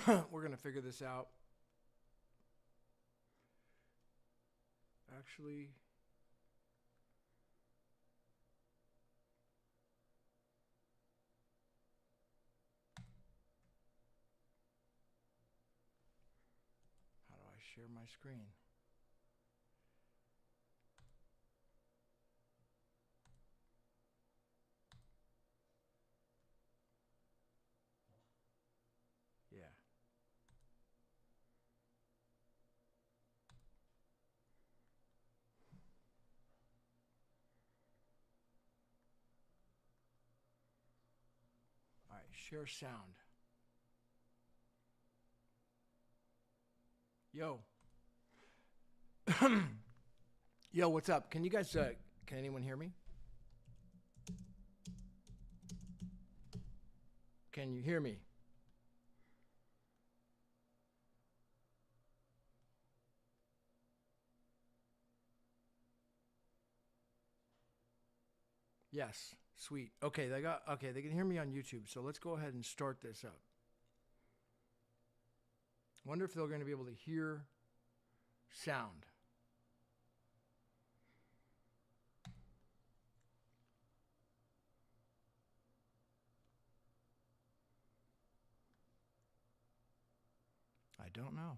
We're going to figure this out. Actually, how do I share my screen? Yeah. All right, share sound. Yo. Yo, what's up? Can you guys, can anyone hear me? Can you hear me? Yes, sweet. Okay, they can hear me on YouTube. So let's go ahead and start this up. Wonder if they're going to be able to hear sound. I don't know.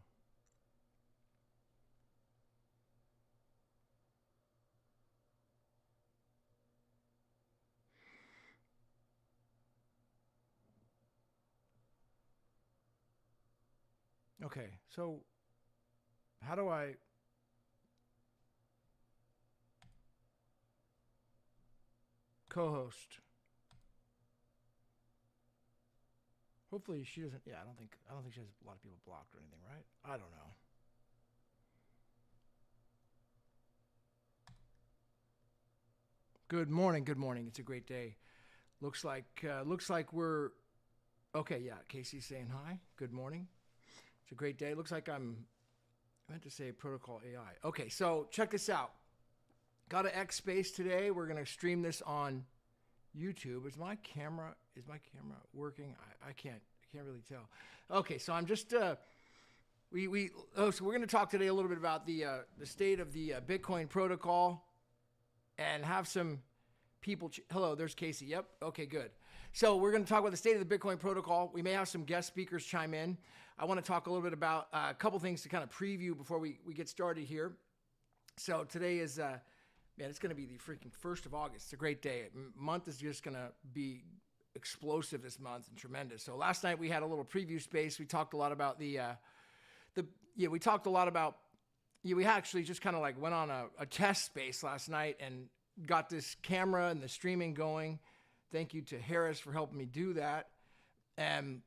Okay, so how do I co-host? Hopefully she doesn't. Yeah, I don't think she has a lot of people blocked or anything, right? I don't know. Good morning. Good morning. It's a great day. Looks like we're okay. Yeah, Casey's saying hi. Good morning. It's a great day. Looks like I meant to say protocol AI. Okay, so check this out. Got an X space today. We're gonna stream this on YouTube. Is my camera working? I can't really tell. Okay, so I'm just so we're going to talk today a little bit about the state of the Bitcoin protocol and have some people. Hello, there's Casey. Yep. Okay, good. So we're going to talk about the state of the Bitcoin protocol. We may have some guest speakers chime in. I want to talk a little bit about a couple things to kind of preview before we get started here. So today is man, it's going to be the freaking 1st of August. It's a great day. Month is just going to be explosive this month and tremendous. So last night we had a little preview space. We talked a lot about we actually just kind of like went on a test space last night and got this camera and the streaming going. Thank you to Harris for helping me do that and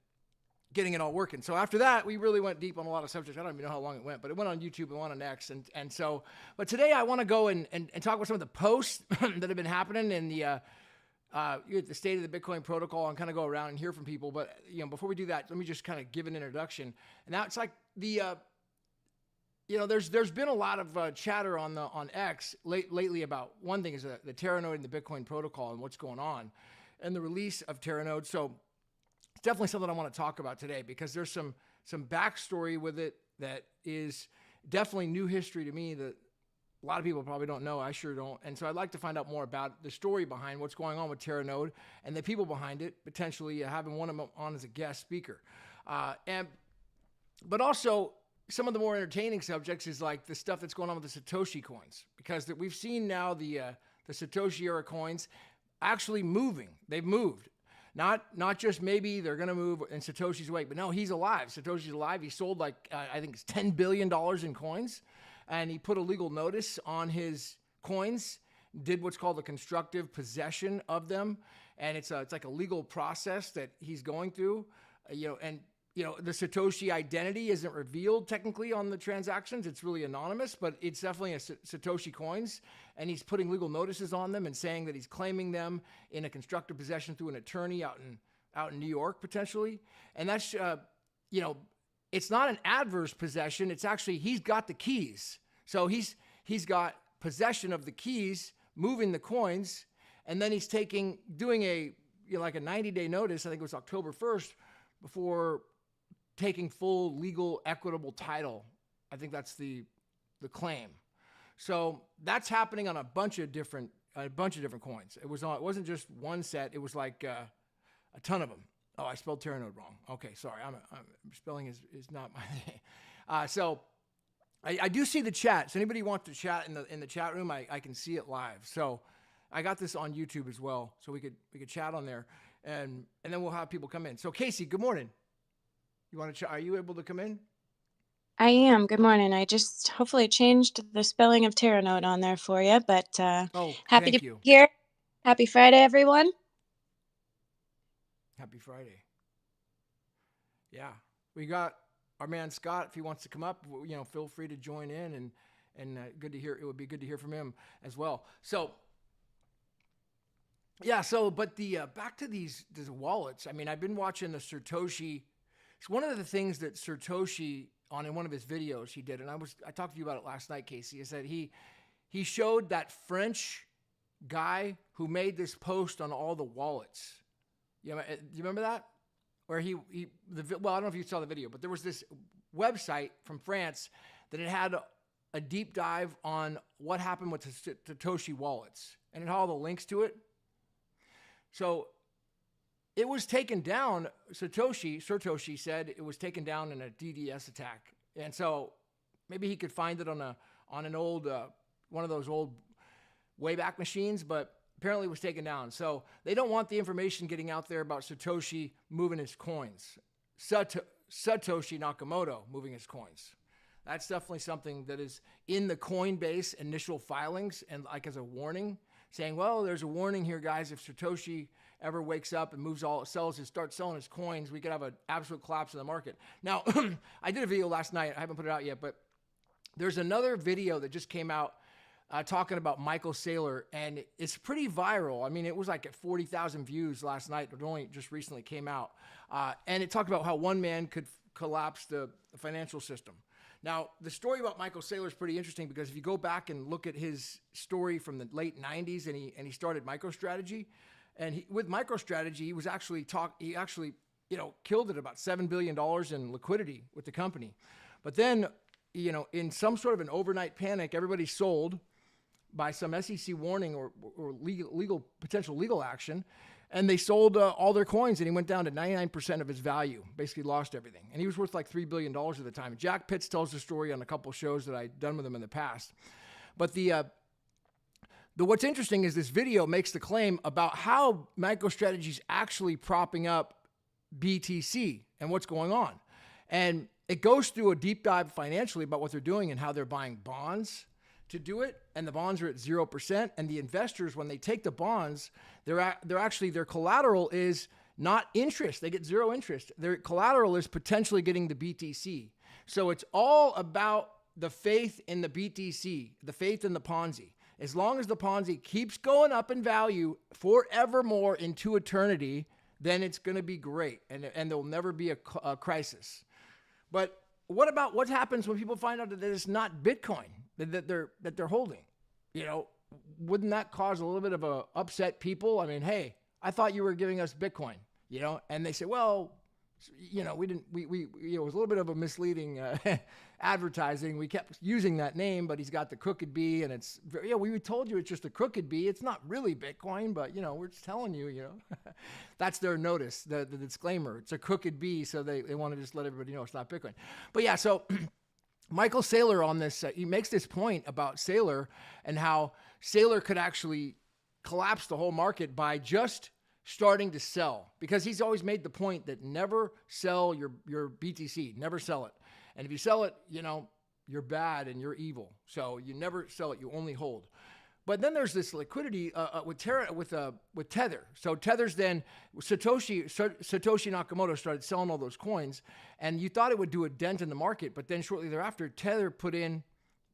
getting it all working. So after that, we really went deep on a lot of subjects. I don't even know how long it went, but it went on YouTube and went on X. And so, but today I want to go and talk about some of the posts that have been happening in the state of the Bitcoin protocol and kind of go around and hear from people. But, before we do that, let me just kind of give an introduction. And now it's like there's been a lot of chatter on X lately about one thing is the Teranode and the Bitcoin protocol and what's going on and the release of Teranode. So it's definitely something I want to talk about today because there's some backstory with it that is definitely new history to me that a lot of people probably don't know. I sure don't. And so I'd like to find out more about the story behind what's going on with Teranode and the people behind it, potentially having one of them on as a guest speaker. But also some of the more entertaining subjects is like the stuff that's going on with the Satoshi coins, because we've seen now the Satoshi-era coins actually moving. They've moved. Not just maybe they're going to move in Satoshi's wake, but no, he's alive. Satoshi's alive. He sold I think it's $10 billion in coins, and he put a legal notice on his coins, did what's called a constructive possession of them, and it's like a legal process that he's going through, the Satoshi identity isn't revealed technically on the transactions. It's really anonymous, but it's definitely a Satoshi coins. And he's putting legal notices on them and saying that he's claiming them in a constructive possession through an attorney out in New York, potentially. And that's, it's not an adverse possession. It's actually, he's got the keys. So he's got possession of the keys, moving the coins. And then he's doing a 90-day notice. I think it was October 1st before taking full legal equitable title. I think that's the claim. So that's happening on a bunch of different coins. It wasn't just one set. It was like a ton of them. Oh, I spelled Teranode wrong. Okay, sorry. Spelling is not my thing. So I do see the chat. So anybody wants to chat in the chat room, I can see it live. So I got this on YouTube as well, so we could chat on there, and then we'll have people come in. So Casey, good morning. You want to? Are you able to come in? I am. Good morning. I just hopefully changed the spelling of Teranode on there for you, but happy to be here. Happy Friday, everyone. Happy Friday. Yeah, we got our man Scott. If he wants to come up, feel free to join in, and good to hear. It would be good to hear from him as well. So. Yeah, but the back to these wallets. I mean, I've been watching the Satoshi. It's one of the things that Satoshi in one of his videos he did, and I talked to you about it last night, Casey. Is that he showed that French guy who made this post on all the wallets. Do you remember that? Where I don't know if you saw the video, but there was this website from France that it had a deep dive on what happened with the Satoshi wallets, and it had all the links to it. So it was taken down. Satoshi said it was taken down in a DDoS attack. And so maybe he could find it on an old, one of those old Wayback Machines, but apparently it was taken down. So they don't want the information getting out there about Satoshi moving his coins. Satoshi Nakamoto moving his coins. That's definitely something that is in the Coinbase initial filings and like as a warning, saying, well, there's a warning here, guys. If Satoshi ever wakes up and starts selling his coins, we could have an absolute collapse in the market. Now, I did a video last night. I haven't put it out yet, but there's another video that just came out talking about Michael Saylor, and it's pretty viral. I mean, it was like at 40,000 views last night. It only just recently came out. And it talked about how one man could collapse the financial system. Now, the story about Michael Saylor is pretty interesting because if you go back and look at his story from the late 90s and he started MicroStrategy, and with MicroStrategy, he actually killed it about $7 billion in liquidity with the company. But then, in some sort of an overnight panic, everybody sold by some SEC warning or potential legal action. And they sold all their coins, and he went down to 99% of his value, basically lost everything. And he was worth like $3 billion at the time. Jack Pitts tells the story on a couple of shows that I've done with him in the past. But what's interesting is this video makes the claim about how MicroStrategy is actually propping up BTC and what's going on. And it goes through a deep dive financially about what they're doing and how they're buying bonds to do it, and the bonds are at 0%. And the investors, when they take the bonds, their collateral is not interest. They get zero interest. Their collateral is potentially getting the BTC. So it's all about the faith in the BTC, the faith in the Ponzi. As long as the Ponzi keeps going up in value forevermore into eternity, then it's going to be great, and there'll never be a crisis. But what happens when people find out that it's not Bitcoin that they're holding? Wouldn't that cause a little bit of a upset people? I mean, hey, I thought you were giving us Bitcoin, and they say, well, we didn't, it was a little bit of a misleading advertising. We kept using that name, but he's got the crooked B, and it's, we told you it's just a crooked B. It's not really Bitcoin, but, we're just telling you, that's their notice, the disclaimer. It's a crooked B, so they want to just let everybody know it's not Bitcoin. But yeah, so Michael Saylor on this, he makes this point about Saylor and how Saylor could actually collapse the whole market by just starting to sell, because he's always made the point that never sell your BTC, never sell it. And if you sell it, you're bad and you're evil. So you never sell it, you only hold. But then there's this liquidity with Tether. So Tether's then Satoshi Nakamoto started selling all those coins, and you thought it would do a dent in the market, but then shortly thereafter, Tether put in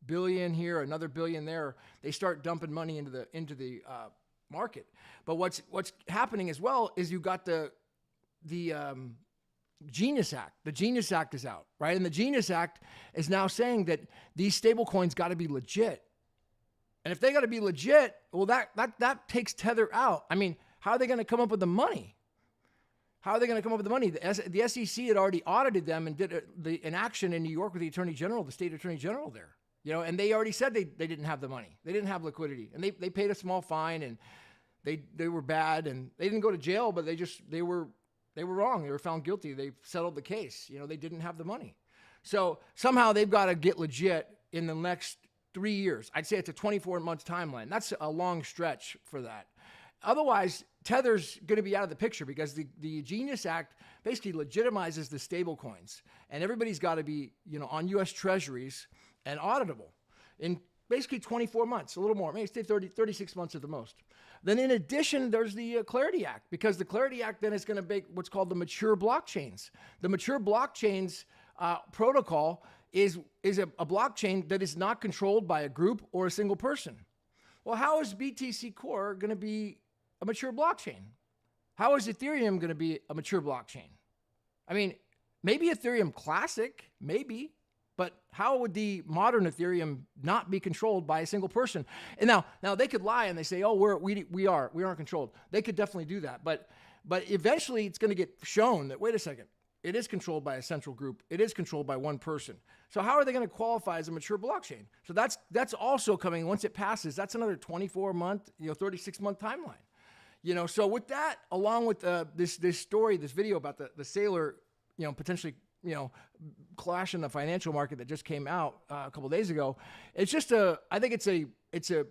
billion here, another billion there. They start dumping money into the market. But what's happening as well is you got the Genius Act. The Genius Act is out, right? And the Genius Act is now saying that these stable coins got to be legit. And if they got to be legit, well, that takes Tether out. I mean, how are they going to come up with the money? How are they going to come up with the money? The SEC had already audited them and did an action in New York with the Attorney General, the state Attorney General there. And they already said they didn't have the money. They didn't have liquidity. And they paid a small fine, and they were bad, and they didn't go to jail, but they were wrong. They were found guilty. They settled the case. They didn't have the money. So somehow they've got to get legit in the next 3 years. I'd say it's a 24-month timeline. That's a long stretch for that. Otherwise, Tether's going to be out of the picture because the Genius Act basically legitimizes the stable coins, and everybody's got to be, on U.S. treasuries and auditable in basically 24 months, a little more, maybe stay 36 months at the most. Then in addition, there's the Clarity Act, because the Clarity Act then is going to make what's called the mature blockchains. The mature blockchains protocol is a blockchain that is not controlled by a group or a single person. Well, how is BTC Core going to be a mature blockchain? How is Ethereum going to be a mature blockchain? I mean, maybe Ethereum Classic, maybe, but how would the modern Ethereum not be controlled by a single person? And now they could lie and they say, oh, we aren't controlled. They could definitely do that, but eventually it's going to get shown that, wait a second, it is controlled by a central group. It is controlled by one person. So how are they going to qualify as a mature blockchain? So that's also coming once it passes. That's another 24-month, 36-month timeline. So with that, along with this story, this video about the Saylor, potentially, clash in the financial market that just came out a couple of days ago, it's just I think it's a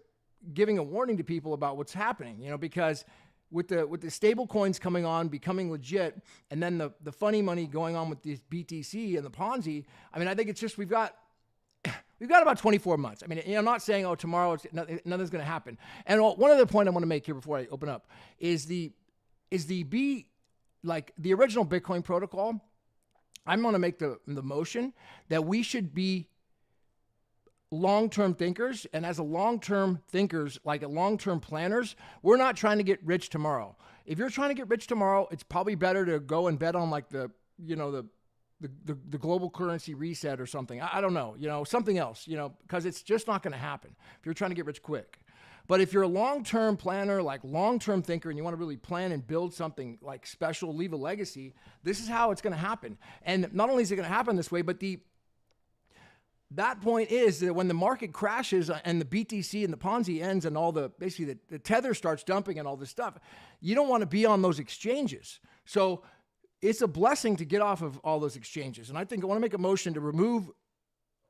giving a warning to people about what's happening, because with the stable coins coming on, becoming legit, and then the funny money going on with the BTC and the Ponzi, I mean, I think it's just we've got about 24 months. I mean, I'm not saying, tomorrow nothing's going to happen. And one other point I want to make here before I open up is the original Bitcoin protocol. I'm going to make the motion that we should be long-term thinkers, and as a long-term thinkers, like a long-term planners, we're not trying to get rich tomorrow. If you're trying to get rich tomorrow, it's probably better to go and bet on like the global currency reset or something. I don't know, something else, because it's just not going to happen if you're trying to get rich quick. But if you're a long-term planner, like long-term thinker, and you want to really plan and build something like special, leave a legacy, this is how it's going to happen. And not only is it going to happen this way, but that point is that when the market crashes and the BTC and the Ponzi ends and all the Tether starts dumping and all this stuff, you don't want to be on those exchanges. So it's a blessing to get off of all those exchanges. And I think I want to make a motion to remove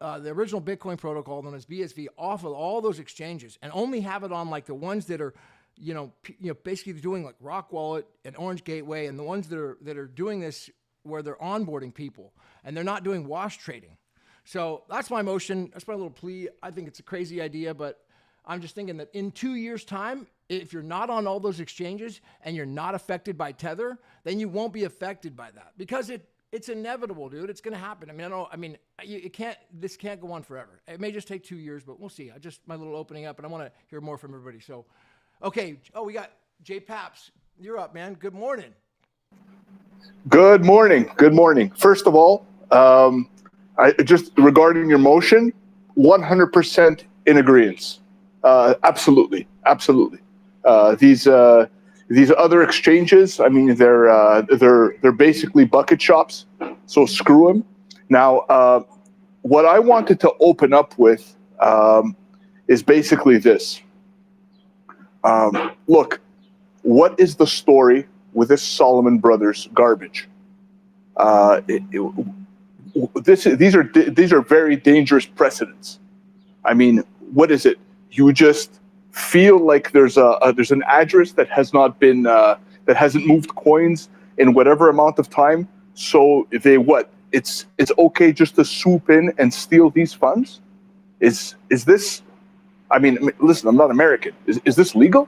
the original Bitcoin protocol known as BSV off of all those exchanges and only have it on like the ones that are, basically doing like Rock Wallet and Orange Gateway, and the ones that are doing this where they're onboarding people and they're not doing wash trading. So that's my motion. That's my little plea. I think it's a crazy idea, but I'm just thinking that in 2 years' time, if you're not on all those exchanges and you're not affected by Tether, then you won't be affected by that, because it's inevitable, dude. It's going to happen. This can't go on forever. It may just take 2 years, but we'll see. My little opening up, and I want to hear more from everybody. So, okay. Oh, we got Jay Paps. You're up, man. Good morning. Good morning. Good morning. First of all, just regarding your motion, 100% in agreement. Absolutely. These other exchanges, I mean, they're basically bucket shops, so screw them. Now, what I wanted to open up with is basically this. Look, what is the story with this Solomon Brothers garbage? These are very dangerous precedents. I mean, what is it? You just feel like there's an address that has not been that hasn't moved coins in whatever amount of time. So it's okay just to swoop in and steal these funds? Is this? I mean, listen, I'm not American. Is this legal?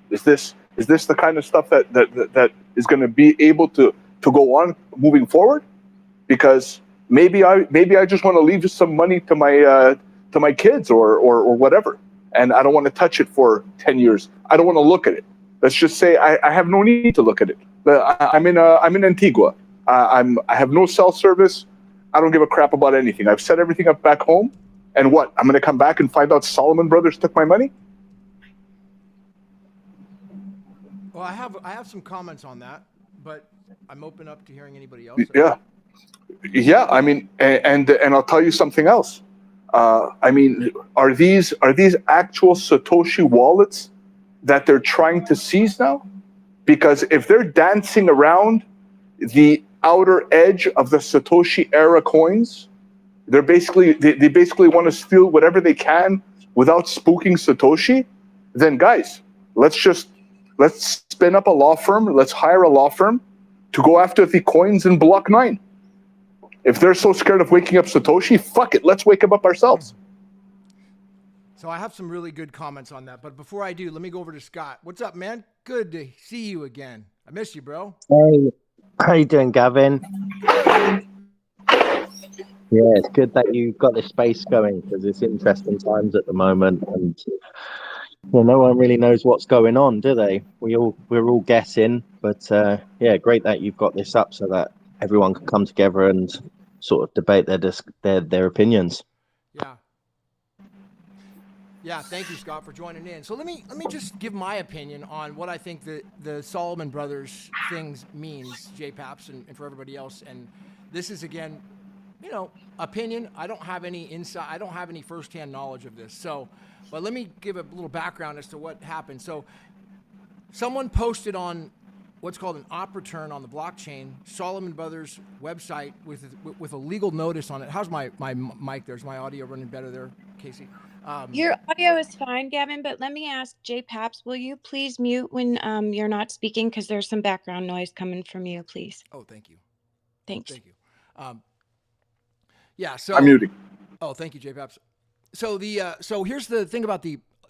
Is this the kind of stuff that is going to be able to go on moving forward? Because maybe I just want to leave some money to my kids or whatever, and I don't want to touch it for 10 years. I don't want to look at it. Let's just say I have no need to look at it. I'm in Antigua. I have no cell service. I don't give a crap about anything. I've set everything up back home. And what? I'm going to come back and find out Solomon Brothers took my money? Well, I have some comments on that, but I'm open up to hearing anybody else. Yeah. I mean, and I'll tell you something else. I mean, are these actual Satoshi wallets that they're trying to seize now? Because if they're dancing around the outer edge of the Satoshi-era coins, they basically want to steal whatever they can without spooking Satoshi. Then guys, let's spin up a law firm. Let's hire a law firm to go after the coins in Block 9. If they're so scared of waking up Satoshi, fuck it, let's wake him up ourselves. So I have some really good comments on that. But before I do, let me go over to Scott. What's up, man? Good to see you again. I miss you, bro. Hey, how you doing, Gavin? Yeah, it's good that you got this space going because it's interesting times at the moment, and no one really knows what's going on, do they? We're all guessing, but yeah, great that you've got this up so that everyone can come together and sort of debate their opinions. Yeah, thank you, Scott, for joining in. So let me just give my opinion on what I think the Solomon Brothers things means, Paps, and for everybody else. And this is, again, opinion. I don't have any insight. I don't have any firsthand knowledge of this. So, but let me give a little background as to what happened. So someone posted on what's called an op return on the blockchain, Solomon Brothers website with a legal notice on it. How's my mic? There's my audio running better there, Casey. Your audio is fine, Gavin, but let me ask Paps, will you please mute when you're not speaking, because there's some background noise coming from you, please. Oh, thank you. Thanks. Thank you. Yeah, so I'm muting. Oh, thank you, Paps. So so here's the thing about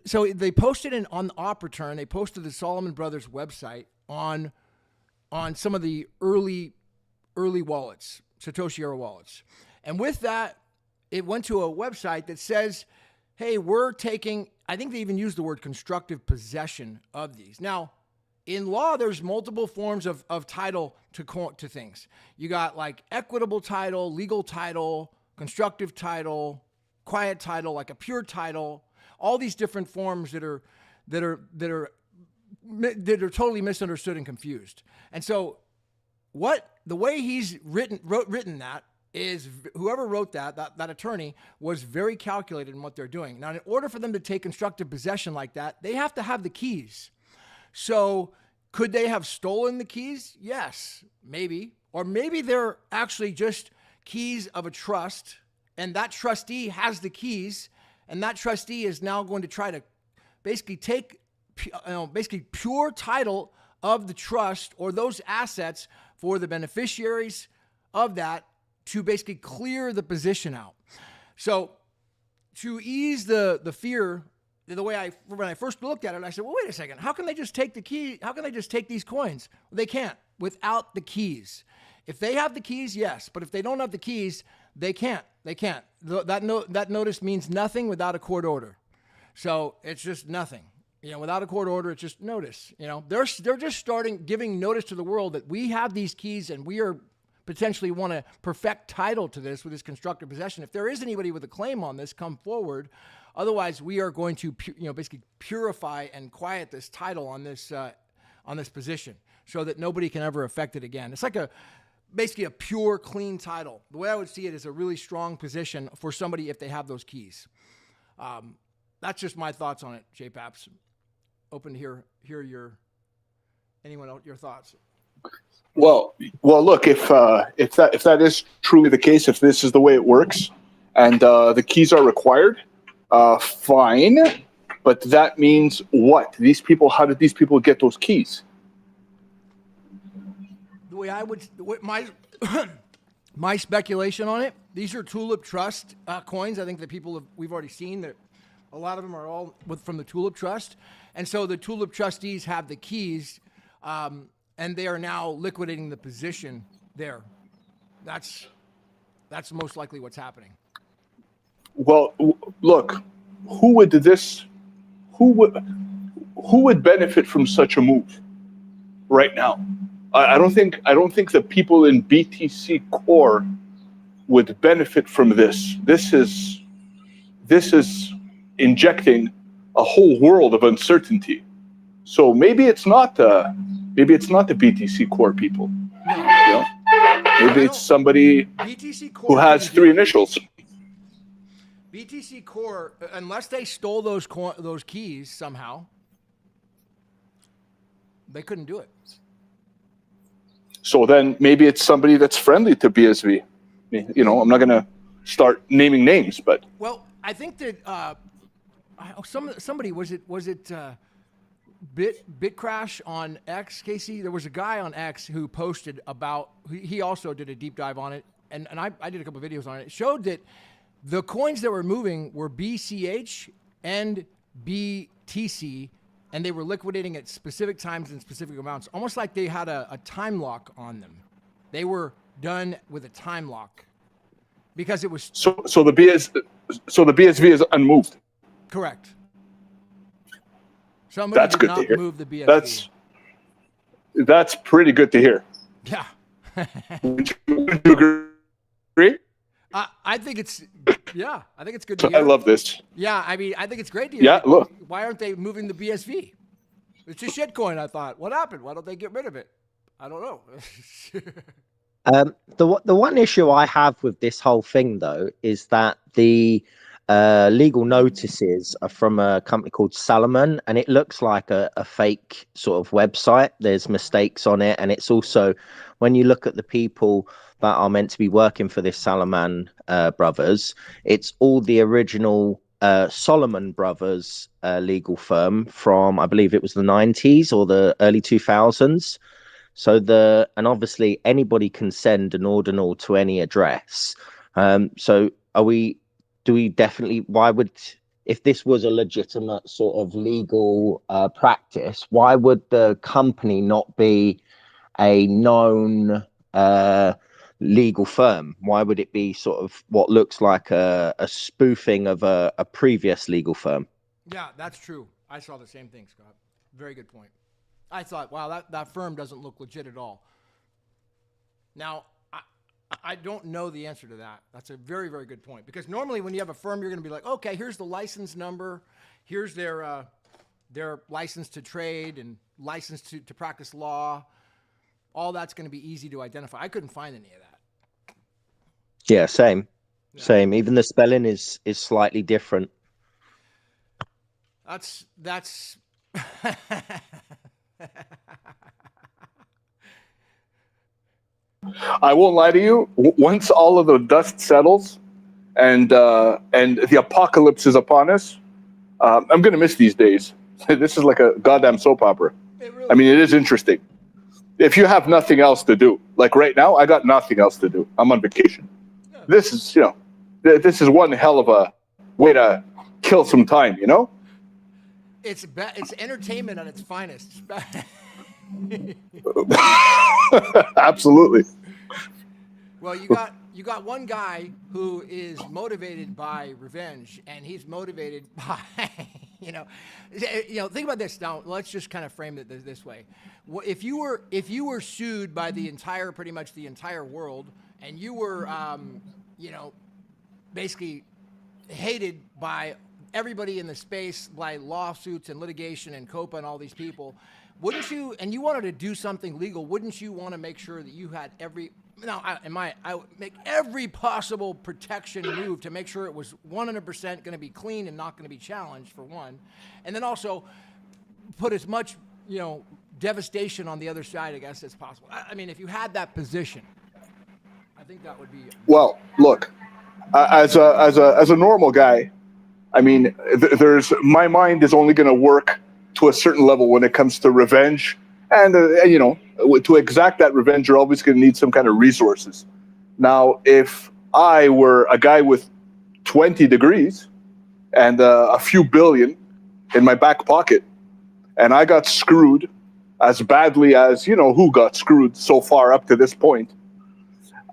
so they posted on the op return, they posted the Solomon Brothers website on some of the early wallets, Satoshi-era wallets. And with that, it went to a website that says, hey, we're taking, I think they even used the word constructive possession of these. Now, in law, there's multiple forms of title to things. You got like equitable title, legal title, constructive title, quiet title, like a pure title, all these different forms that are totally misunderstood and confused. And so the way he's written that is whoever wrote that attorney was very calculated in what they're doing. Now, in order for them to take constructive possession like that, they have to have the keys. So could they have stolen the keys? Yes, maybe. Or maybe they're actually just keys of a trust, and that trustee has the keys, and that trustee is now going to try to basically take basically pure title of the trust or those assets for the beneficiaries of that to basically clear the position out. So to ease the fear, the way when I first looked at it, I said, well, wait a second, how can they just take the key? How can they just take these coins? Well, they can't without the keys. If they have the keys, yes, but if they don't have the keys, they can't. They can't. That notice means nothing without a court order. So it's just nothing. Without a court order, it's just notice. They're just giving notice to the world that we have these keys and we are potentially want to perfect title to this with this constructive possession. If there is anybody with a claim on this, come forward. Otherwise, we are going to basically purify and quiet this title on this position so that nobody can ever affect it again. It's like basically a pure, clean title. The way I would see it is a really strong position for somebody if they have those keys. That's just my thoughts on it, Paps. Open to hear your thoughts. Well, look, if that is truly the case, if this is the way it works, and the keys are required, fine. But that means what? How did these people get those keys? The way my speculation on it, these are Tulip Trust coins. I think that we've already seen that a lot of them are all from the Tulip Trust. And so the Tulip trustees have the keys, and they are now liquidating the position there. That's most likely what's happening. Well, look, who would benefit from such a move right now? I don't think the people in BTC Core would benefit from this. This is injecting a whole world of uncertainty. So maybe it's not the BTC Core people. No, Maybe it's somebody who has 3 initials. BTC Core, unless they stole those keys somehow, they couldn't do it. So then maybe it's somebody that's friendly to BSV. You know, I'm not going to start naming names, but well, I think that somebody was it BitCrash on X, Casey? There was a guy on X who posted about. He also did a deep dive on it, and I did a couple of videos on it. It showed that the coins that were moving were BCH and BTC, and they were liquidating at specific times and specific amounts, almost like they had a time lock on them. They were done with a time lock because it was so the BSV is unmoved. Correct. Somebody That's did good not to hear. move the BSV. That's pretty good to hear. Yeah. Would you agree? I think it's good to hear. I love this. Yeah, I mean, I think it's great to hear. Yeah, look. Why aren't they moving the BSV? It's a shitcoin, I thought. What happened? Why don't they get rid of it? I don't know. The one issue I have with this whole thing, though, is that the legal notices are from a company called Salomon, and it looks like a fake sort of website. There's mistakes on it, and it's also, when you look at the people that are meant to be working for this Salomon brothers, it's all the original Solomon Brothers legal firm from, I believe it was the 90s or the early 2000s. So and obviously anybody can send an ordinal to any address. So do we definitely, if this was a legitimate sort of legal practice, why would the company not be a known legal firm? Why would it be sort of what looks like a spoofing of a previous legal firm? Yeah, that's true. I saw the same thing, Scott. Very good point. I thought, wow, that firm doesn't look legit at all. Now, I don't know the answer to that. That's a very, very good point. Because normally when you have a firm, you're going to be like, okay, here's the license number. Here's their license to trade and license to practice law. All that's going to be easy to identify. I couldn't find any of that. Yeah, same. Yeah. Same. Even the spelling is slightly different. That's I won't lie to you. Once all of the dust settles and the apocalypse is upon us, I'm going to miss these days. This is like a goddamn soap opera. I mean, it is interesting. If you have nothing else to do, like right now, I got nothing else to do. I'm on vacation. Yeah. This is one hell of a way to kill some time, you know? It's entertainment at its finest. Absolutely. Well, you got one guy who is motivated by revenge, and he's motivated by you know, think about this. Now, let's just kind of frame it this way. If you were sued by pretty much the entire world, and you were basically hated by everybody in the space by lawsuits and litigation and COPA and all these people, wouldn't you, and you wanted to do something legal, wouldn't you want to make sure that you had I would make every possible protection move to make sure it was 100% going to be clean and not going to be challenged, for one, and then also put as much, devastation on the other side, I guess, as possible. I mean, if you had that position, I think that would be. Well, look, as a normal guy, I mean, my mind is only going to work to a certain level when it comes to revenge, and to exact that revenge, you're always going to need some kind of resources. Now, if I were a guy with 20 degrees and a few billion in my back pocket, and I got screwed as badly as who got screwed so far up to this point,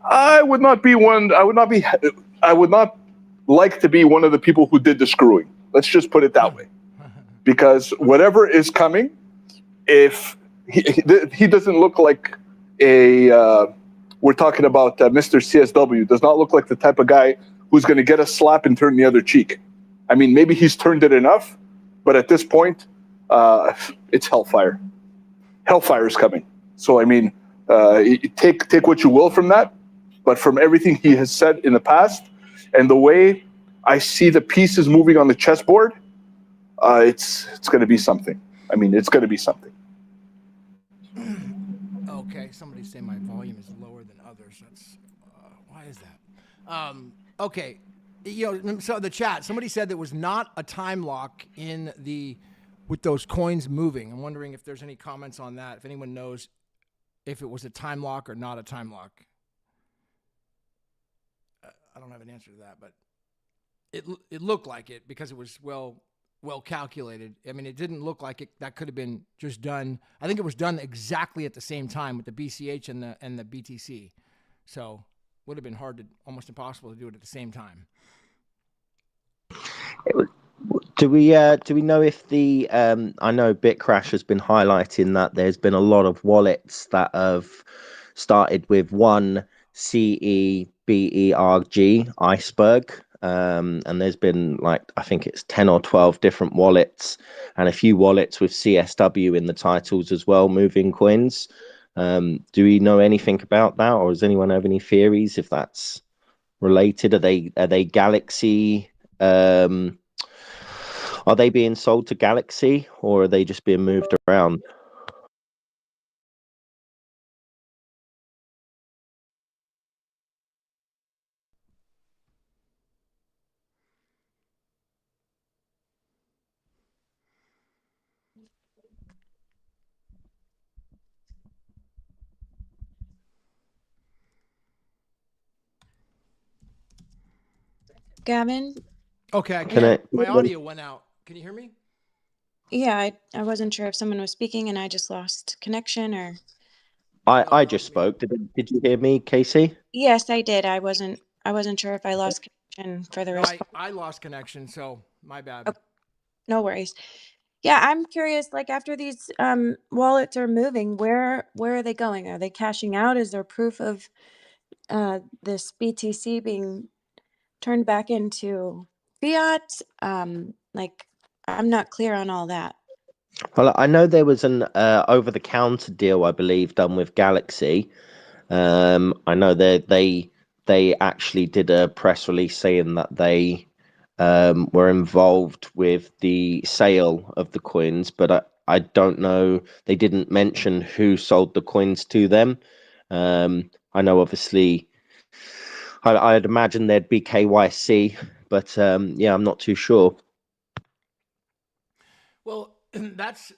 I would not like to be one of the people who did the screwing. Let's just put it that way. Because whatever is coming, if he doesn't look like we're talking about Mr. CSW, does not look like the type of guy who's going to get a slap and turn the other cheek. I mean, maybe he's turned it enough, but at this point, it's hellfire. Hellfire is coming. So, I mean, Take what you will from that, but from everything he has said in the past and the way I see the pieces moving on the chessboard, it's going to be something. I mean, it's going to be something. Okay, somebody's saying my volume is lower than others. That's why is that? Okay, so the chat. Somebody said there was not a time lock with those coins moving. I'm wondering if there's any comments on that. If anyone knows if it was a time lock or not a time lock. I don't have an answer to that, but it looked like it because it was well calculated. I mean, it didn't look like that could have been just done. I think it was done exactly at the same time with the BCH and the BTC. So would have been almost impossible to do it at the same time. Do we know if the I know BitCrash has been highlighting that there's been a lot of wallets that have started with one CEBERG Iceberg, and there's been I think it's 10 or 12 different wallets and a few wallets with CSW in the titles as well, moving coins. Do we know anything about that, or does anyone have any theories if that's related? Are they Galaxy? Are they being sold to Galaxy, or are they just being moved around? Gavin? Okay, I can. My audio went out. Can you hear me? Yeah, I wasn't sure if someone was speaking and I just lost connection or... I just spoke. Did you hear me, Casey? Yes, I did. I wasn't sure if I lost connection for the response. I lost connection, so my bad. Okay. No worries. Yeah, I'm curious, after these wallets are moving, where are they going? Are they cashing out? Is there proof of this BTC being turned back into fiat? I'm not clear on all that. Well, I know there was an over-the-counter deal, I believe, done with Galaxy. I know they actually did a press release saying that they were involved with the sale of the coins, but I don't know. They didn't mention who sold the coins to them. I know, obviously, I'd imagine there'd be KYC, but yeah, I'm not too sure. Well, that's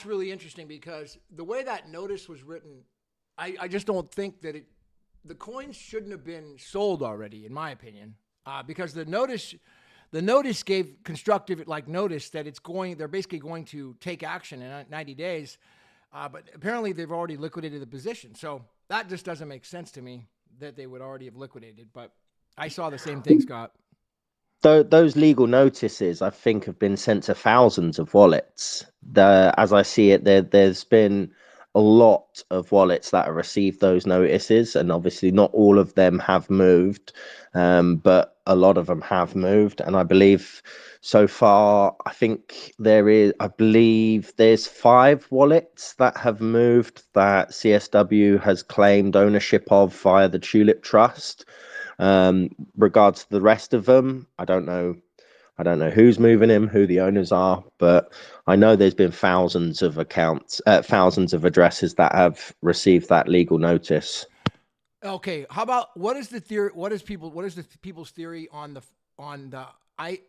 really interesting because the way that notice was written, I just don't think that the coins shouldn't have been sold already, in my opinion, because the notice gave constructive notice that they're basically going to take action in 90 days, but apparently they've already liquidated the position. So that just doesn't make sense to me that they would already have liquidated. But I saw the same thing, Scott. Those legal notices, I think, have been sent to thousands of wallets. As I see it, there's been a lot of wallets that have received those notices, and obviously not all of them have moved, but a lot of them have moved. And I believe so far, I believe there's 5 wallets that have moved that CSW has claimed ownership of via the Tulip Trust. Regards to the rest of them, I don't know who's moving him, who the owners are, but I know there's been thousands of accounts, thousands of addresses that have received that legal notice. Okay, how about what is the theory? What is the people's theory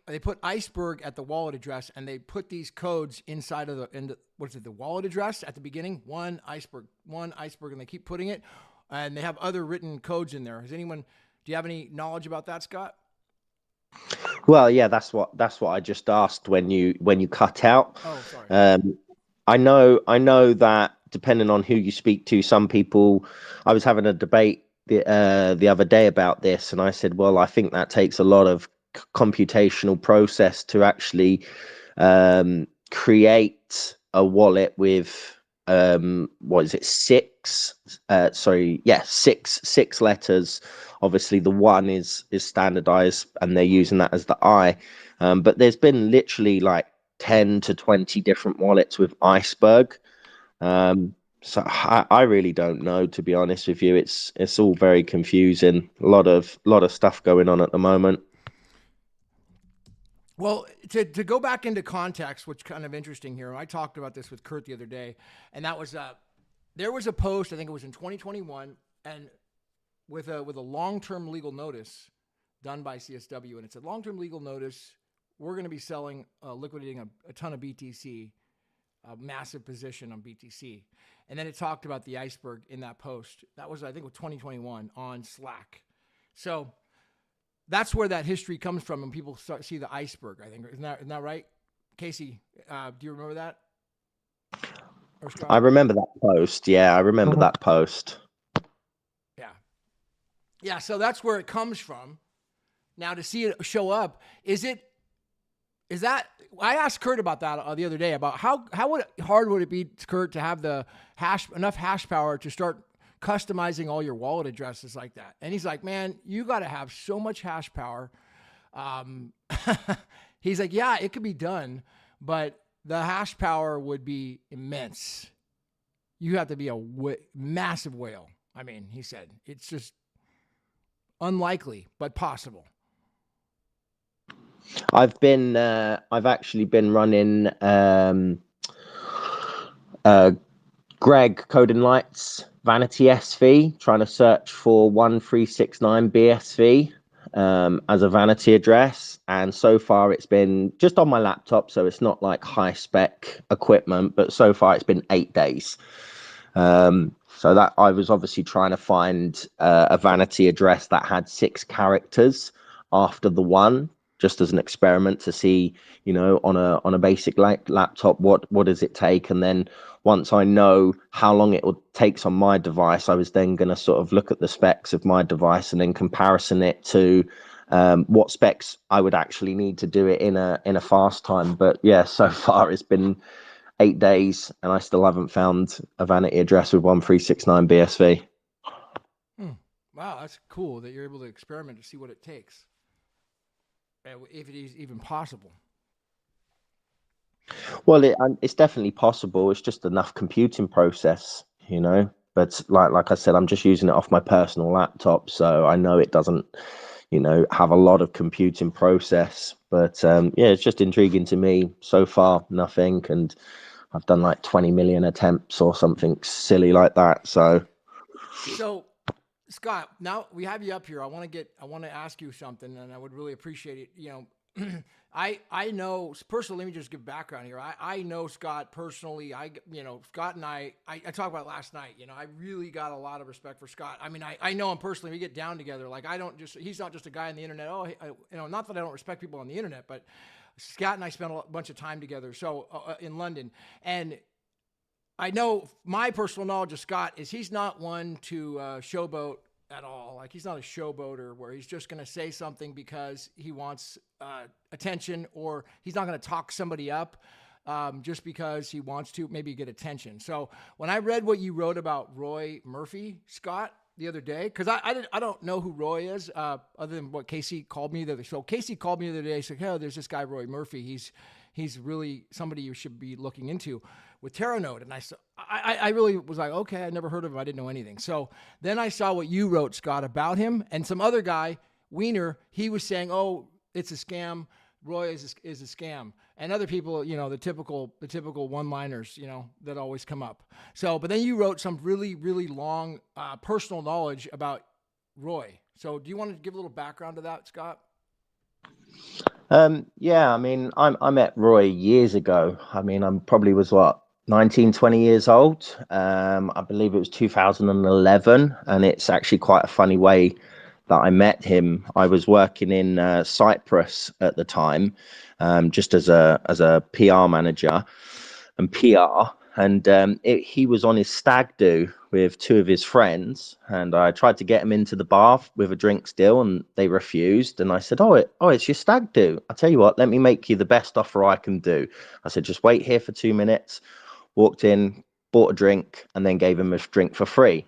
they put Iceberg at the wallet address, and they put these codes inside of the wallet address at the beginning, one Iceberg, and they keep putting it, and they have other written codes in there. Do you have any knowledge about that, Scott? Well, yeah, that's what I just asked when you cut out. Oh, sorry. I know that depending on who you speak to, some people. I was having a debate the other day about this, and I said, well, I think that takes a lot of computational process to actually create a wallet with what is it, 6 six letters. Obviously the one is standardized and they're using that as the I, but there's been literally 10 to 20 different wallets with Iceberg. So I really don't know, to be honest with you. It's all very confusing. A lot of stuff going on at the moment. Well, to go back into context, which kind of interesting here. I talked about this with Kurt the other day, and that was there was a post, I think it was in 2021, and with a long-term legal notice done by CSW, and it said long-term legal notice. We're going to be selling, liquidating a ton of BTC, a massive position on BTC, and then it talked about the Iceberg in that post. That was, I think, with 2021 on Slack. So that's where that history comes from, and people see the Iceberg. I think isn't that right, Casey? Do you remember that? I remember that post. Yeah, I remember that post. Yeah. So that's where it comes from. Now to see it show up, is that? I asked Kurt about that the other day about how hard would it be, Kurt, to have enough hash power to start customizing all your wallet addresses like that. And he's like, man, you got to have so much hash power. He's like, yeah, it could be done, but the hash power would be immense. You have to be a massive whale. I mean, he said, it's just unlikely, but possible. I've actually been running Greg Code and Lights Vanity SV, trying to search for 1369 BSV as a vanity address, and so far it's been just on my laptop, so it's not like high spec equipment, but so far it's been 8 days. So that I was obviously trying to find a vanity address that had 6 characters after the one, just as an experiment to see, on a basic laptop, what does it take? And then once I know how long it takes on my device, I was then going to sort of look at the specs of my device and then comparison it to what specs I would actually need to do it in a fast time. But yeah, so far it's been 8 days and I still haven't found a vanity address with 1369 BSV. Wow, that's cool that you're able to experiment to see what it takes, if it is even possible. Well, it's definitely possible. It's just enough computing process, But like I said, I'm just using it off my personal laptop, so I know it doesn't, have a lot of computing process. But yeah, it's just intriguing to me. So far, nothing, and I've done like 20 million attempts or something silly like that. So Scott, now we have you up here. I want to ask you something, and I would really appreciate it. I know personally, let me just give background here. I know Scott personally. Scott and I talked about it last night. I really got a lot of respect for Scott. I mean, I know him personally. We get down together. Like, he's not just a guy on the internet. Not that I don't respect people on the internet, but Scott and I spent a bunch of time together. So in London, and I know my personal knowledge of Scott is he's not one to showboat at all. Like, he's not a showboater where he's just going to say something because he wants attention, or he's not going to talk somebody up just because he wants to maybe get attention. So when I read what you wrote about Roy Murphy, Scott, the other day, because I don't know who Roy is other than what Casey called me the other day. So Casey called me the other day, said, "Oh, there's this guy Roy Murphy. He's really somebody you should be looking into with Teranode." And I really was like, okay, I never heard of him. I didn't know anything. So then I saw what you wrote, Scott, about him, and some other guy, Wiener, he was saying, "Oh, it's a scam. Roy is a scam." And other people, the typical one-liners, that always come up. So, but then you wrote some really, really long personal knowledge about Roy. So do you want to give a little background to that, Scott? Yeah, I mean, I met Roy years ago. I mean, I'm probably was 19, 20 years old. I believe it was 2011, and it's actually quite a funny way that I met him. I was working in Cyprus at the time, just as a PR manager and PR. And he was on his stag do with 2 of his friends, and I tried to get him into the bar with a drink still, and they refused. And I said, "Oh, it's your stag do. I'll tell you what, let me make you the best offer I can do." I said, "Just wait here for 2 minutes." Walked in, bought a drink, and then gave him a drink for free.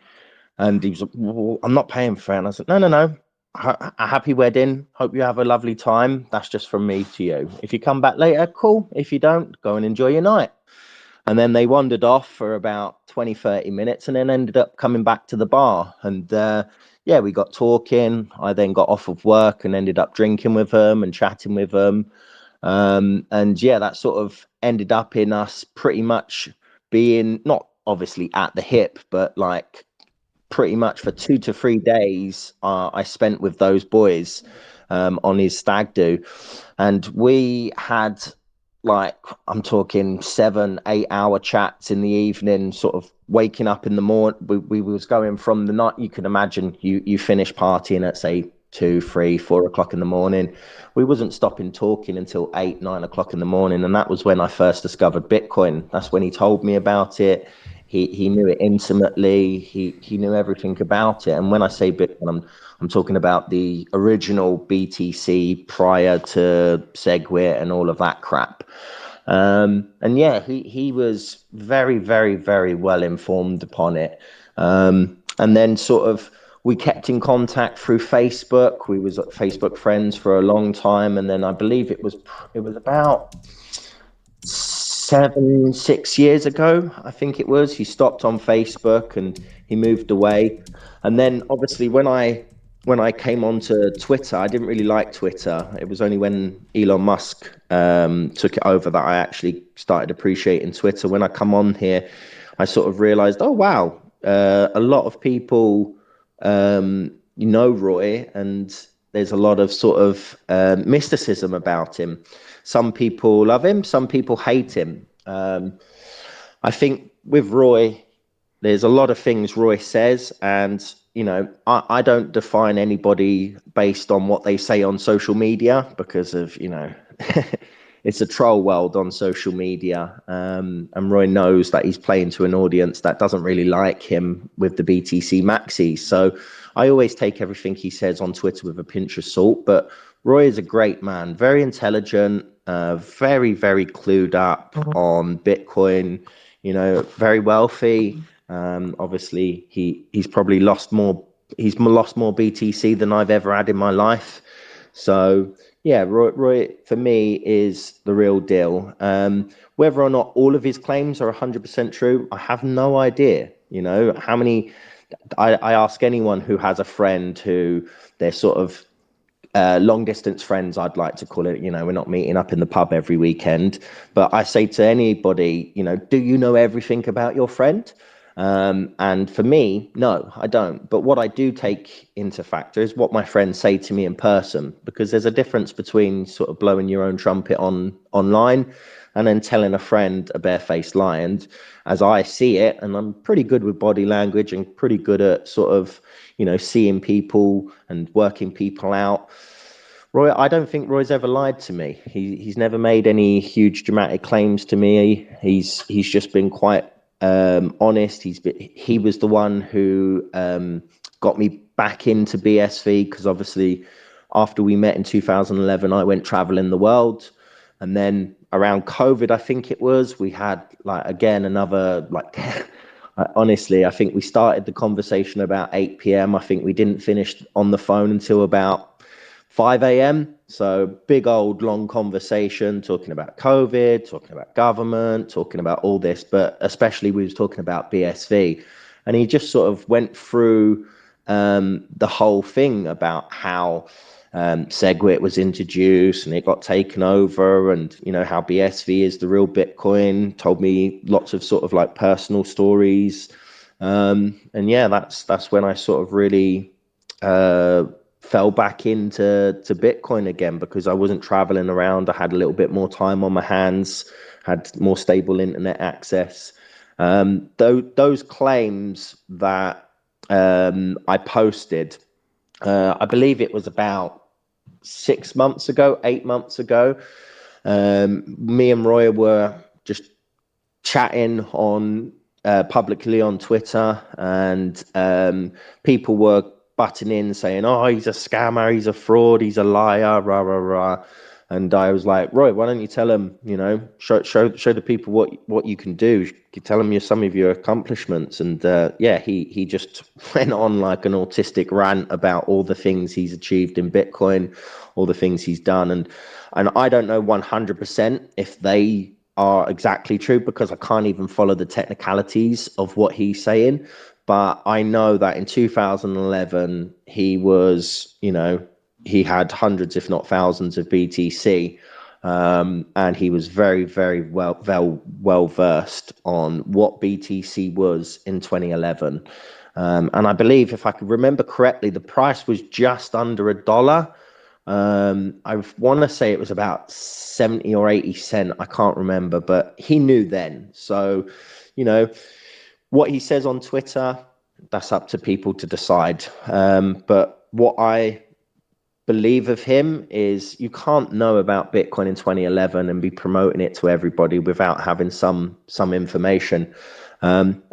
And he was like, "Well, I'm not paying for it." And I said, No. A happy wedding. Hope you have a lovely time. That's just from me to you. If you come back later, cool. If you don't, go and enjoy your night. And then they wandered off for about 20, 30 minutes and then ended up coming back to the bar. And yeah, we got talking. I then got off of work and ended up drinking with them and chatting with them. And yeah, that sort of ended up in us pretty much being not obviously at the hip, but like pretty much for 2 to 3 days I spent with those boys on his stag do. And we had, like, I'm talking 7-8 hour chats in the evening, sort of waking up in the morning. We was going from the night, you can imagine, you finish partying at say 2, 3, 4 o'clock in the morning. We wasn't stopping talking until 8, 9 o'clock in the morning. And that was when I first discovered Bitcoin. That's when he told me about it. He knew it intimately. He knew everything about it. And when I say Bitcoin, I'm talking about the original BTC prior to SegWit and all of that crap. And yeah, he was very, very, very well informed upon it. And then sort of we kept in contact through Facebook. We was Facebook friends for a long time, and then I believe it was about 6 years ago, I think it was, he stopped on Facebook and he moved away. And then obviously when I came onto Twitter, I didn't really like Twitter. It was only when Elon Musk took it over that I actually started appreciating Twitter. When I come on here, I sort of realized, oh wow, a lot of people Roy, and there's a lot of sort of mysticism about him. Some people love him, some people hate him. I think with Roy, there's a lot of things Roy says, and I don't define anybody based on what they say on social media, because of it's a troll world on social media, and Roy knows that he's playing to an audience that doesn't really like him with the BTC maxis. So I always take everything he says on Twitter with a pinch of salt. But Roy is a great man, very intelligent, very, very clued up on Bitcoin, very wealthy. Obviously he's probably lost more BTC than I've ever had in my life. So yeah, Roy for me is the real deal. Whether or not all of his claims are 100% true, I have no idea. How many, I ask anyone who has a friend who they're sort of long distance friends, I'd like to call it. We're not meeting up in the pub every weekend, but I say to anybody, do you know everything about your friend? And for me, no, I don't. But what I do take into factor is what my friends say to me in person, because there's a difference between sort of blowing your own trumpet online and then telling a friend a barefaced lie. And as I see it, and I'm pretty good with body language and pretty good at sort of, seeing people and working people out. Roy, I don't think Roy's ever lied to me. He's never made any huge dramatic claims to me. He's just been quite honest. He was the one who got me back into BSV, because obviously after we met in 2011, I went traveling the world, and then around COVID, I think it was, we had another honestly, I think we started the conversation about 8 p.m. I think we didn't finish on the phone until about 5 a.m. So big old long conversation, talking about COVID, talking about government, talking about all this, but especially we was talking about BSV. And he just sort of went through the whole thing about how SegWit was introduced and it got taken over, and how BSV is the real Bitcoin. Told me lots of sort of like personal stories, and yeah, that's when I sort of really fell back into Bitcoin again, because I wasn't traveling around. I had a little bit more time on my hands, had more stable internet access. Those claims that I posted, I believe it was about 6 months ago, 8 months ago. Me and Roy were just chatting on publicly on Twitter, and people were butting in saying, "Oh, he's a scammer, he's a fraud, he's a liar, rah rah rah." And I was like, "Roy, why don't you tell him? Show the people what you can do. You tell him some of your accomplishments." And yeah, he just went on like an autistic rant about all the things he's achieved in Bitcoin, all the things he's done, and I don't know 100% if they are exactly true, because I can't even follow the technicalities of what he's saying. But I know that in 2011, he was, he had hundreds, if not thousands, of BTC. And he was very, very well versed on what BTC was in 2011. And I believe, if I could remember correctly, the price was just under $1. I want to say it was about 70 or 80 cent. I can't remember, but he knew then. So, what he says on Twitter, that's up to people to decide. But what I believe of him is, you can't know about Bitcoin in 2011 and be promoting it to everybody without having some information.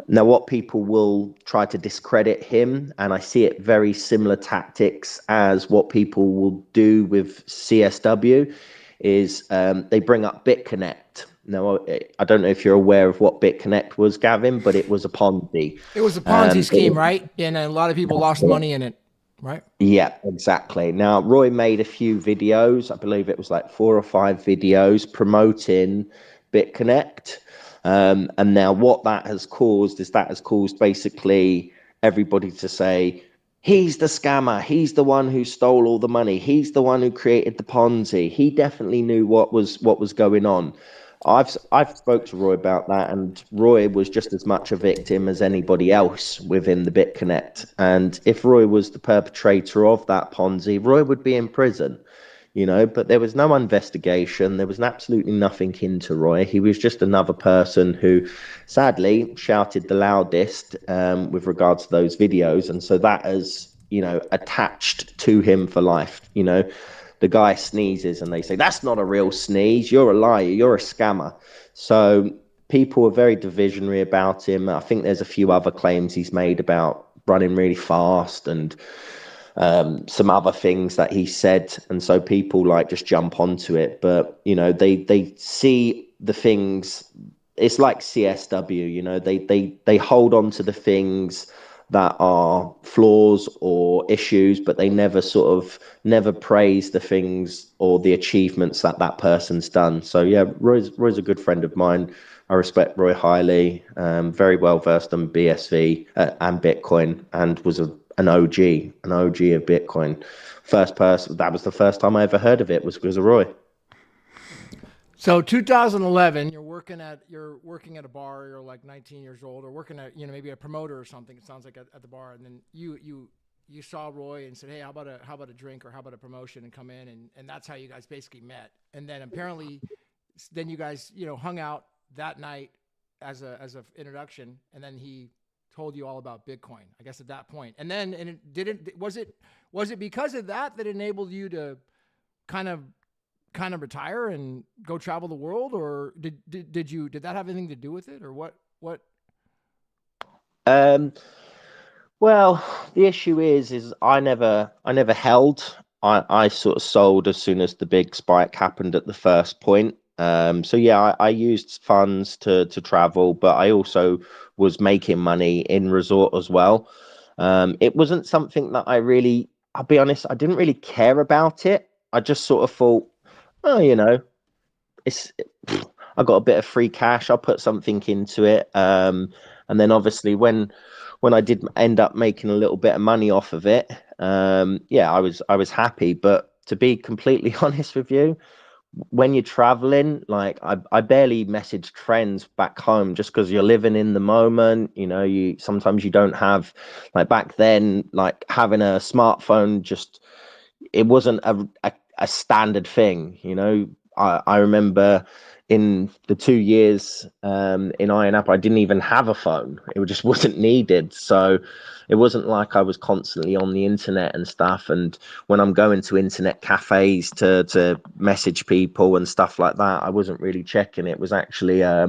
Now, what people will try to discredit him, and I see it very similar tactics as what people will do with CSW, is they bring up BitConnect. Now, I don't know if you're aware of what BitConnect was, Gavin, but it was a Ponzi. It was a Ponzi scheme, right? And a lot of people lost money in it, right? Yeah, exactly. Now, Roy made a few videos. I believe it was like 4 or 5 videos promoting BitConnect. And now what that has caused is basically everybody to say, he's the scammer. He's the one who stole all the money. He's the one who created the Ponzi. He definitely knew what was going on. I've spoke to Roy about that, and Roy was just as much a victim as anybody else within the BitConnect. And if Roy was the perpetrator of that Ponzi, Roy would be in prison, but there was no investigation. There was absolutely nothing into Roy. He was just another person who sadly shouted the loudest with regards to those videos. And so that has, attached to him for life. The guy sneezes and they say, that's not a real sneeze. You're a liar. You're a scammer. So people are very divisionary about him. I think there's a few other claims he's made about running really fast and some other things that he said. And so people just jump onto it. But, they see the things. It's like CSW, they hold on to the things that are flaws or issues, but they never praise the things or the achievements that person's done. So yeah, Roy's a good friend of mine. I respect Roy highly. Very well versed on BSV and Bitcoin, and was an OG of Bitcoin. That was the first time I ever heard of it, was because of Roy. So 2011, you're working at a bar. You're like 19 years old, or working at maybe a promoter or something. It sounds like at the bar, and then you saw Roy and said, hey, how about a drink, or how about a promotion, and come in, and that's how you guys basically met. And then apparently, then you guys hung out that night as a introduction, and then he told you all about Bitcoin, I guess, at that point. And then was it because of that enabled you to kind of retire and go travel the world, or did that have anything to do with it, or what? Well, the issue is I never held. I sort of sold as soon as the big spike happened at the first point. So yeah, I used funds to travel, but I also was making money in resort as well. It wasn't something that I'll be honest, I didn't really care about it. I just sort of thought, oh, I got a bit of free cash. I'll put something into it. And then obviously when I did end up making a little bit of money off of it, yeah, I was happy. But to be completely honest with you, when you're traveling, I barely message friends back home, just because you're living in the moment. You sometimes you don't have, back then, having a smartphone, it wasn't a standard thing. I remember in the 2 years in Iron Apple, I didn't even have a phone. It just wasn't needed. So it wasn't like I was constantly on the internet and stuff. And when I'm going to internet cafes to message people and stuff like that, I wasn't really checking. It was actually a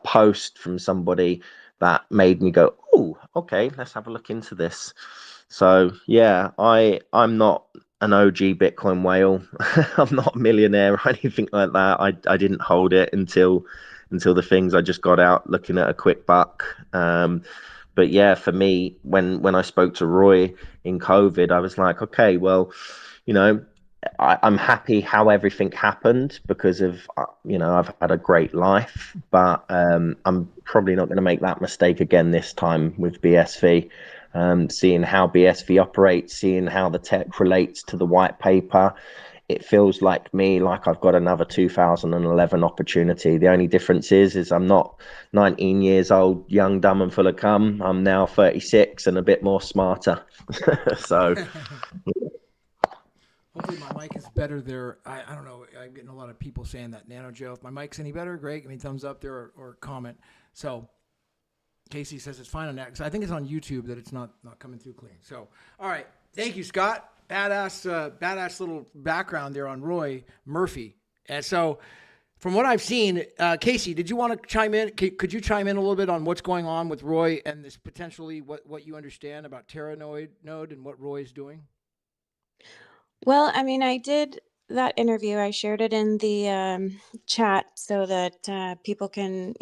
post from somebody that made me go, oh, okay, let's have a look into this. So yeah, I'm not an OG Bitcoin whale. I'm not a millionaire or anything like that. I didn't hold it until the things I just got out looking at a quick buck. But yeah, for me, when I spoke to Roy in COVID, I was like, okay, well, I'm happy how everything happened because of, I've had a great life, but I'm probably not going to make that mistake again this time with BSV. Seeing how BSV operates, seeing how the tech relates to the white paper, it feels like I've got another 2011 opportunity. The only difference is I'm not 19 years old, young, dumb, and full of cum. I'm now 36 and a bit more smarter. So. Hopefully my mic is better there. I don't know. I'm getting a lot of people saying that. Nano Joe, if my mic's any better, great. Give me a thumbs up there or comment. So Casey says it's fine on that because I think it's on YouTube that it's not coming through clean. So, all right. Thank you, Scott. Badass little background there on Roy Murphy. And so from what I've seen, Casey, did you want to chime in? Could you chime in a little bit on what's going on with Roy and this potentially what you understand about Teranode and what Roy is doing? Well, I mean, I did that interview. I shared it in the chat so that people can,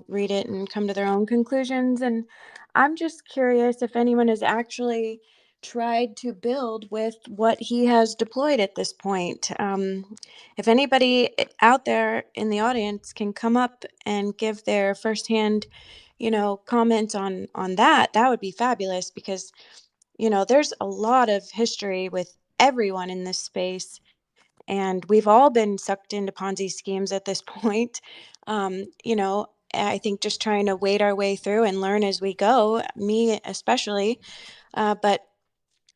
read it and come to their own conclusions. And I'm just curious if anyone has actually tried to build with what he has deployed at this point. If anybody out there in the audience can come up and give their firsthand, comments on that would be fabulous because there's a lot of history with everyone in this space, and we've all been sucked into Ponzi schemes at this point. I think just trying to wade our way through and learn as we go, me especially. But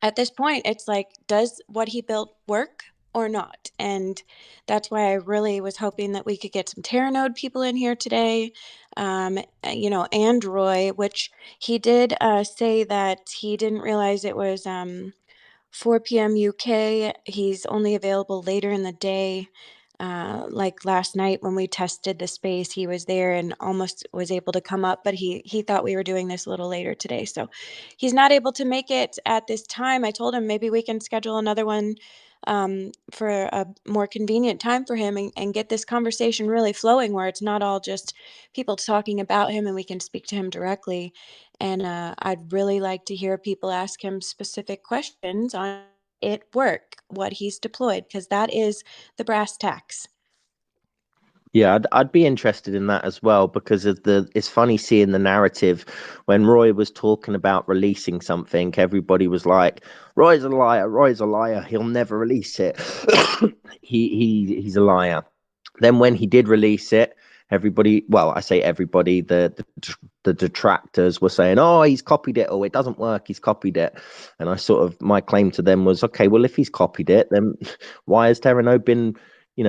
at this point, it's like, does what he built work or not? And that's why I really was hoping that we could get some Teranode people in here today, and Roy, which he did say that he didn't realize it was 4 p.m. UK. He's only available later in the day. Like last night when we tested the space, he was there and almost was able to come up, but he thought we were doing this a little later today. So he's not able to make it at this time. I told him maybe we can schedule another one for a more convenient time for him and get this conversation really flowing where it's not all just people talking about him and we can speak to him directly. And I'd really like to hear people ask him specific questions on it work, what he's deployed, because that is the brass tacks. Yeah, I'd be interested in that as well because it's funny seeing the narrative when Roy was talking about releasing something, everybody was like, Roy's a liar, he'll never release it. He's a liar. Then when he did release it, everybody, well, I say everybody, the detractors were saying, oh, he's copied it, or it doesn't work, he's copied it. And my claim to them was, okay, well, if he's copied it, then why has Teranode been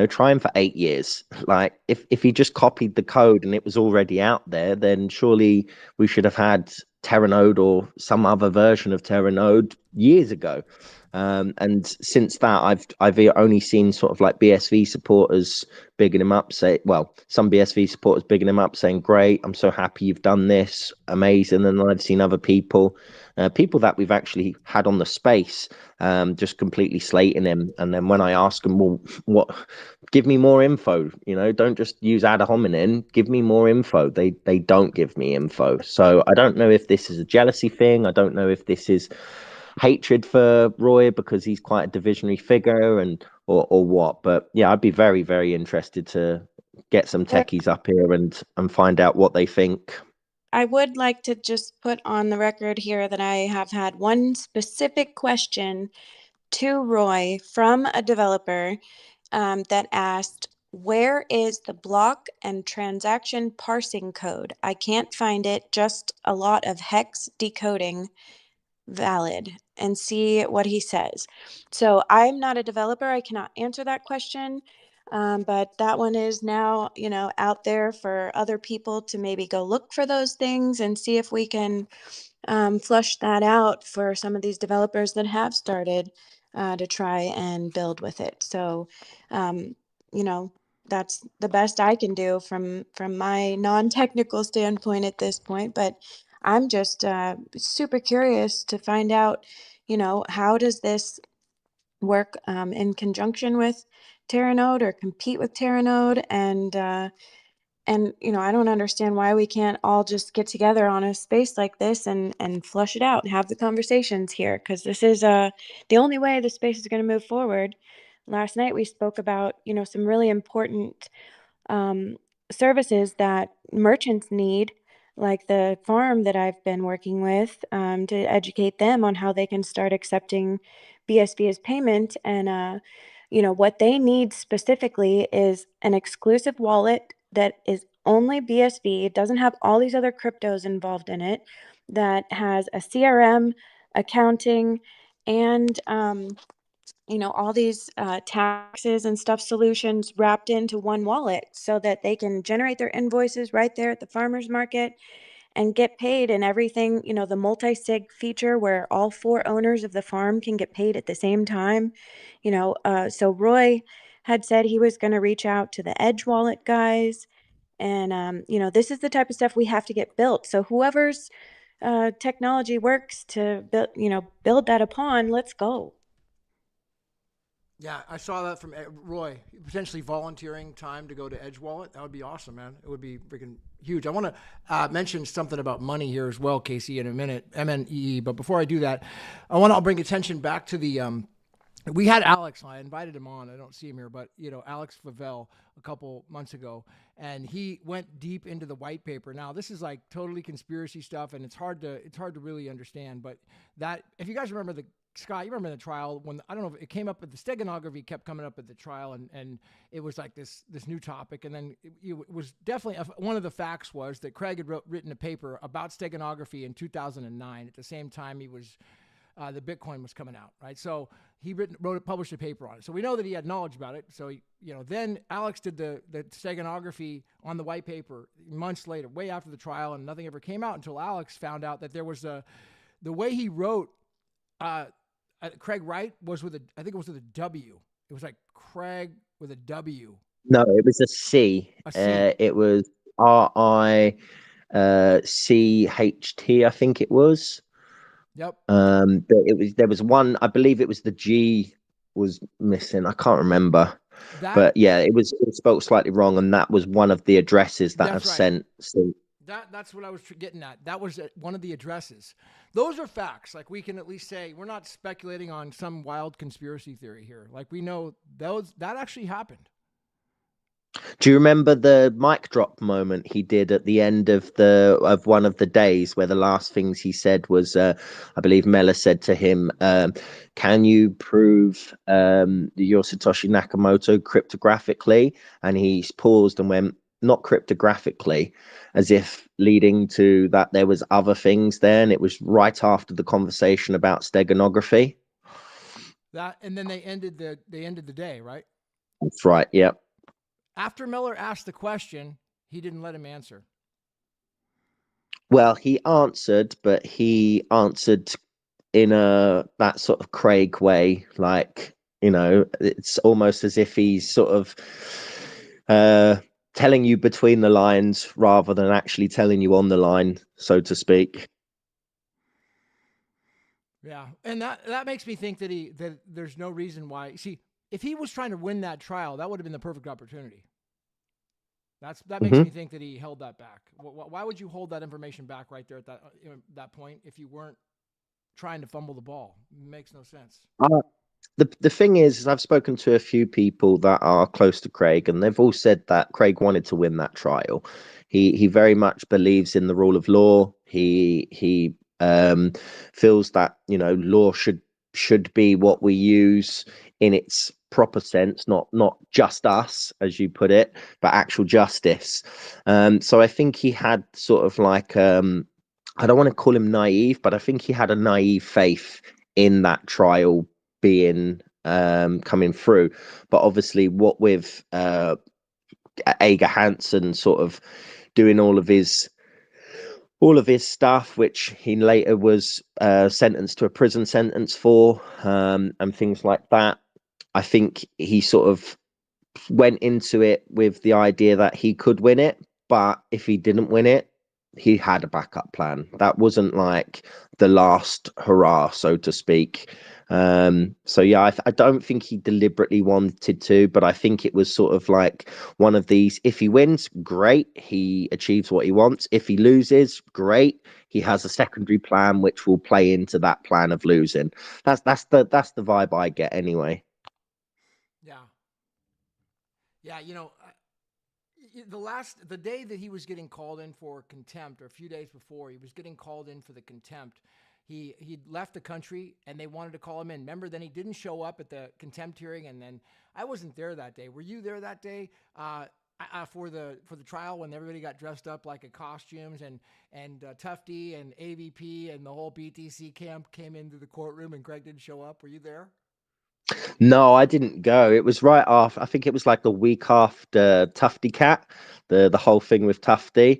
trying for 8 years? Like, if he just copied the code and it was already out there, then surely we should have had Teranode or some other version of Teranode years ago. And since that, I've only seen sort of like BSV supporters bigging him up, some BSV supporters bigging him up, saying, "Great, I'm so happy you've done this, amazing." And then I've seen other people that we've actually had on the space, just completely slating him. And then when I ask them, well, give me more info, don't just use ad hominem, give me more info. They don't give me info. So I don't know if this is a jealousy thing. I don't know if this is hatred for Roy because he's quite a divisionary figure or what. But yeah, I'd be very, very interested to get some techies up here and find out what they think. I would like to just put on the record here that I have had one specific question to Roy from a developer that asked, where is the block and transaction parsing code? I can't find it, just a lot of hex decoding. Valid, and see what he says. So I'm not a developer. I cannot answer that question. But that one is now, out there for other people to maybe go look for those things and see if we can flush that out for some of these developers that have started to try and build with it. So, that's the best I can do from my non-technical standpoint at this point. But I'm just super curious to find out, how does this work in conjunction with Teranode or compete with Teranode? And I don't understand why we can't all just get together on a space like this and flush it out and have the conversations here, because this is the only way the space is going to move forward. last night we spoke about, some really important um, services that merchants need, like the farm that I've been working with, to educate them on how they can start accepting BSV as payment. And, what they need specifically is an exclusive wallet that is only BSV. It doesn't have all these other cryptos involved in it, that has a CRM, accounting, and all these taxes and stuff solutions wrapped into one wallet so that they can generate their invoices right there at the farmer's market and get paid, and everything, the multi-sig feature where all 4 owners of the farm can get paid at the same time. So Roy had said he was going to reach out to the Edge wallet guys. And, this is the type of stuff we have to get built. So whoever's technology works to build that upon, let's go. Yeah, I saw that from Roy, potentially volunteering time to go to Edge Wallet. That would be awesome, man. It would be freaking huge. I want to mention something about money here as well, Casey, in a minute, MNEE. But before I do that, I'll bring attention back to the, we had Alex, I invited him on. I don't see him here, but, Alex Favell a couple months ago, and he went deep into the white paper. Now, this is like totally conspiracy stuff, and it's hard to really understand. But that, if you guys remember Scott, you remember the trial when, I don't know if it came up, but the steganography kept coming up at the trial, and it was like this new topic. And then it was definitely, one of the facts was that Craig had written a paper about steganography in 2009 at the same time he was, the Bitcoin was coming out, right? So he published a paper on it. So we know that he had knowledge about it. So, then Alex did the steganography on the white paper months later, way after the trial, and nothing ever came out until Alex found out that there was the way he wrote, Craig Wright was I think it was with a W. It was like Craig with a W. No, it was a C. A C. It was RICHT, I think it was. Yep. But there was one, I believe it was the G was missing. I can't remember. But yeah, it was spelled slightly wrong, and that was one of the addresses that I've sent. So that's what I was getting at. That was one of the addresses. Those are facts. Like, we can at least say we're not speculating on some wild conspiracy theory here. Like, we know that actually happened. Do you remember the mic drop moment he did at the end of one of the days, where the last things he said was, I believe Mela said to him, "Can you prove your Satoshi Nakamoto cryptographically?" And he paused and went, "Not cryptographically," as if leading to that there was other things there, and it was right after the conversation about steganography. And then they ended the day, right? That's right. Yeah. After Miller asked the question, he didn't let him answer. Well, he answered, but he answered in that sort of Craig way, like, it's almost as if he's sort of telling you between the lines rather than actually telling you on the line, so to speak. Yeah, and that makes me think that there's no reason why. See, if he was trying to win that trial, that would have been the perfect opportunity. That makes me think that he held that back. Why would you hold that information back right there at that point if you weren't trying to fumble the ball? It makes no sense. The thing is, I've spoken to a few people that are close to Craig, and they've all said that Craig wanted to win that trial. He very much believes in the rule of law. He feels that law should be what we use in its proper sense, not just us, as you put it, but actual justice. So I think he had sort of like I don't want to call him naive, but I think he had a naive faith in that trial being coming through. But obviously, what with Ager Hansen sort of doing all of his stuff, which he later was sentenced to a prison sentence for, and things like that, I think he sort of went into it with the idea that he could win it, but if he didn't win it, he had a backup plan. That wasn't like the last hurrah, so to speak. So yeah, I don't think he deliberately wanted to, but I think it was sort of like one of these: if he wins, great, he achieves what he wants. If he loses, great, he has a secondary plan which will play into that plan of losing. That's the vibe I get anyway. Yeah, the day that he was getting called in for contempt, or a few days before, he was getting called in for the contempt. He'd left the country and they wanted to call him in. Remember, then he didn't show up at the contempt hearing, and then I wasn't there that day. Were you there that day for the trial when everybody got dressed up like in costumes, and Tufty and AVP and the whole BTC camp came into the courtroom and Greg didn't show up? Were you there? No, I didn't go. It was right after. I think it was like the week after Tufty Cat, the whole thing with Tufty.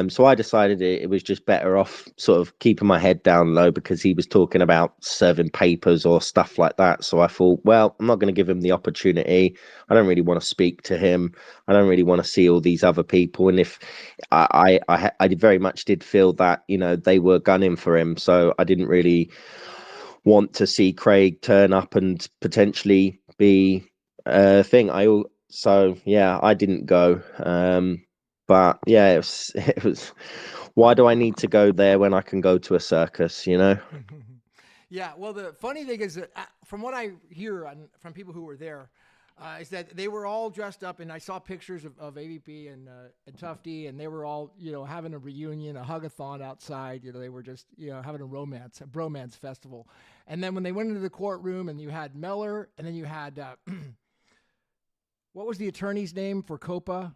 So I decided it was just better off sort of keeping my head down low, because he was talking about serving papers or stuff like that. So I thought, well, I'm not going to give him the opportunity. I don't really want to speak to him. I don't really want to see all these other people. And if I very much did feel that, they were gunning for him. So I didn't really want to see Craig turn up and potentially be a thing. So yeah, I didn't go. But yeah, it was. Why do I need to go there when I can go to a circus? Yeah. Well, the funny thing is that from what I hear from people who were there, is that they were all dressed up, and I saw pictures of AVP and Tufty, and they were all, having a reunion, a hug-a-thon outside. They were just, having a bromance festival. And then when they went into the courtroom, and you had Meller, and then you had, what was the attorney's name for COPA?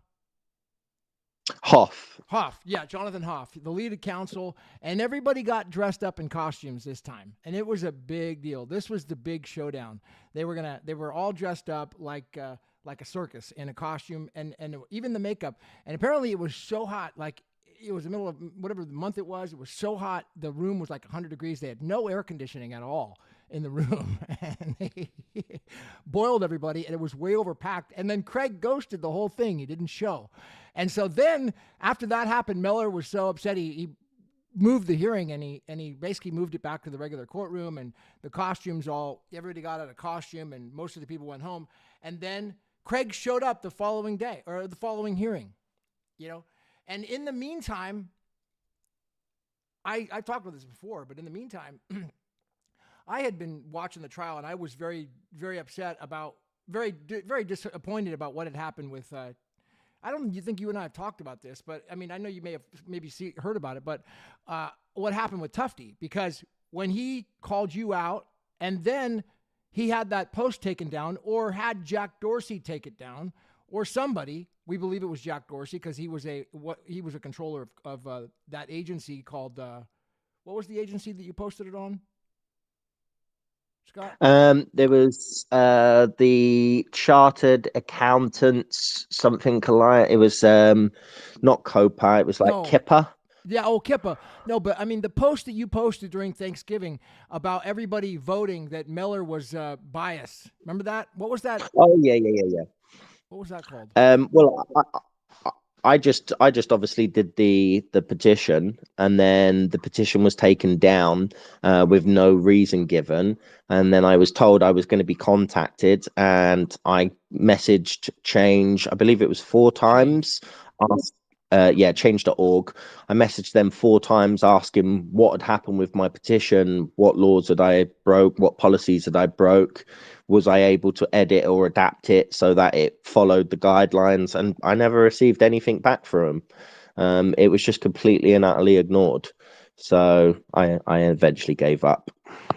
Hoff. Yeah, Jonathan Hoff, the lead counsel, and everybody got dressed up in costumes this time, and it was a big deal. This was the big showdown. They were all dressed up like a circus in a costume, and even the makeup. And apparently, it was so hot, like it was the middle of whatever the month it was. It was so hot, the room was like 100 degrees. They had no air conditioning at all in the room, and they boiled everybody, and it was way overpacked. And then Craig ghosted the whole thing. He didn't show. And so then after that happened, Meller was so upset, he moved the hearing, and he basically moved it back to the regular courtroom, and the costumes everybody got out of costume, and most of the people went home. And then Craig showed up the following day, or the following hearing, And in the meantime, I talked about this before, but in the meantime, I had been watching the trial, and I was very, very upset about, very, very disappointed about what had happened with, I don't think you and I have talked about this, but I mean, I know you may have heard about it, but what happened with Tufty, because when he called you out, and then he had that post taken down, or had Jack Dorsey take it down, or somebody, we believe it was Jack Dorsey, because he was a controller of that agency called, what was the agency that you posted it on, Scott? There was the Chartered Accountants, something like, it was not COPA, it was like CIPA. Yeah, CIPA. No, but I mean, the post that you posted during Thanksgiving about everybody voting that Meller was biased. Remember that? What was that? Oh yeah. What was that called? Well, I just obviously did the petition, and then the petition was taken down with no reason given, and then I was told I was going to be contacted, and I messaged Change, I believe it was 4 times. Change.org. I messaged them 4 times asking what had happened with my petition, what laws had I broke, what policies had I broke, was I able to edit or adapt it so that it followed the guidelines, and I never received anything back from them. It was just completely and utterly ignored. So I eventually gave up.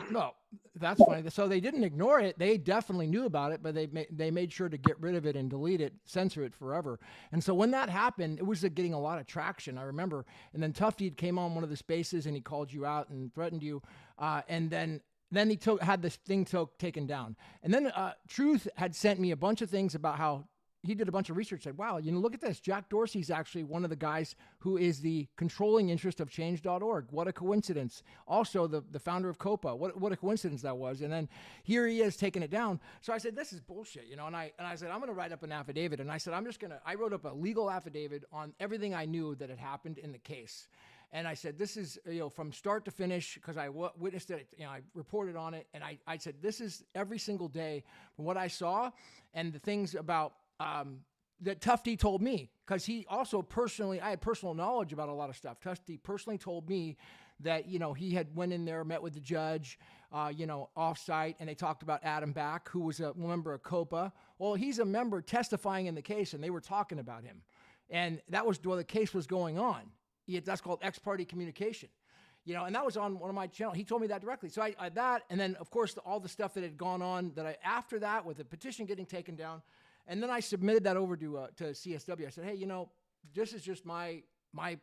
No, that's funny. So they didn't ignore it. They definitely knew about it, but they made sure to get rid of it and delete it, censor it forever. And so when that happened, it was getting a lot of traction, I remember. And then Tufty came on one of the spaces, and he called you out and threatened you. And then he had this thing taken down. And then Truth had sent me a bunch of things about how he did a bunch of research, said, wow, look at this. Jack Dorsey's actually one of the guys who is the controlling interest of change.org. What a coincidence. Also, the founder of COPA. What a coincidence that was. And then here he is taking it down. So I said, this is bullshit, and I said, I'm going to write up an affidavit. And I said, I wrote up a legal affidavit on everything I knew that had happened in the case. And I said, this is, from start to finish, because I witnessed it, I reported on it. And I said, this is every single day from what I saw, and the things about Tufty told me, because he also I had personal knowledge about a lot of stuff. Tufty personally told me that, he had went in there, met with the judge, off-site, and they talked about Adam Back, who was a member of COPA. Well, he's a member testifying in the case, and they were talking about him. And that was while the case was going on. That's called ex-parte communication. And that was on one of my channels. He told me that directly. So I that, and then, of course, all the stuff that had gone on after that, with the petition getting taken down. And then I submitted that over to CSW. I said, hey, this is just my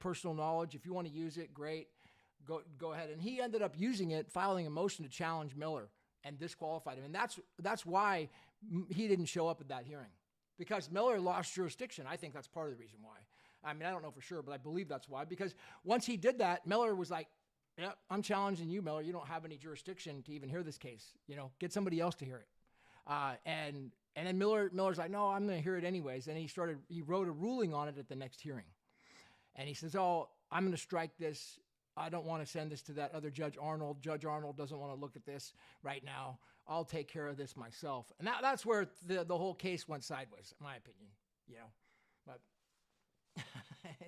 personal knowledge. If you want to use it, great. Go ahead. And he ended up using it, filing a motion to challenge Miller and disqualified him. And that's why he didn't show up at that hearing, because Miller lost jurisdiction. I think that's part of the reason why. I mean, I don't know for sure, but I believe that's why. Because once he did that, Miller was like, yeah, I'm challenging you, Miller. You don't have any jurisdiction to even hear this case. Get somebody else to hear it. And then Miller's like, no, I'm going to hear it anyways. And he wrote a ruling on it at the next hearing. And he says, oh, I'm going to strike this. I don't want to send this to that other Judge Arnold. Judge Arnold doesn't want to look at this right now. I'll take care of this myself. And that's where the whole case went sideways, in my opinion. But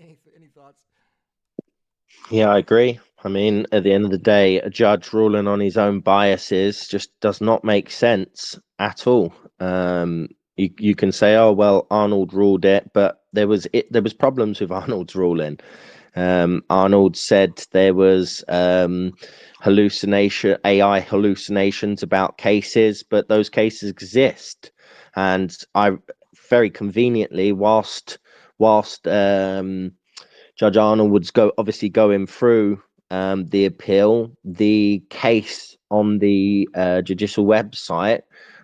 any thoughts? Yeah, I agree. I mean, at the end of the day, a judge ruling on his own biases just does not make sense at all. You can say, oh, well, Arnold ruled it, but there was problems with Arnold's ruling. Arnold said there was AI hallucinations about cases, but those cases exist. And I very conveniently, whilst Judge Arnold was obviously going through the appeal, the case on the judicial website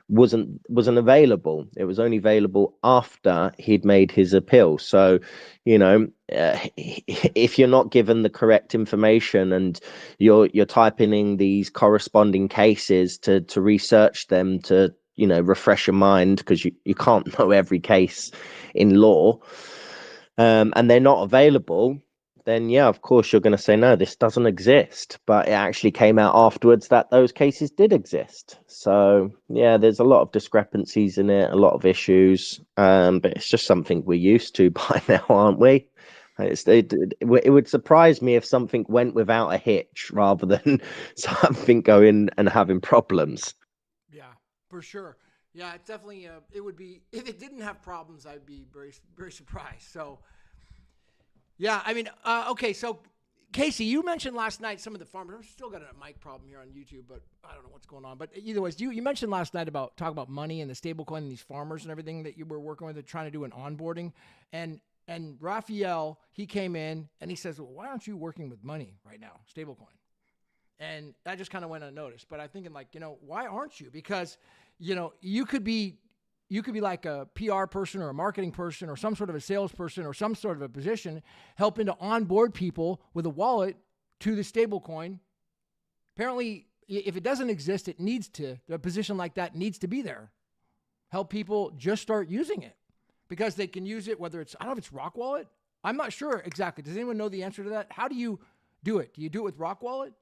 wasn't available. It was only available after he'd made his appeal. So, if you're not given the correct information and you're typing in these corresponding cases to research them, to refresh your mind, because you can't know every case in law, and they're not available, then yeah, of course you're going to say, no, this doesn't exist. But it actually came out afterwards that those cases did exist. So yeah, there's a lot of discrepancies in it, a lot of issues, but it's just something we're used to by now, aren't we? It would surprise me if something went without a hitch rather than something going and having problems. Yeah, for sure. Yeah, it definitely, it would be, if it didn't have problems, I'd be very, very surprised. So, yeah, I mean, okay, so Casey, you mentioned last night some of the farmers. I've still got a mic problem here on YouTube, but I don't know what's going on. But either way, you mentioned last night talk about money and the stablecoin and these farmers and everything that you were working with, trying to do an onboarding. And Raphael, he came in and he says, well, why aren't you working with money right now, stablecoin? And that just kind of went unnoticed. But I'm thinking, like, why aren't you? Because, you could be like a PR person or a marketing person or some sort of a salesperson or some sort of a position helping to onboard people with a wallet to the stablecoin. Apparently, if it doesn't exist, a position like that needs to be there. Help people just start using it because they can use it, whether it's, I don't know if it's Rock Wallet. I'm not sure exactly. Does anyone know the answer to that? How do you do it? Do you do it with Rock Wallet?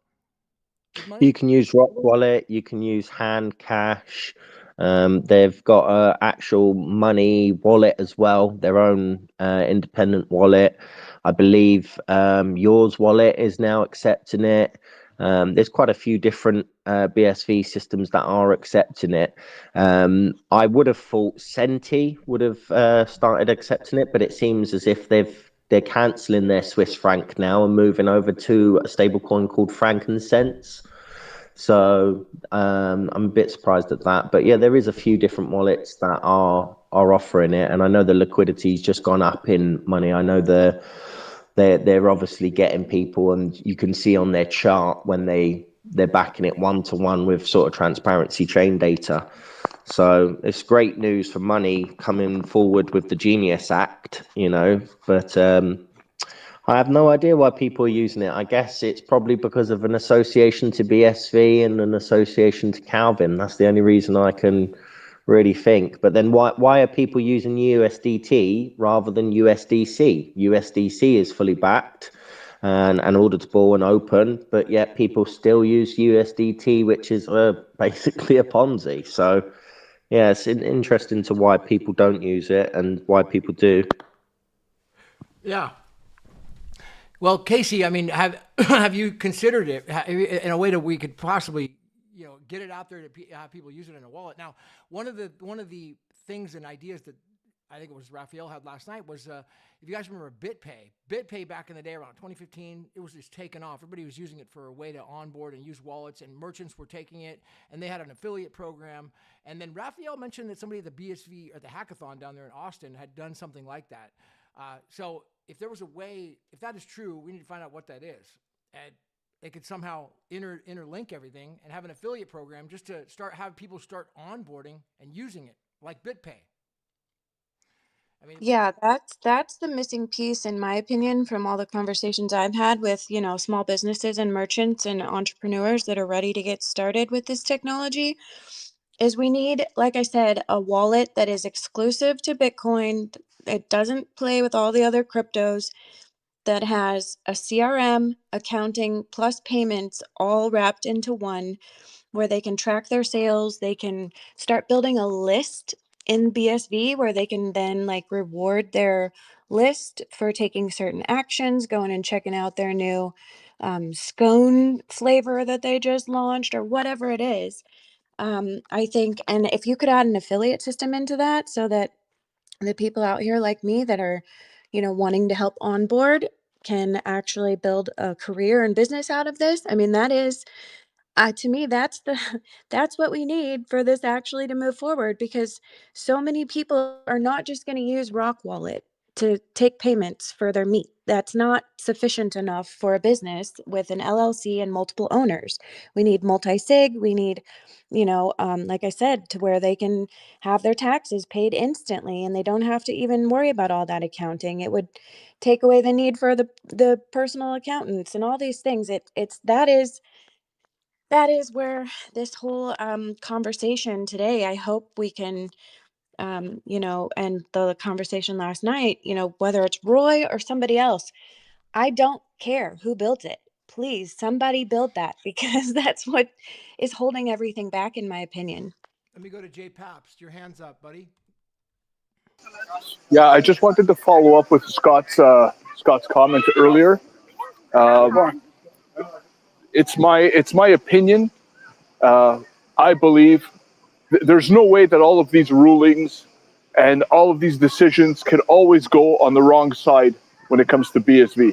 You can use Rock Wallet. You can use Hand Cash. They've got an actual money wallet as well, their own independent wallet. I believe Yours Wallet is now accepting it. There's quite a few different BSV systems that are accepting it. I would have thought Senti would have started accepting it, but it seems as if they're cancelling their Swiss franc now and moving over to a stablecoin called Frankincense. So I'm a bit surprised at that. But yeah, there is a few different wallets that are offering it. And I know the liquidity's just gone up in money. I know they're obviously getting people, and you can see on their chart when they're backing it 1-to-1 with sort of transparency chain data. So it's great news for money coming forward with the Genius Act, but I have no idea why people are using it. I guess it's probably because of an association to BSV and an association to Calvin. That's the only reason I can really think. But then why are people using USDT rather than USDC? USDC is fully backed and auditable and open, but yet people still use USDT, which is basically a Ponzi. So Yeah, it's interesting to why people don't use it and why people do. Yeah. Well, Casey, I mean, have you considered it in a way that we could possibly, get it out there to have people use it in a wallet? Now, one of the things and ideas that I think it was Raphael had last night was, if you guys remember BitPay back in the day around 2015, it was just taken off. Everybody was using it for a way to onboard and use wallets, and merchants were taking it, and they had an affiliate program. And then Raphael mentioned that somebody at the BSV or the hackathon down there in Austin had done something like that. So if there was a way, if that is true, we need to find out what that is. And they could somehow interlink everything and have an affiliate program just to have people start onboarding and using it, like BitPay. I mean, Yeah, that's the missing piece, in my opinion, from all the conversations I've had with, small businesses and merchants and entrepreneurs that are ready to get started with this technology, is we need, like I said, a wallet that is exclusive to Bitcoin. It doesn't play with all the other cryptos, that has a CRM, accounting, plus payments all wrapped into one, where they can track their sales. They can start building a list in BSV where they can then reward their list for taking certain actions, going and checking out their new scone flavor that they just launched or whatever it is. I think, and if you could add an affiliate system into that so that the people out here like me that are, wanting to help onboard can actually build a career and business out of this. I mean, that is, to me, that's that's what we need for this actually to move forward, because so many people are not just going to use Rock Wallet to take payments for their meat. That's not sufficient enough for a business with an LLC and multiple owners. We need multi-sig. We need, like I said, to where they can have their taxes paid instantly and they don't have to even worry about all that accounting. It would take away the need for the personal accountants and all these things. That is where this whole conversation today, I hope we can, and the conversation last night, whether it's Roy or somebody else, I don't care who built it. Please, somebody build that, because that's what is holding everything back, in my opinion. let me go to Jay Paps. Your hand's up, buddy. Yeah, I just wanted to follow up with Scott's comment earlier. It's my opinion. I believe there's no way that all of these rulings and all of these decisions can always go on the wrong side when it comes to BSV.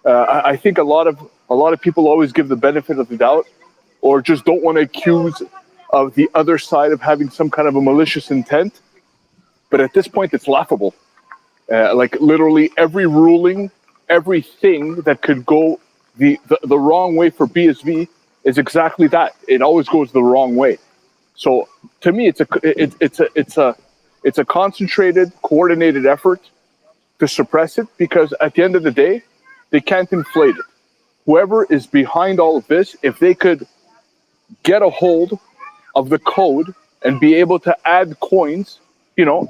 I think a lot of people always give the benefit of the doubt, or just don't want to accuse of the other side of having some kind of a malicious intent. But at this point, it's laughable. Literally every ruling, everything that could go the wrong way for BSV is exactly that. It always goes the wrong way. So to me, it's a concentrated, coordinated effort to suppress it, because at the end of the day, they can't inflate it. Whoever is behind all of this, if they could get a hold of the code and be able to add coins,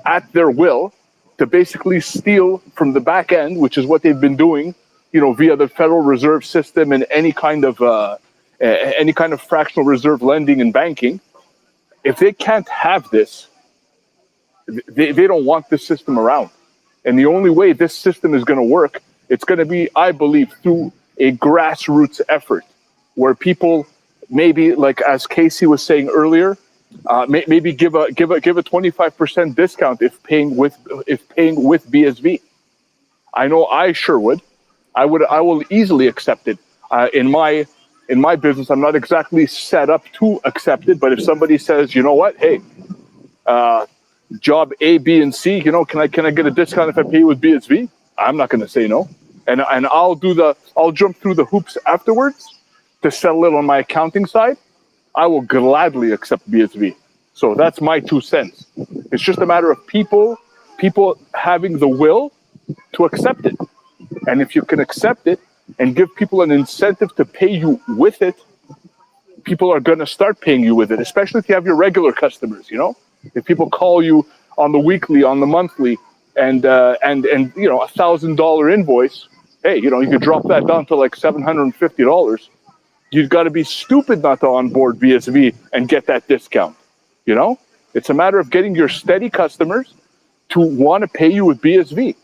at their will, to basically steal from the back end, which is what they've been doing, via the Federal Reserve System and any kind of fractional reserve lending and banking. If they can't have this, they don't want this system around. And the only way this system is going to work, it's going to be, I believe, through a grassroots effort where people maybe, like as Casey was saying earlier, maybe give a 25% discount if paying with BSV. I know I sure would. I will easily accept it. In my business, I'm not exactly set up to accept it, but if somebody says, you know what, hey, job A, B, and C, can I get a discount if I pay with BSV? I'm not going to say no, and I'll jump through the hoops afterwards to settle it on my accounting side. I will gladly accept BSV. So that's my 2 cents. It's just a matter of people having the will to accept it. And if you can accept it and give people an incentive to pay you with it, people are going to start paying you with it, especially if you have your regular customers, If people call you on the weekly, on the monthly, and $1,000 invoice, hey, you could drop that down to like $750. You've got to be stupid not to onboard BSV and get that discount, It's a matter of getting your steady customers to want to pay you with BSV.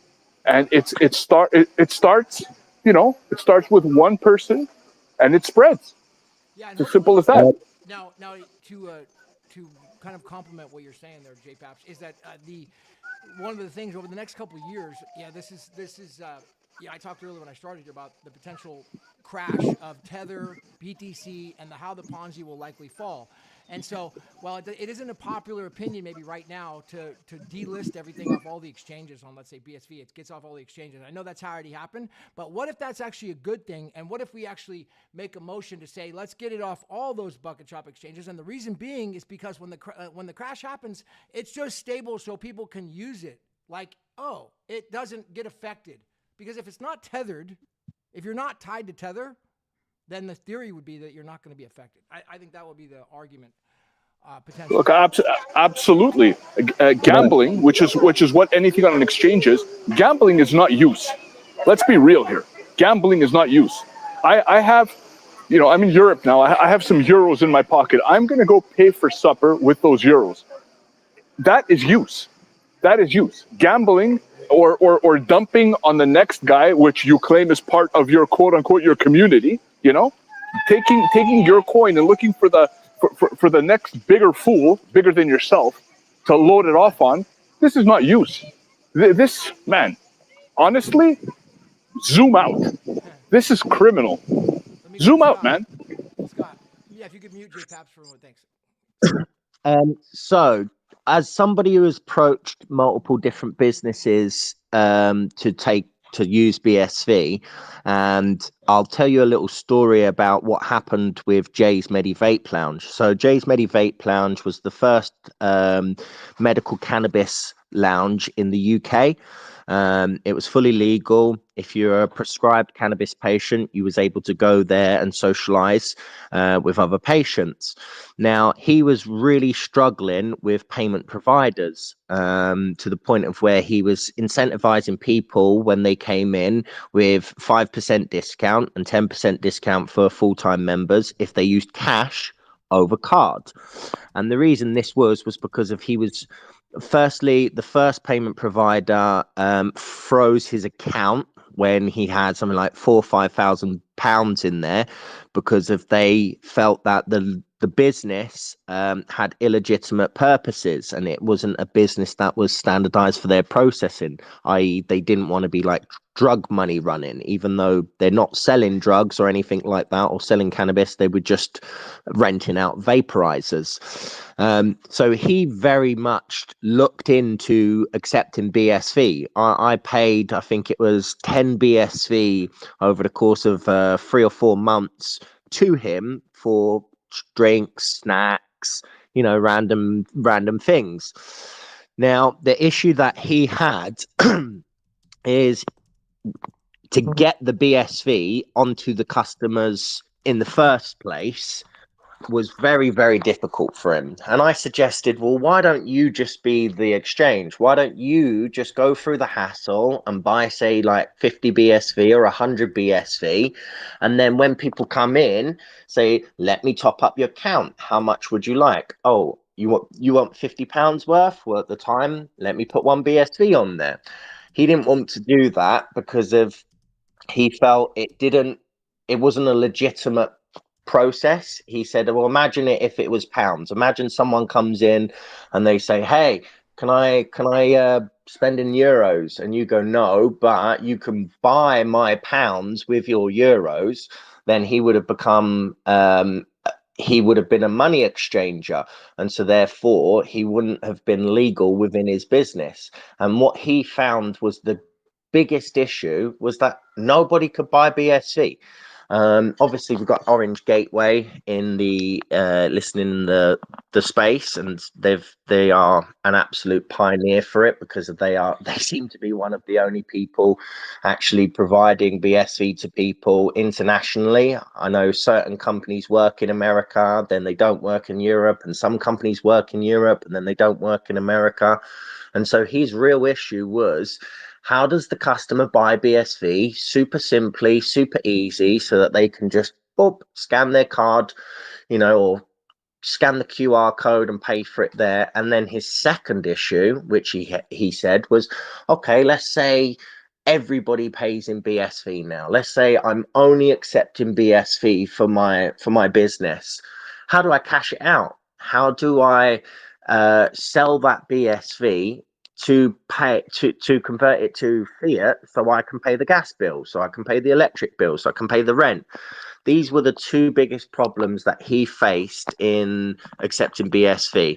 And it starts, it starts with one person and it spreads. Yeah, and it's as simple as that. Now to kind of complement what you're saying there, J Paps, is that one of the things over the next couple of years, this is I talked earlier when I started here about the potential crash of Tether, BTC, and how the Ponzi will likely fall. And so, while it isn't a popular opinion maybe right now to delist everything off all the exchanges on, let's say, BSV, it gets off all the exchanges. I know that's already happened, but what if that's actually a good thing? And what if we actually make a motion to say, let's get it off all those bucket shop exchanges? And the reason being is because when the crash happens, it's just stable so people can use it. Like, it doesn't get affected. Because if it's not tethered, if you're not tied to Tether, then the theory would be that you're not going to be affected. I think that would be the argument potentially. Look, absolutely. Gambling, which is what anything on an exchange is, gambling is not use. Let's be real here. Gambling is not use. I have, I'm in Europe now. I have some euros in my pocket. I'm going to go pay for supper with those euros. That is use. That is use. Gambling or dumping on the next guy, which you claim is part of your quote unquote your community, taking your coin and looking for the next bigger fool, bigger than yourself, to load it off on. This is not use. This, man, honestly, zoom out. This is criminal. Zoom out, man. Scott, if you could mute J Paps for a moment, thanks. So, as somebody who has approached multiple different businesses to use BSV, and I'll tell you a little story about what happened with Jay's Medi Vape Lounge. So Jay's Medi Vape Lounge was the first medical cannabis lounge in the UK. It was fully legal. If you're a prescribed cannabis patient, you was able to go there and socialize with other patients. Now, he was really struggling with payment providers to the point of where he was incentivizing people when they came in with 5% discount and 10% discount for full-time members if they used cash over card. And the reason this was because of firstly, the first payment provider froze his account when he had something like £4,000 or £5,000 in there because they felt that the business had illegitimate purposes and it wasn't a business that was standardized for their processing, i.e. they didn't want to be like drug money running, even though they're not selling drugs or anything like that or selling cannabis, they were just renting out vaporizers. So he very much looked into accepting BSV. I paid, I think it was 10 BSV over the course of 3 or 4 months to him for drinks, snacks, random things. Now, the issue that he had is to get the BSV onto the customers in the first place was very, very difficult for him. And I suggested, well, why don't you just be the exchange? Why don't you just go through the hassle and buy, say, like 50 BSV or 100 BSV? And then when people come in, say, let me top up your account. How much would you like? Oh, you want £50 worth? Well, at the time, let me put 1 BSV on there. He didn't want to do that because he felt it wasn't a legitimate process. He said, well, imagine it if it was pounds. Imagine someone comes in and they say, hey, can I spend in euros? And you go, no, but you can buy my pounds with your euros. Then he would have become he would have been a money exchanger, and so therefore he wouldn't have been legal within his business. And what he found was the biggest issue was that nobody could buy BSV. Obviously we've got Orange Gateway in the listening in the space, and they are an absolute pioneer for it because they seem to be one of the only people actually providing BSV to people internationally. I know certain companies work in America, then they don't work in Europe, and some companies work in Europe and then they don't work in America. And so his real issue was, how does the customer buy BSV super simply, super easy, so that they can just scan their card, or scan the QR code and pay for it there. And then his second issue, which he said was, okay, let's say everybody pays in BSV now. Let's say I'm only accepting BSV for my business. How do I cash it out? How do I sell that BSV to pay to convert it to fiat so I can pay the gas bill, so I can pay the electric bill, so I can pay the rent? These were the two biggest problems that he faced in accepting BSV.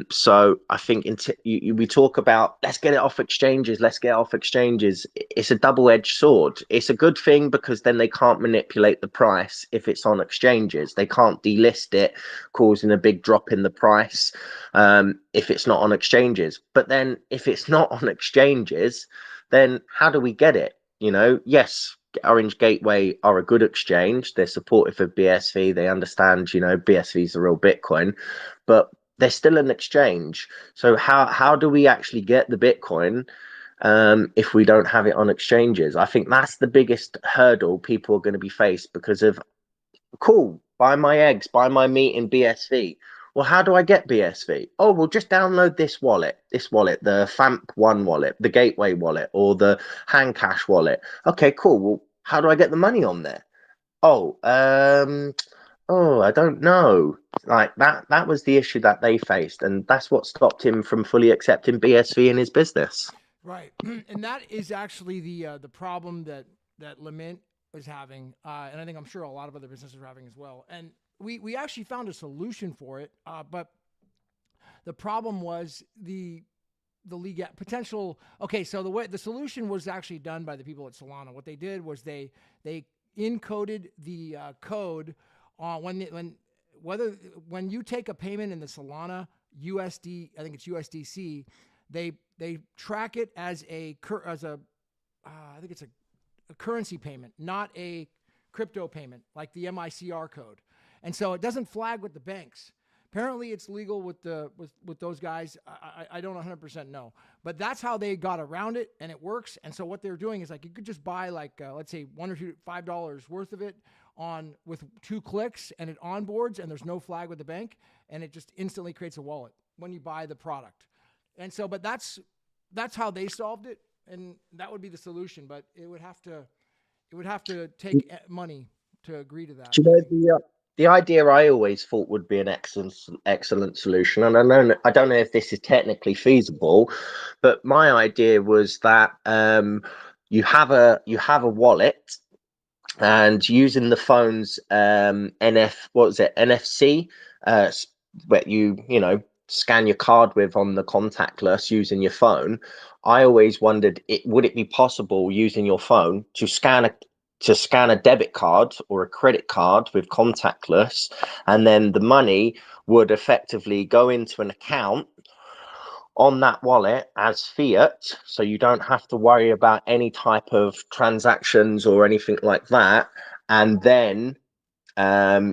So I think we talk about, let's get it off exchanges, let's get it off exchanges. It's a double-edged sword. It's a good thing because then they can't manipulate the price if it's on exchanges. They can't delist it, causing a big drop in the price if it's not on exchanges. But then if it's not on exchanges, then how do we get it? Yes, Orange Gateway are a good exchange. They're supportive of BSV. They understand, BSV is the real Bitcoin, but they're still an exchange. So how do we actually get the Bitcoin if we don't have it on exchanges? I think that's the biggest hurdle people are going to be faced because of, cool, buy my eggs, buy my meat in BSV. Well, how do I get BSV? Oh, well, just download this wallet, the FAMP1 wallet, the Gateway wallet, or the Handcash wallet. Okay, cool. Well, how do I get the money on there? Oh, I don't know. Like that was the issue that they faced, and that's what stopped him from fully accepting BSV in his business. Right, and that is actually the problem that Lament is having, and I think I'm sure a lot of other businesses are having as well. And we actually found a solution for it, but the problem was the legal potential. Okay, so the solution was actually done by the people at Solana. What they did was they encoded the code when you take a payment in the Solana USD, I think it's USDC, they track it as I think it's a currency payment, not a crypto payment like the MICR code. And so it doesn't flag with the banks. Apparently it's legal with those guys. I don't 100% know, but that's how they got around it, and it works. And so what they're doing is, like, you could just buy let's say $1 or $5 worth of it with 2 clicks, and it onboards, and there's no flag with the bank, and it just instantly creates a wallet when you buy the product. And so, but that's how they solved it, and that would be the solution. But it would have to take money to agree to that. Do you know the idea I always thought would be an excellent solution, and I don't know if this is technically feasible, but my idea was that you have a wallet, and using the phone's NFC, where you scan your card with on the contactless using your phone. I always wondered, would it be possible using your phone to scan a debit card or a credit card with contactless, and then the money would effectively go into an account on that wallet as fiat, so you don't have to worry about any type of transactions or anything like that, and then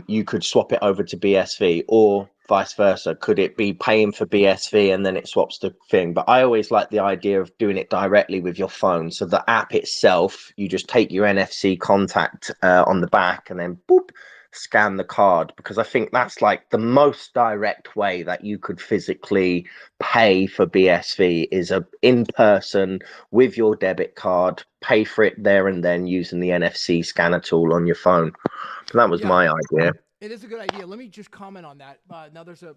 you could swap it over to BSV, or vice versa. Could it be paying for BSV and then it swaps the thing? But I always like the idea of doing it directly with your phone. So the app itself, you just take your NFC contact on the back and then boop, scan the card, because I think that's like the most direct way that you could physically pay for BSV is in person with your debit card, pay for it there and then using the NFC scanner tool on your phone. So that was my idea. It is a good idea. Let me just comment on that. Now, there's a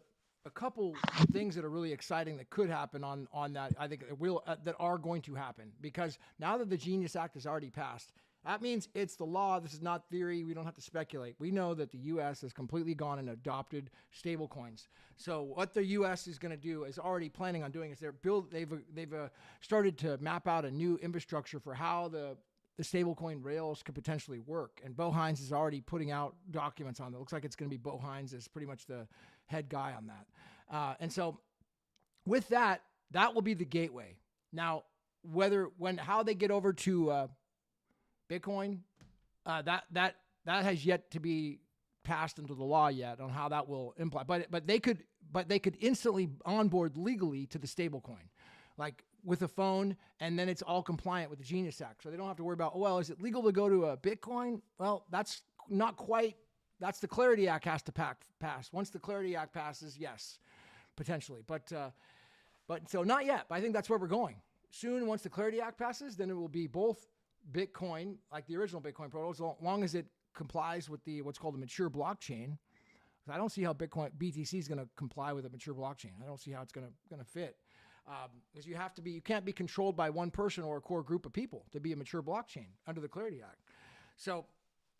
couple things that are really exciting that could happen on that. I think that are going to happen, because now that the Genius Act has already passed, that means it's the law. This is not theory. We don't have to speculate. We know that the U.S. has completely gone and adopted stablecoins. So what the U.S. is going to do, is already planning on doing, is they've started to map out a new infrastructure for how the stablecoin rails could potentially work. And Bo Hines is already putting out documents on that. It looks like it's going to be Bo Hines as pretty much the head guy on that. And so with that will be the gateway. Now, how they get over to Bitcoin, that has yet to be passed into the law yet on how that will imply. But they could instantly onboard legally to the stablecoin, like with a phone, and then it's all compliant with the Genius Act. So they don't have to worry about, is it legal to go to a Bitcoin? Well, that's not quite That's the Clarity Act has to pass. Once the Clarity Act passes, yes, potentially. But so not yet. But I think that's where we're going. Soon, once the Clarity Act passes, then it will be both Bitcoin, like the original Bitcoin protocol, as long as it complies with what's called a mature blockchain. I don't see how BTC is going to comply with a mature blockchain. I don't see how it's going to fit. Because you can't be controlled by one person or a core group of people to be a mature blockchain under the Clarity Act. So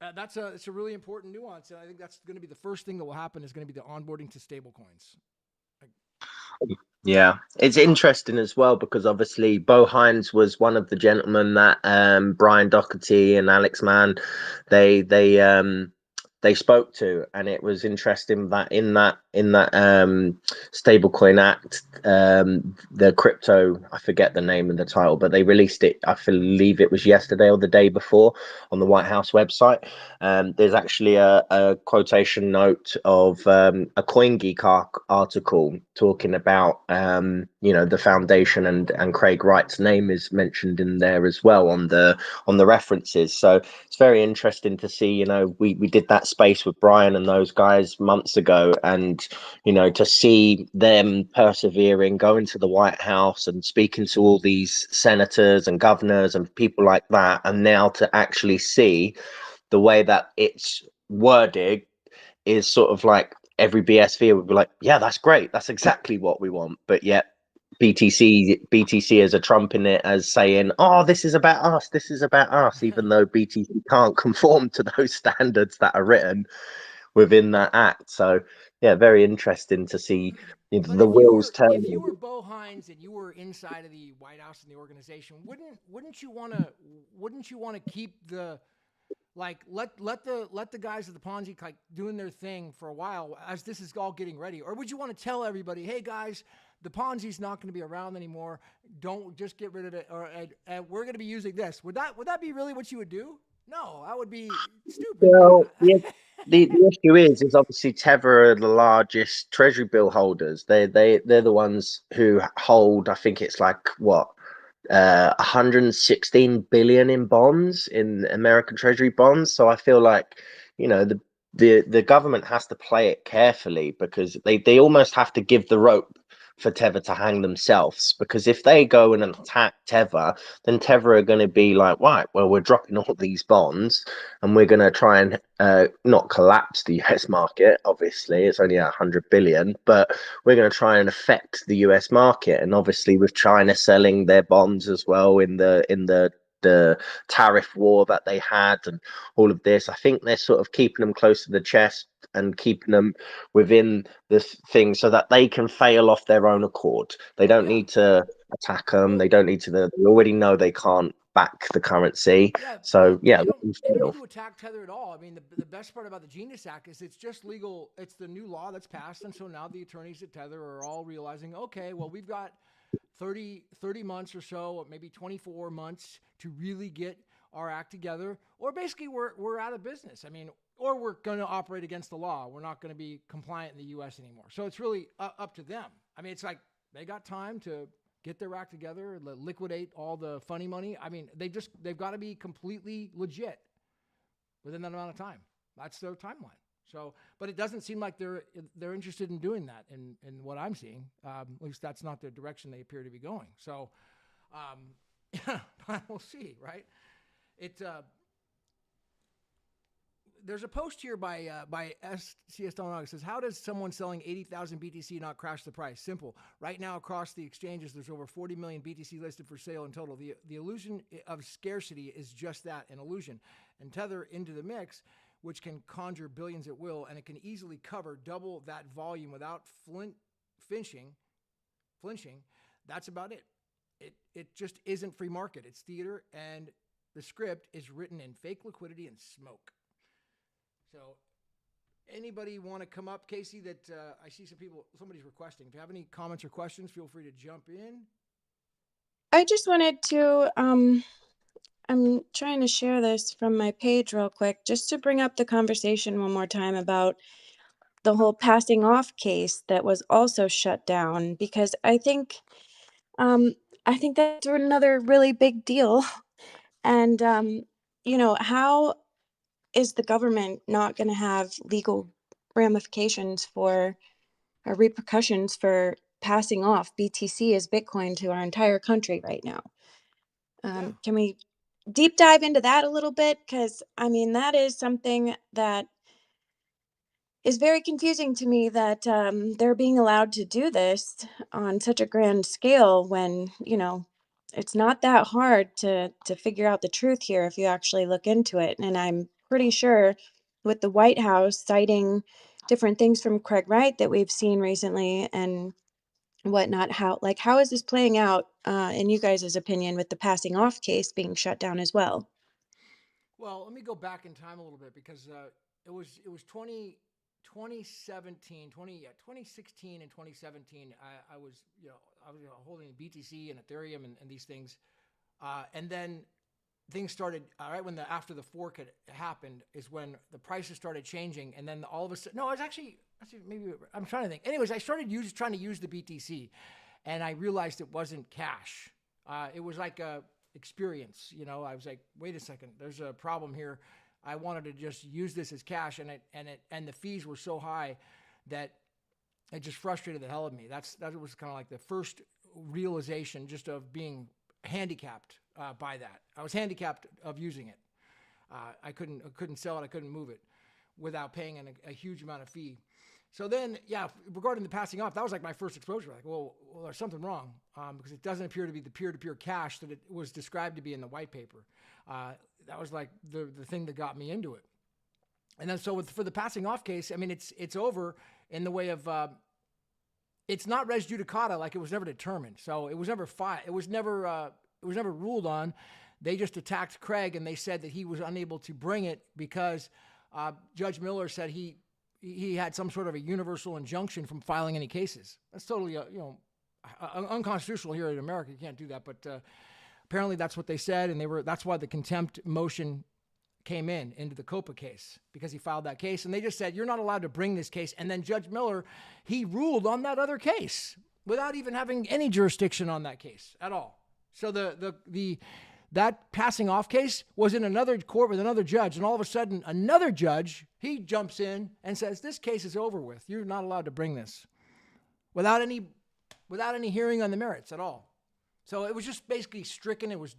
it's a really important nuance, and I think that's going to be the first thing that will happen is going to be the onboarding to stablecoins. Yeah, it's interesting as well because obviously Bo Hines was one of the gentlemen that Brian Doherty and Alex Mann they spoke to, and it was interesting that in that stablecoin act, the crypto, I forget the name and the title, but they released it, I believe it was yesterday or the day before on the White House website. There's actually a quotation note of a CoinGeek article talking about the foundation, and Craig Wright's name is mentioned in there as well on the references. So it's very interesting to see, we did that space with Brian and those guys months ago, and to see them persevering, going to the White House and speaking to all these senators and governors and people like that, and now to actually see the way that it's worded is sort of like every BSV would be like, yeah, that's great, that's exactly what we want, but yet BTC as a Trump in it as saying, oh, this is about us, even though BTC can't conform to those standards that are written within that act. So yeah, very interesting to see the wheels turning. If you were Bo Hines and you were inside of the White House and the organization, wouldn't you want to keep the let the guys at the Ponzi doing their thing for a while as this is all getting ready? Or would you want to tell everybody, hey guys, the Ponzi's not going to be around anymore. Don't just get rid of it. Or we're going to be using this. Would that be really what you would do? No, that would be stupid. Well, yeah, the issue is obviously Tether are the largest treasury bill holders. They're the ones who hold, I think it's like what, 116 billion in bonds, in American treasury bonds. So I feel like the government has to play it carefully, because they almost have to give the rope for Tether to hang themselves, because if they go and attack Tether, then Tether are going to be like, right, well, we're dropping all these bonds and we're going to try and not collapse the US market. Obviously it's only 100 billion, but we're going to try and affect the US market. And obviously with China selling their bonds as well in the tariff war that they had and all of this, I think they're sort of keeping them close to the chest and keeping them within the thing so that they can fail off their own accord. They don't need to attack them. They don't need to. They already know they can't back the currency. So yeah, they don't need to attack Tether at all. I mean, the best part about the Genius Act is it's just legal. It's the new law that's passed, and so now the attorneys at Tether are all realizing, okay, well, we've got 30 months or so, or maybe 24 months to really get our act together, or basically we're out of business. I mean, or we're going to operate against the law. We're not going to be compliant in the U.S. anymore. So it's really up to them. I mean, it's like they got time to get their act together, liquidate all the funny money. I mean, they've got to be completely legit within that amount of time. That's their timeline. So, but it doesn't seem like they're interested in doing that in what I'm seeing. At least that's not the direction they appear to be going. So, we'll see, right? There's a post here by SCS Donald. It says, how does someone selling 80,000 BTC not crash the price? Simple. Right now across the exchanges, there's over 40 million BTC listed for sale in total. The illusion of scarcity is just that, an illusion. And Tether into the mix, which can conjure billions at will, and it can easily cover double that volume without flinching. That's about it. It just isn't free market. It's theater, and the script is written in fake liquidity and smoke. So anybody want to come up, Casey, that I see somebody's requesting. If you have any comments or questions, feel free to jump in. I just wanted to, I'm trying to share this from my page real quick, just to bring up the conversation one more time about the whole passing off case that was also shut down, because I think that's another really big deal. And, how is the government not going to have legal ramifications for or repercussions for passing off BTC as Bitcoin to our entire country right now? Yeah. Can we deep dive into that a little bit? Because, I mean, that is something that is very confusing to me, that they're being allowed to do this on such a grand scale when, you know, it's not that hard to figure out the truth here if you actually look into it. And I'm pretty sure with the White House citing different things from Craig Wright that we've seen recently and whatnot, how is this playing out in you guys' opinion with the passing off case being shut down as well? Well, let me go back in time a little bit because it was 2016 and 2017. I was holding BTC and Ethereum and these things, and then things started right when after the fork had happened is when the prices started changing, and then all of a sudden, no, it was actually maybe I'm trying to think. Anyways, I started trying to use the BTC, and I realized it wasn't cash. It was like a experience. You know, I was like, wait a second, there's a problem here. I wanted to just use this as cash, and the fees were so high that it just frustrated the hell out of me. That was kind of like the first realization just of being handicapped by that. I was handicapped of using it. I couldn't sell it. I couldn't move it without paying a huge amount of fee. So then, yeah, regarding the passing off, that was like my first exposure. Like, well, there's something wrong because it doesn't appear to be the peer-to-peer cash that it was described to be in the white paper. That was like the thing that got me into it. And then so for the passing off case, I mean, it's over in the way of it's not res judicata, like it was never determined. So it was never it was never ruled on. They just attacked Craig, and they said that he was unable to bring it because Judge Miller said he had some sort of a universal injunction from filing any cases. That's totally unconstitutional here in America. You can't do that, but apparently that's what they said, and that's why the contempt motion came into the COPA case, because he filed that case, and they just said, you're not allowed to bring this case. And then Judge Miller, he ruled on that other case without even having any jurisdiction on that case at all. So that passing off case was in another court with another judge, and all of a sudden another judge, he jumps in and says, this case is over with. You're not allowed to bring this without any hearing on the merits at all. So it was just basically stricken. It was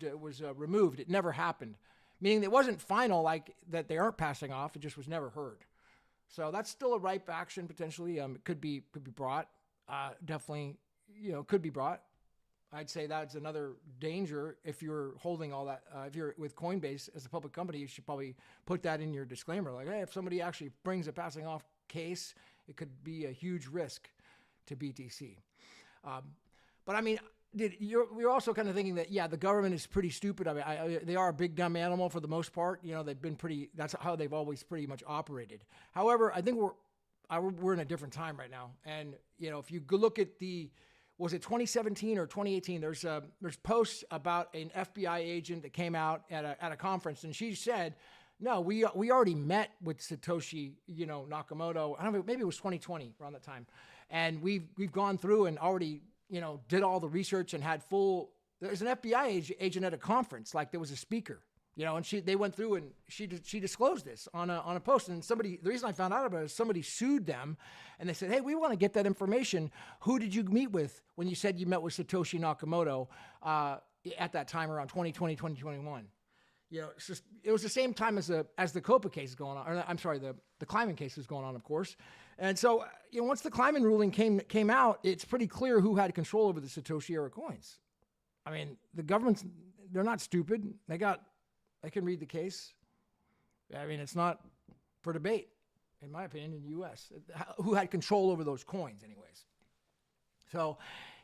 removed. It never happened, meaning it wasn't final, like that they aren't passing off. It just was never heard. So that's still a ripe action potentially. It could be brought. Definitely, could be brought. I'd say that's another danger if you're holding all that. If you're with Coinbase as a public company, you should probably put that in your disclaimer. Like, hey, if somebody actually brings a passing off case, it could be a huge risk to BTC. But I mean, you're also kind of thinking that, yeah, the government is pretty stupid. I mean, they are a big dumb animal for the most part. They've been that's how they've always pretty much operated. However, I think we're in a different time right now. And, if you look at was it 2017 or 2018? There's posts about an FBI agent that came out at a conference, and she said, no, we already met with Satoshi, Nakamoto. I don't know, maybe it was 2020 around that time. And we've gone through and already, did all the research and had there's an FBI agent at a conference, like there was a speaker, and they went through and she disclosed this on a post. And the reason I found out about it is somebody sued them, and they said, hey, we want to get that information. Who did you meet with when you said you met with Satoshi Nakamoto at that time around 2020, 2021? It was the same time as the COPA case is going on. Or, I'm sorry, the Kleiman case was going on, of course. And so, once the Kleiman ruling came out, it's pretty clear who had control over the Satoshi-era coins. I mean, the government's, they're not stupid. They can read the case. I mean, it's not for debate, in my opinion, in the U.S. Who had control over those coins, anyways. So,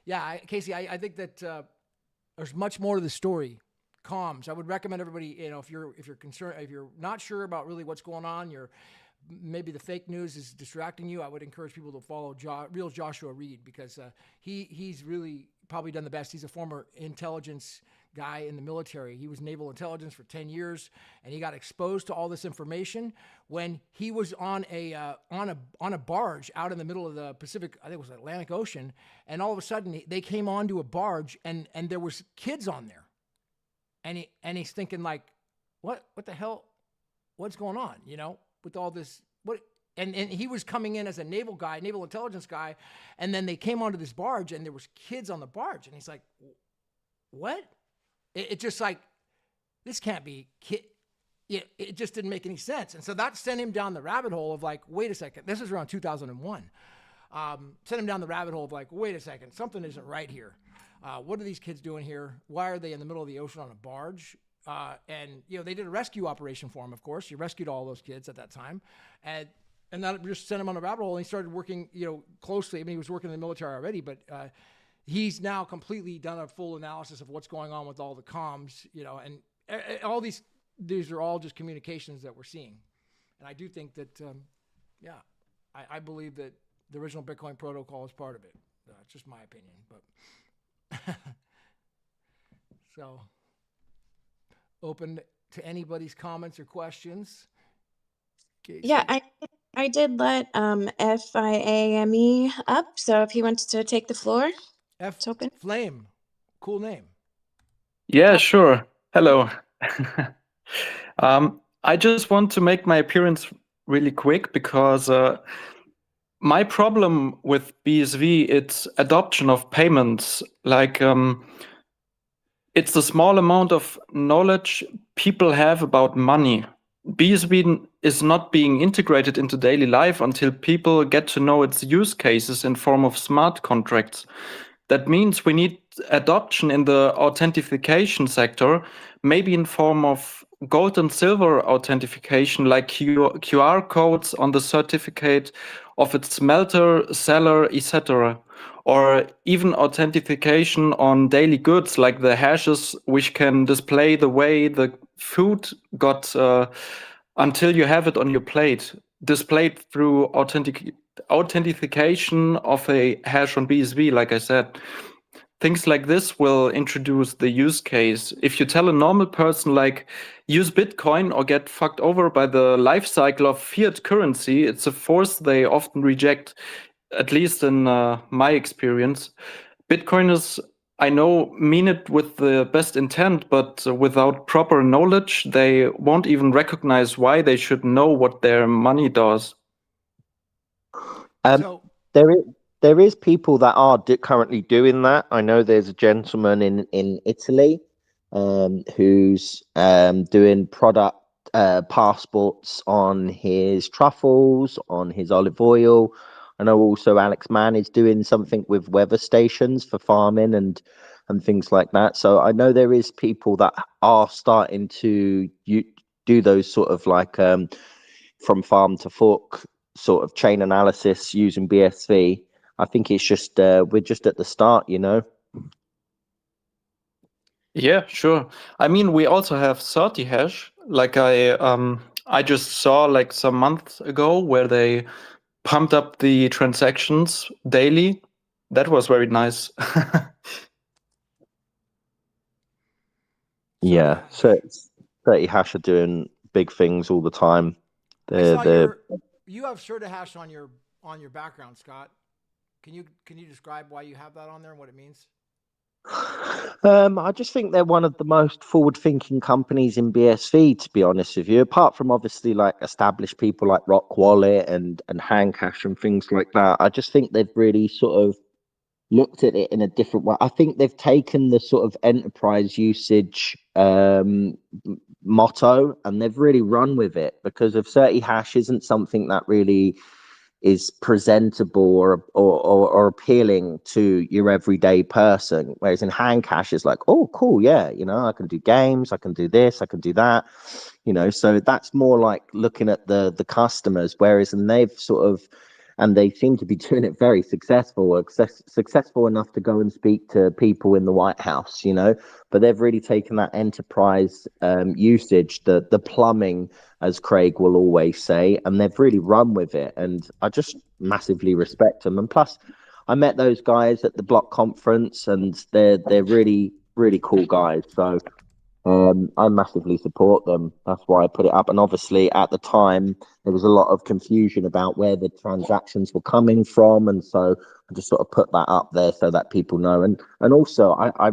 yeah, Casey, I think that there's much more to the story. Comms. I would recommend everybody, if you're concerned, if you're not sure about really what's going on, maybe the fake news is distracting you, I would encourage people to follow real Joshua Reed, because he's really probably done the best. He's a former intelligence guy in the military. He was naval intelligence for 10 years, and he got exposed to all this information when he was on a barge out in the middle of the Pacific, I think it was Atlantic Ocean, and all of a sudden they came onto a barge and there was kids on there. And he's thinking, like, what the hell? what's going on, with all this, and he was coming in as a naval guy, naval intelligence guy, and then they came onto this barge and there was kids on the barge, and he's like, what? It just like, this can't be kid. It just didn't make any sense. And so that sent him down the rabbit hole of like, wait a second, this is around 2001. Sent him down the rabbit hole of like, wait a second, something isn't right here. What are these kids doing here? Why are they in the middle of the ocean on a barge? And they did a rescue operation for him, of course. He rescued all those kids at that time. And that just sent him on a rabbit hole, and he started working, closely. I mean, he was working in the military already, but he's now completely done a full analysis of what's going on with all the comms, and all these are all just communications that we're seeing. And I do think that, I believe that the original Bitcoin protocol is part of it. It's just my opinion, but so open to anybody's comments or questions. Casey? Yeah, I did let FIAME up, so if he wants to take the floor, it's open. Flame, cool name. Yeah, sure. Hello. I just want to make my appearance really quick because my problem with BSV, it's adoption of payments. Like it's the small amount of knowledge people have about money. BSV is not being integrated into daily life until people get to know its use cases in form of smart contracts. That means we need adoption in the authentication sector, maybe in form of gold and silver authentication, like QR codes on the certificate of its smelter, seller, etc. Or even authentication on daily goods, like the hashes, which can display the way the food got until you have it on your plate, displayed through authentication of a hash on BSV, like I said. Things like this will introduce the use case. If you tell a normal person, like, use Bitcoin or get fucked over by the life cycle of fiat currency, it's a force they often reject, at least in my experience. Bitcoiners, I know, mean it with the best intent, but without proper knowledge, they won't even recognize why they should know what their money does. There is people that are currently doing that. I know there's a gentleman in Italy who's doing product passports on his truffles, on his olive oil. I know also Alex Mann is doing something with weather stations for farming and things like that. So I know there is people that are starting to do those sort of like from farm to fork sort of chain analysis using BSV. I think it's just we're just at the start, Yeah, sure. I mean, we also have 30 hash. Like I just saw like some months ago where they pumped up the transactions daily. That was very nice. Yeah, so 30 hash are doing big things all the time. You have Certa hash on your background, Scott. Can you describe why you have that on there and what it means? I just think they're one of the most forward-thinking companies in BSV, to be honest with you. Apart from obviously like established people like Rock Wallet and Handcash and things like that, I just think they've really sort of looked at it in a different way. I think they've taken the sort of enterprise usage motto and they've really run with it, because if 30 hash isn't something that really is presentable or appealing to your everyday person, whereas in Handcash it's like, oh cool, yeah, I can do games, I can do this, I can do that, so that's more like looking at the customers, whereas and they seem to be doing it very successful enough to go and speak to people in the White House, but they've really taken that enterprise usage, the plumbing, as Craig will always say, and they've really run with it. And I just massively respect them. And plus, I met those guys at the Block conference, and they're really, really cool guys. So I massively support them. That's why I put it up. And obviously, at the time, there was a lot of confusion about where the transactions were coming from, and so I just sort of put that up there so that people know. And also, I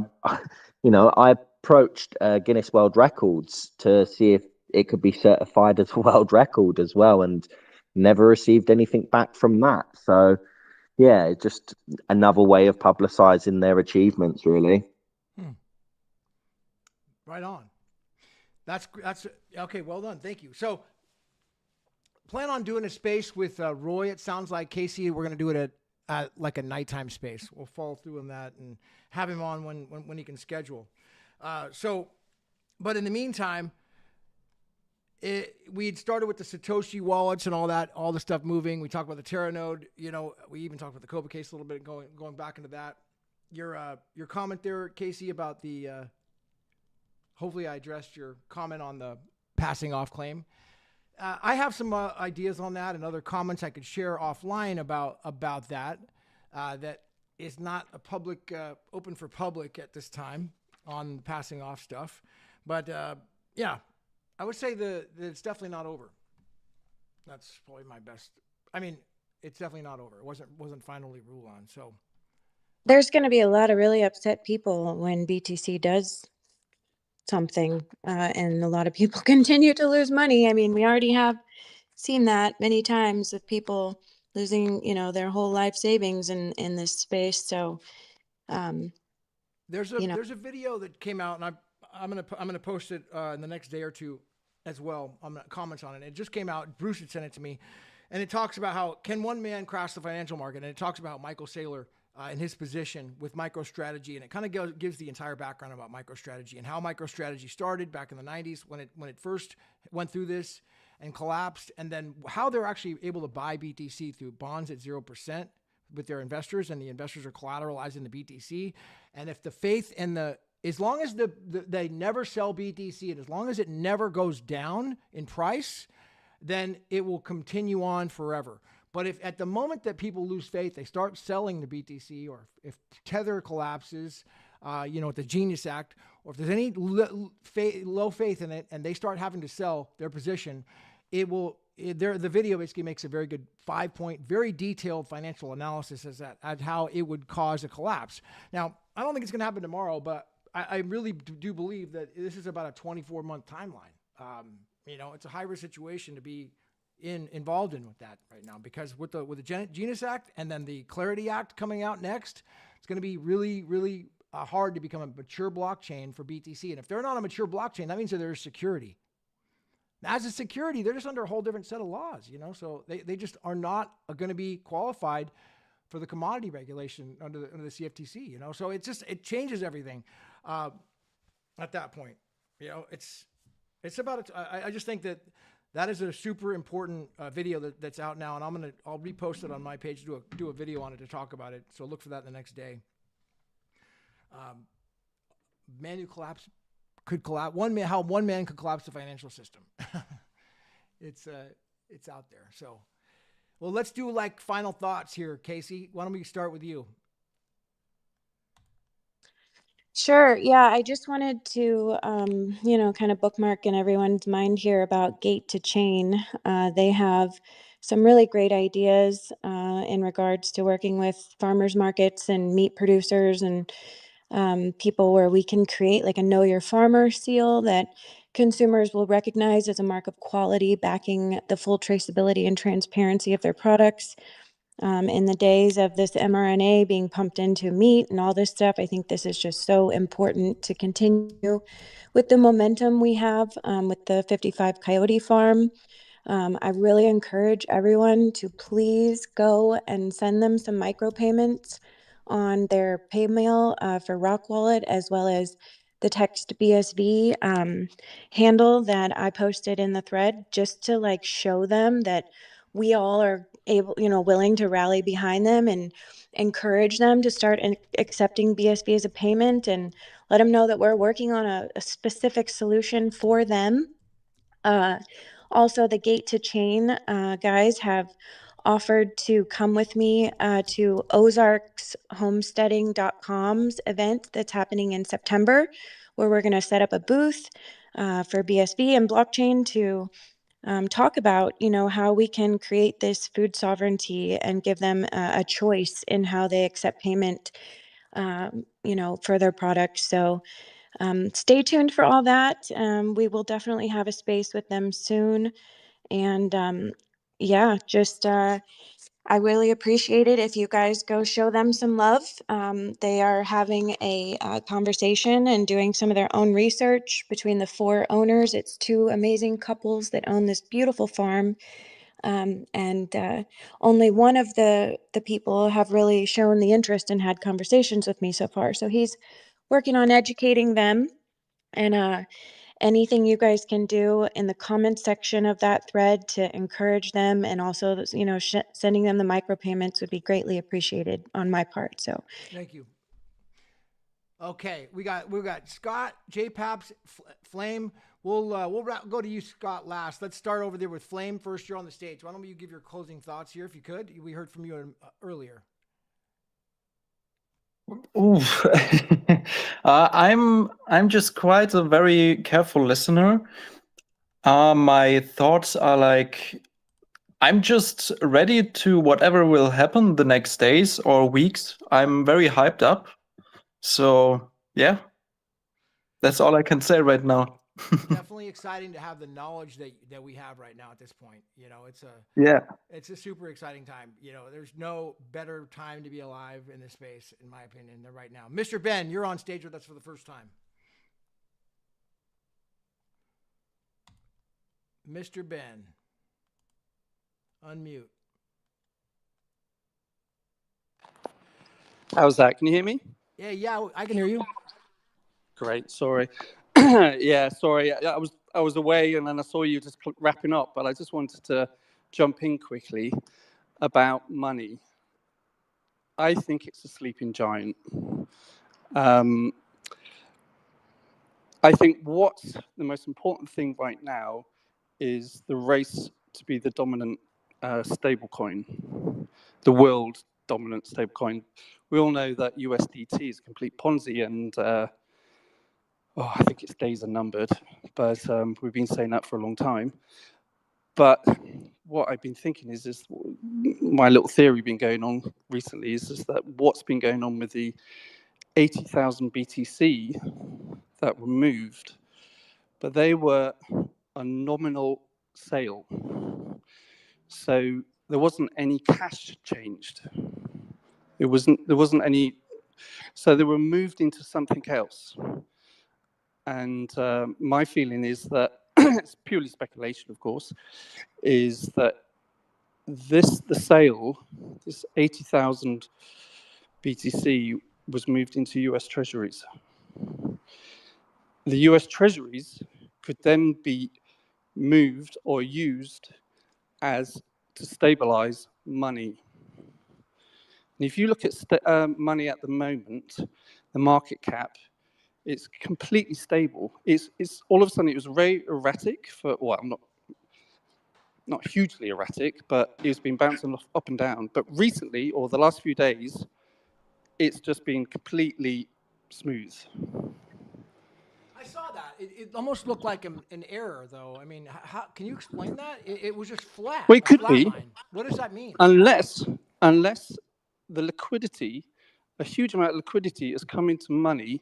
approached Guinness World Records to see if it could be certified as a world record as well, and never received anything back from that. So yeah, it's just another way of publicizing their achievements, really. Right on. That's okay. Well done. Thank you. So plan on doing a space with Roy. It sounds like, Casey, we're going to do it at like a nighttime space. We'll follow through on that and have him on when he can schedule. But in the meantime, we'd started with the Satoshi wallets and all that, all the stuff moving. We talked about the Teranode. We even talked about the COPA case a little bit, going back into that. Your comment there, Casey, about the hopefully I addressed your comment on the passing off claim. I have some ideas on that and other comments I could share offline about that. That is not a public open for public at this time on passing off stuff. But yeah, I would say that it's definitely not over. That's probably my best. I mean, it's definitely not over. It wasn't finally ruled on. So There's going to be a lot of really upset people when BTC does something, and a lot of people continue to lose money. I mean, we already have seen that many times of people losing, their whole life savings in this space. So, there's a video that came out, and I'm gonna post it in the next day or two as well. I'm gonna comment on it. It just came out. Bruce had sent it to me, and it talks about how can one man crash the financial market, and it talks about Michael Saylor in his position with microstrategy, and it kind of gives the entire background about microstrategy and how microstrategy started back in the 90s when it first went through this and collapsed, and then how they're actually able to buy BTC through bonds at 0% with their investors, and the investors are collateralizing the BTC. And if the faith and as long as they never sell BTC, and as long as it never goes down in price, then it will continue on forever. But if at the moment that people lose faith, they start selling the BTC, or if Tether collapses, with the Genius Act, or if there's any low faith in it and they start having to sell their position, the video basically makes a very good 5-point, very detailed financial analysis as how it would cause a collapse. Now, I don't think it's going to happen tomorrow, but I really do believe that this is about a 24-month timeline. It's a high-risk situation to be involved in with that right now, because with the Genius Act and then the Clarity Act coming out next, it's going to be really, really hard to become a mature blockchain for BTC. And if they're not a mature blockchain, that means that there's security. As a security, they're just under a whole different set of laws, so they just are not going to be qualified for the commodity regulation under the CFTC, so it changes everything at that point. It's about I just think that is a super important video that's out now, and I'll repost it on my page, do a video on it to talk about it. So look for that the next day. Man who collapsed could collapse. How one man could collapse the financial system. It's out there. So, well, let's do like final thoughts here, Casey. Why don't we start with you? Sure. Yeah, I just wanted to, kind of bookmark in everyone's mind here about Gate to Chain. They have some really great ideas in regards to working with farmers markets and meat producers and people, where we can create like a Know Your Farmer seal that consumers will recognize as a mark of quality, backing the full traceability and transparency of their products. In the days of this mRNA being pumped into meat and all this stuff, I think this is just so important to continue with the momentum we have with the 55 Coyote Farm. I really encourage everyone to please go and send them some micropayments on their PayMail for Rock Wallet, as well as the text BSV handle that I posted in the thread, just to like show them that we all are able, willing to rally behind them and encourage them to start accepting BSV as a payment, and let them know that we're working on a specific solution for them. Also, the Gate to Chain guys have offered to come with me to ozarkshomesteading.com's event that's happening in September, where we're going to set up a booth for BSV and blockchain to talk about, how we can create this food sovereignty and give them a choice in how they accept payment, for their products. So stay tuned for all that. We will definitely have a space with them soon. And yeah, just I really appreciate it if you guys go show them some love. They are having a conversation and doing some of their own research between the 4 owners. It's 2 amazing couples that own this beautiful farm. And only one of the people have really shown the interest and had conversations with me so far. So he's working on educating them. And anything you guys can do in the comment section of that thread to encourage them, and also, you know, sending them the micropayments would be greatly appreciated on my part. So Thank you. Okay, we got Scott, J Paps, Flame. We'll go to you, Scott, last. Let's start over there with Flame first. You're on the stage. Why don't you give your closing thoughts here, if you could? We heard from you earlier. Ooh. I'm just quite a very careful listener. My thoughts are like, I'm just ready to whatever will happen the next days or weeks. I'm very hyped up. So yeah, that's all I can say right now. Definitely exciting to have the knowledge that we have right now at this point. You know, it's a super exciting time. You know, there's no better time to be alive in this space, in my opinion, than right now. Mr. Ben, you're on stage with us for the first time. Mr. Ben, unmute. How's that? Can you hear me? Yeah, I can hear you. Great. Sorry. Yeah, sorry. I was away and then I saw you just wrapping up, but I just wanted to jump in quickly about money. I think it's a sleeping giant. I think what's the most important thing right now is the race to be the dominant stablecoin, the world dominant stablecoin. We all know that USDT is a complete Ponzi, and I think its days are numbered, but we've been saying that for a long time. But what I've been thinking is my little theory been going on recently is that what's been going on with the 80,000 BTC that were moved, but they were a nominal sale. So there wasn't any cash changed. There wasn't any, so they were moved into something else. And my feeling is that, it's purely speculation, of course, is that the sale, this 80,000 BTC was moved into US treasuries. The US treasuries could then be moved or used as to stabilize money. And if you look at money at the moment, the market cap, it's completely stable. It's all of a sudden it was very erratic for, well, not hugely erratic, but it's been bouncing up and down. But recently, or the last few days, it's just been completely smooth. I saw that. It almost looked like an error, though. I mean, how can you explain that? It was just flat. Well, it could be. Line. What does that mean? Unless the liquidity, a huge amount of liquidity has come into money,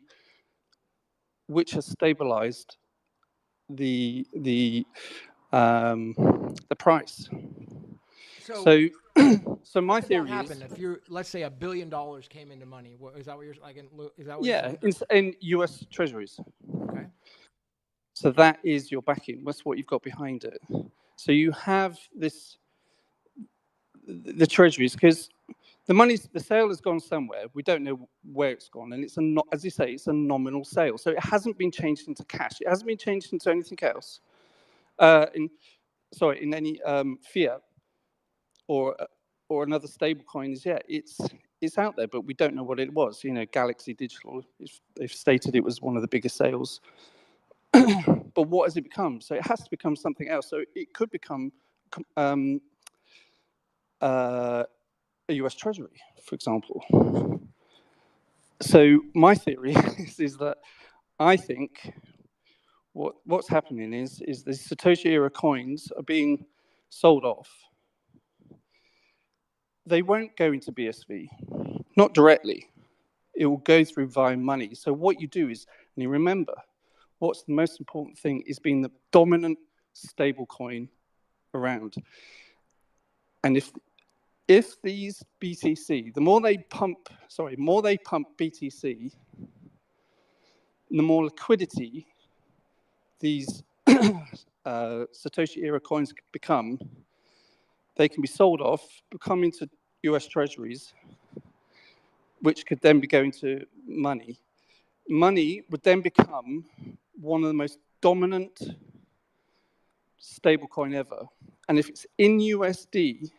which has stabilized the price. So my theory is, if you're, let's say, $1 billion came into money, is that what you're like? Is that what yeah, you're in US treasuries. Okay. So that is your backing. That's what you've got behind it. So you have the treasuries, because the sale has gone somewhere. We don't know where it's gone, and it's as you say, it's a nominal sale. So it hasn't been changed into cash. It hasn't been changed into anything else. In any fiat or another stable coin is it's out there, but we don't know what it was. You know, Galaxy Digital, they've stated it was one of the biggest sales. But what has it become? So it has to become something else. So it could become a US Treasury, for example. So my theory is that I think what's happening is the Satoshi-era coins are being sold off. They won't go into BSV, not directly. It will go through via money. So what you do is And you remember, what's the most important thing is being the dominant stablecoin around. And if these BTC, the more they pump BTC, the more liquidity these Satoshi-era coins become, they can be sold off, become into US treasuries, which could then be going to money. Money would then become one of the most dominant stablecoin ever. And if it's in USD,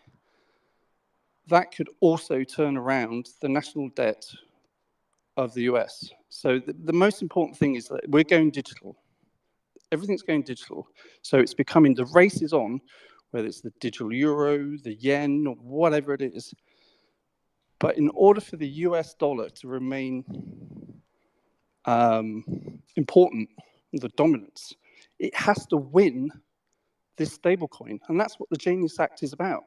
that could also turn around the national debt of the US. So the most important thing is that we're going digital. Everything's going digital. So it's becoming, the race is on, whether it's the digital euro, the yen, or whatever it is. But in order for the US dollar to remain important, the dominance, it has to win this stablecoin. And that's what the Genius Act is about.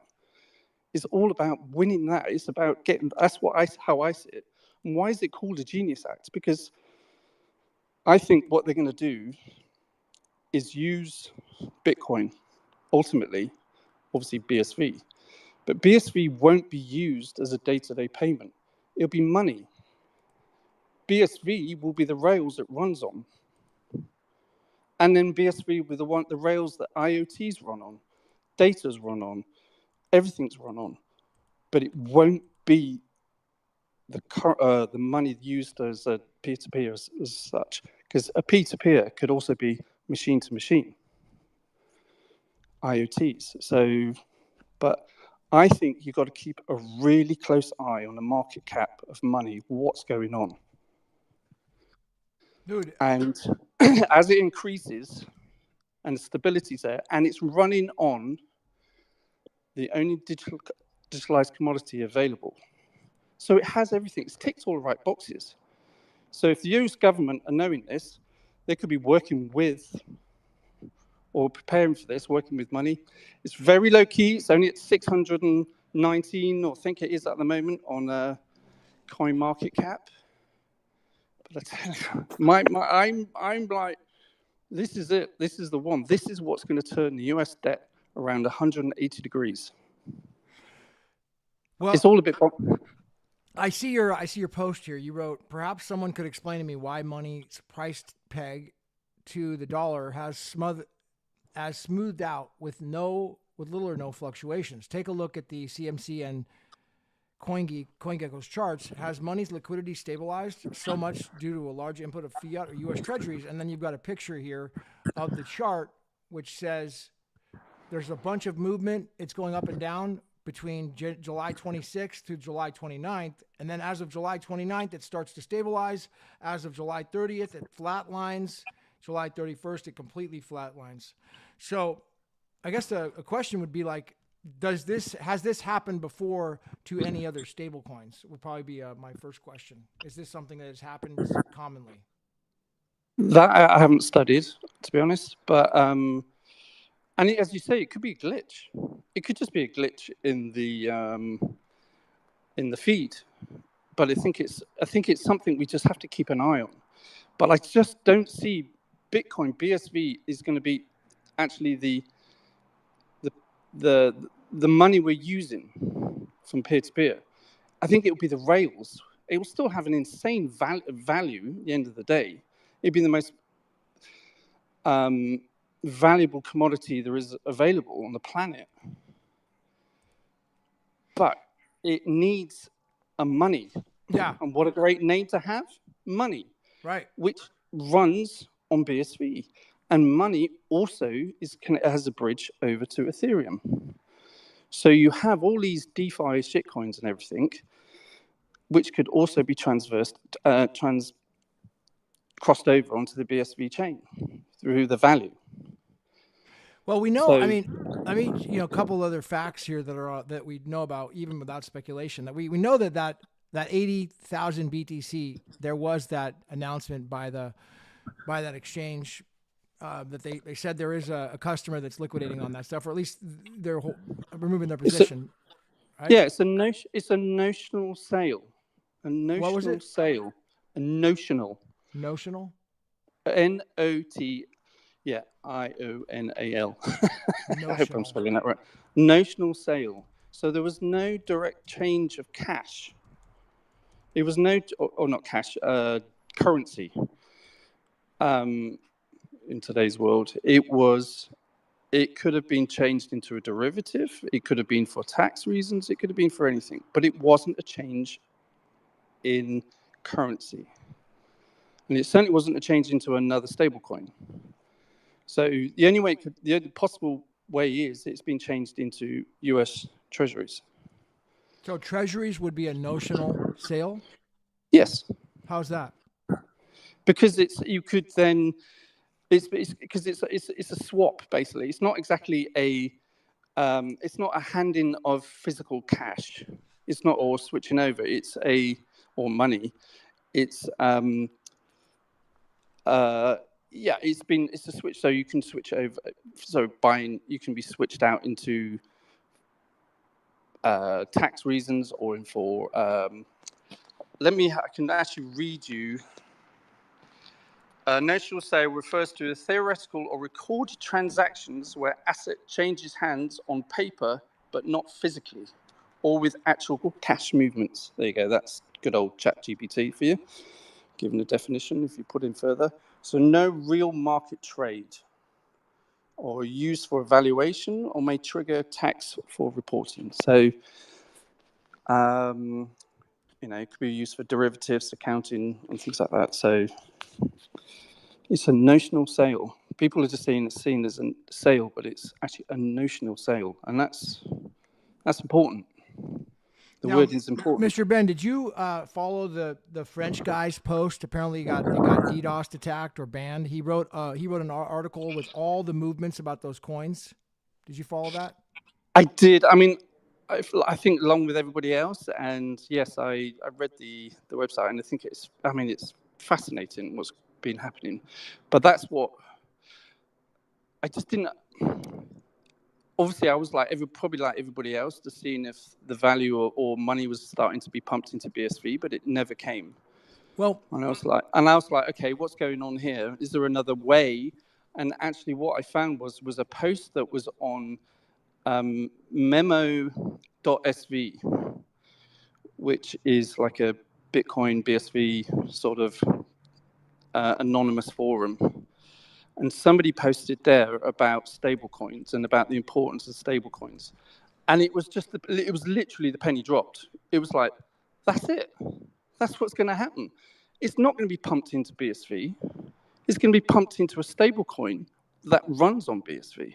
It's all about winning that. It's about getting, that's how I see it. And why is it called a Genius Act? Because I think what they're going to do is use Bitcoin, ultimately, obviously BSV. But BSV won't be used as a day-to-day payment. It'll be money. BSV will be the rails it runs on. And then BSV will be the rails that IoTs run on, data's run on, everything's run on. But it won't be the money used as a peer-to-peer as such. Because a peer-to-peer could also be machine-to-machine, IoTs. So, but I think you've got to keep a really close eye on the market cap of money, what's going on. Dude. And as it increases and the stability's there, and it's running on the only digitalized commodity available. So it has everything. It's ticked all the right boxes. So if the US government are knowing this, they could be working with or preparing for this, working with money. It's very low key. It's only at 619, or I think it is at the moment, on coin market cap. But I tell you, I'm like, this is it. This is the one. This is what's going to turn the US debt around 180 degrees. Well, it's all a bit. I see your post here. You wrote, perhaps someone could explain to me why money's price peg to the dollar has smoothed out with little or no fluctuations. Take a look at the CMC and CoinGecko's charts. Has money's liquidity stabilized so much due to a large input of fiat or U.S. treasuries? And then you've got a picture here of the chart, which says there's a bunch of movement. It's going up and down between July 26th to July 29th. And then as of July 29th, it starts to stabilize. As of July 30th, it flatlines. July 31st, it completely flatlines. So I guess a question would be like, has this happened before to any other stable coins? Would probably be my first question. Is this something that has happened commonly? That I haven't studied, to be honest. But and as you say, it could be a glitch. It could just be a glitch in the feed. But I think it's something we just have to keep an eye on. But I just don't see Bitcoin BSV is going to be actually the money we're using from peer-to-peer. I think it will be the rails. It will still have an insane value at the end of the day. It'd be the most valuable commodity there is available on the planet. But it needs a money. Yeah. And what a great name to have, money. Right. Which runs on BSV. And money also has a bridge over to Ethereum. So you have all these DeFi shitcoins and everything, which could also be crossed over onto the BSV chain through the value. Well, we know. I mean, a couple other facts here that we know about, even without speculation. That we know that 80,000 BTC, there was that announcement by that exchange. That they said there is a customer that's liquidating on that stuff, or at least they're removing their position. Right? Yeah, it's a notional sale. A notional What was it? sale. A notional. Notional? N-O-T, yeah, I-O-N-A-L. I hope I'm Notional. spelling that right. Notional sale. So there was no direct change of cash. It was no, or not cash, currency. In today's world, it could have been changed into a derivative. It could have been for tax reasons. It could have been for anything, but it wasn't a change in currency. And it certainly wasn't a change into another stablecoin. So the only possible way is it's been changed into US treasuries. So treasuries would be a notional sale? Yes. How's that? Because it's a swap, basically. It's not exactly it's not a handing of physical cash. It's not all switching over. Or money. It's it's a switch. So you can switch over. So you can be switched out into tax reasons or for. I can actually read you. Notional sale refers to the theoretical or recorded transactions where asset changes hands on paper, but not physically, or with actual cash movements. There you go. That's good old ChatGPT for you. Given the definition, if you put in further. So no real market trade or used for evaluation or may trigger tax for reporting. So, it could be used for derivatives, accounting, and things like that. So it's a notional sale. People are just seeing it seen as a sale, but it's actually a notional sale, and that's important. The word is important. Mr. Ben, did you follow the French guy's post? Apparently, it got DDoSed attacked or banned. He wrote an article with all the movements about those coins. Did you follow that? I did. I mean, I think along with everybody else, and yes, I read the website, and I think it's fascinating what's been happening, but that's what I just didn't. Obviously, I was probably like everybody else, just seeing if the value or money was starting to be pumped into BSV, but it never came. Well, and I was like, okay, what's going on here? Is there another way? And actually, what I found was a post that was on memo.sv, which is like a Bitcoin BSV sort of anonymous forum. And somebody posted there about stablecoins and about the importance of stablecoins. And it was literally the penny dropped. It was like, that's it. That's what's going to happen. It's not going to be pumped into BSV. It's going to be pumped into a stablecoin that runs on BSV.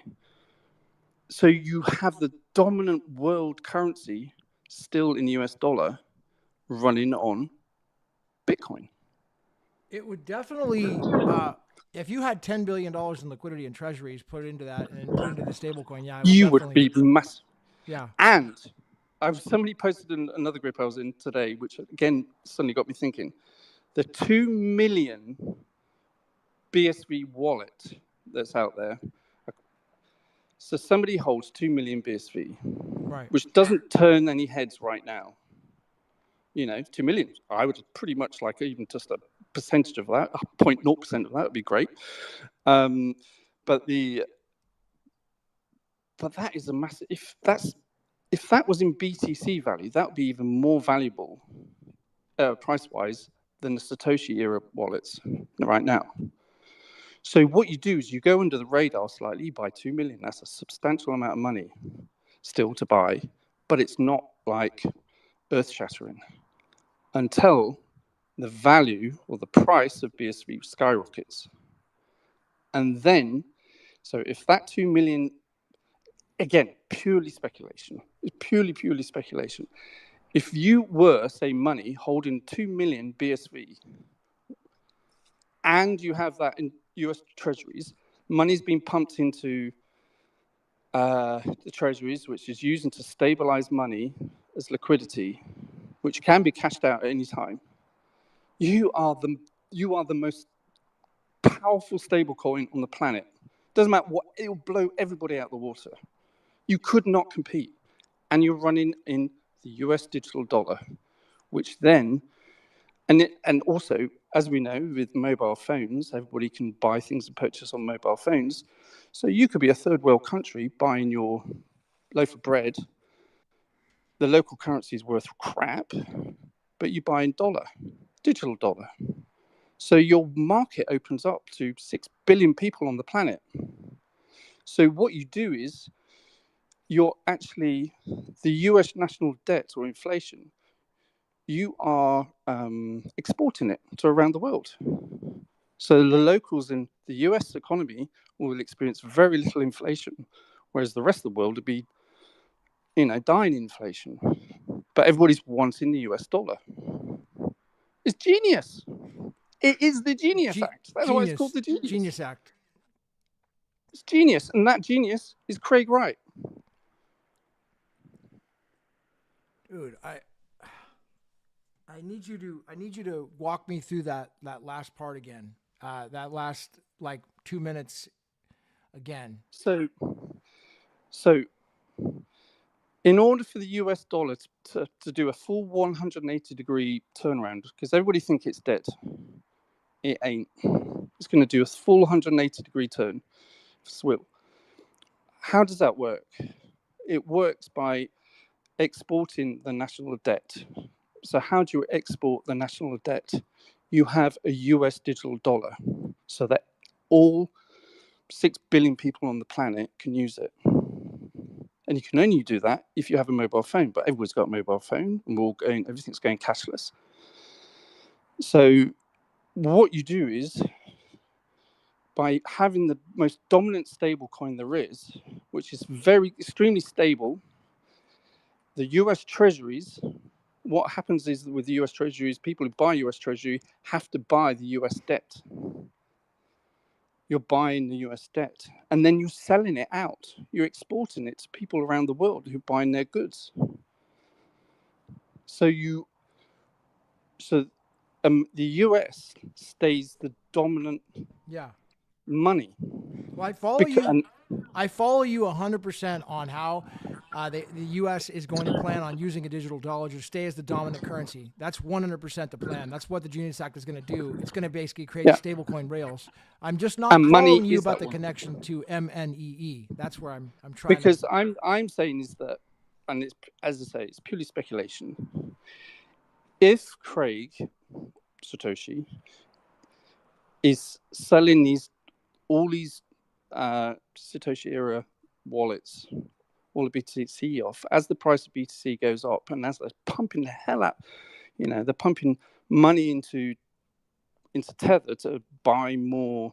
So you have the dominant world currency still in US dollar running on Bitcoin. It would definitely, if you had $10 billion in liquidity in treasuries, put it into that and put it into the stablecoin, you would be massive. Yeah. And somebody posted in another group I was in today, which again suddenly got me thinking. The 2 million BSV wallet that's out there. So somebody holds 2 million BSV, right, which doesn't turn any heads right now. 2 million. I would pretty much like even just a percentage of that, 0.0% of that would be great. But that is a massive. If that was in BTC value, that would be even more valuable, price-wise, than the Satoshi-era wallets right now. So what you do is you go under the radar slightly, you buy 2 million. That's a substantial amount of money still to buy, but it's not like earth-shattering until the value or the price of BSV skyrockets. And then, so if that 2 million, again, purely speculation, it's purely speculation. If you were, say, money holding 2 million BSV and you have that in US treasuries, money's been pumped into the treasuries, which is used to stabilize money as liquidity, which can be cashed out at any time. You are the most powerful stablecoin on the planet. Doesn't matter what, it will blow everybody out the water. You could not compete. And you're running in the US digital dollar, which then, and also as we know, with mobile phones, everybody can buy things and purchase on mobile phones. So you could be a third world country buying your loaf of bread. The local currency is worth crap, but you buy in dollar, digital dollar. So your market opens up to 6 billion people on the planet. So what you do is you're actually, the US national debt or inflation, you are exporting it to around the world. So the locals in the US economy will experience very little inflation, whereas the rest of the world would be, dying inflation. But everybody's wanting the US dollar. It's genius. It is the Genius Act. That's why it's called the Genius Act. It's genius, and that genius is Craig Wright. Dude, I need you to walk me through that last part again. That last 2 minutes again. So in order for the US dollar to do a full 180-degree turnaround, because everybody thinks it's dead, it ain't. It's going to do a full 180-degree turn, swivel. How does that work? It works by exporting the national debt. So how do you export the national debt? You have a US digital dollar, so that all 6 billion people on the planet can use it. And you can only do that if you have a mobile phone, but everyone's got a mobile phone, and everything's going cashless. So what you do is, by having the most dominant stable coin there is, which is extremely stable, the US treasuries, what happens is with the US treasuries, people who buy US treasury have to buy the US debt. You're buying the US debt, and then you're selling it out. You're exporting it to people around the world who are buying their goods. So the US stays the dominant money. Well, I follow you 100% on how the U.S. is going to plan on using a digital dollar to stay as the dominant currency. That's 100% the plan. That's what the Genius Act is going to do. It's going to basically create stablecoin rails. I'm just not following you about the connection to MNEE. That's where I'm trying. Because I'm saying is that, and it's, as I say, it's purely speculation. If Craig Satoshi is selling all these Satoshi-era wallets, all the BTC off, as the price of BTC goes up, and as they're pumping the hell out, they're pumping money into Tether to buy more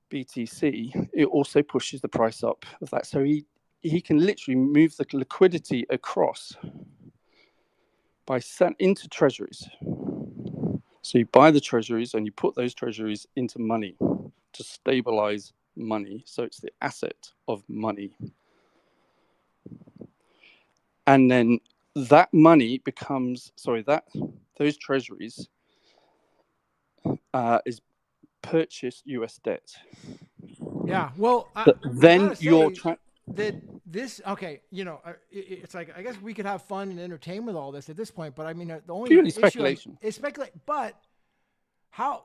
BTC, it also pushes the price up of that. So he can literally move the liquidity across by selling into treasuries. So you buy the treasuries and you put those treasuries into money to stabilize money. So it's the asset of money. And then that money becomes, those treasuries is purchased US debt. Yeah, well, then you're it's like, I guess we could have fun and entertain with all this at this point, but I mean, the only purely issue speculation. is speculate. But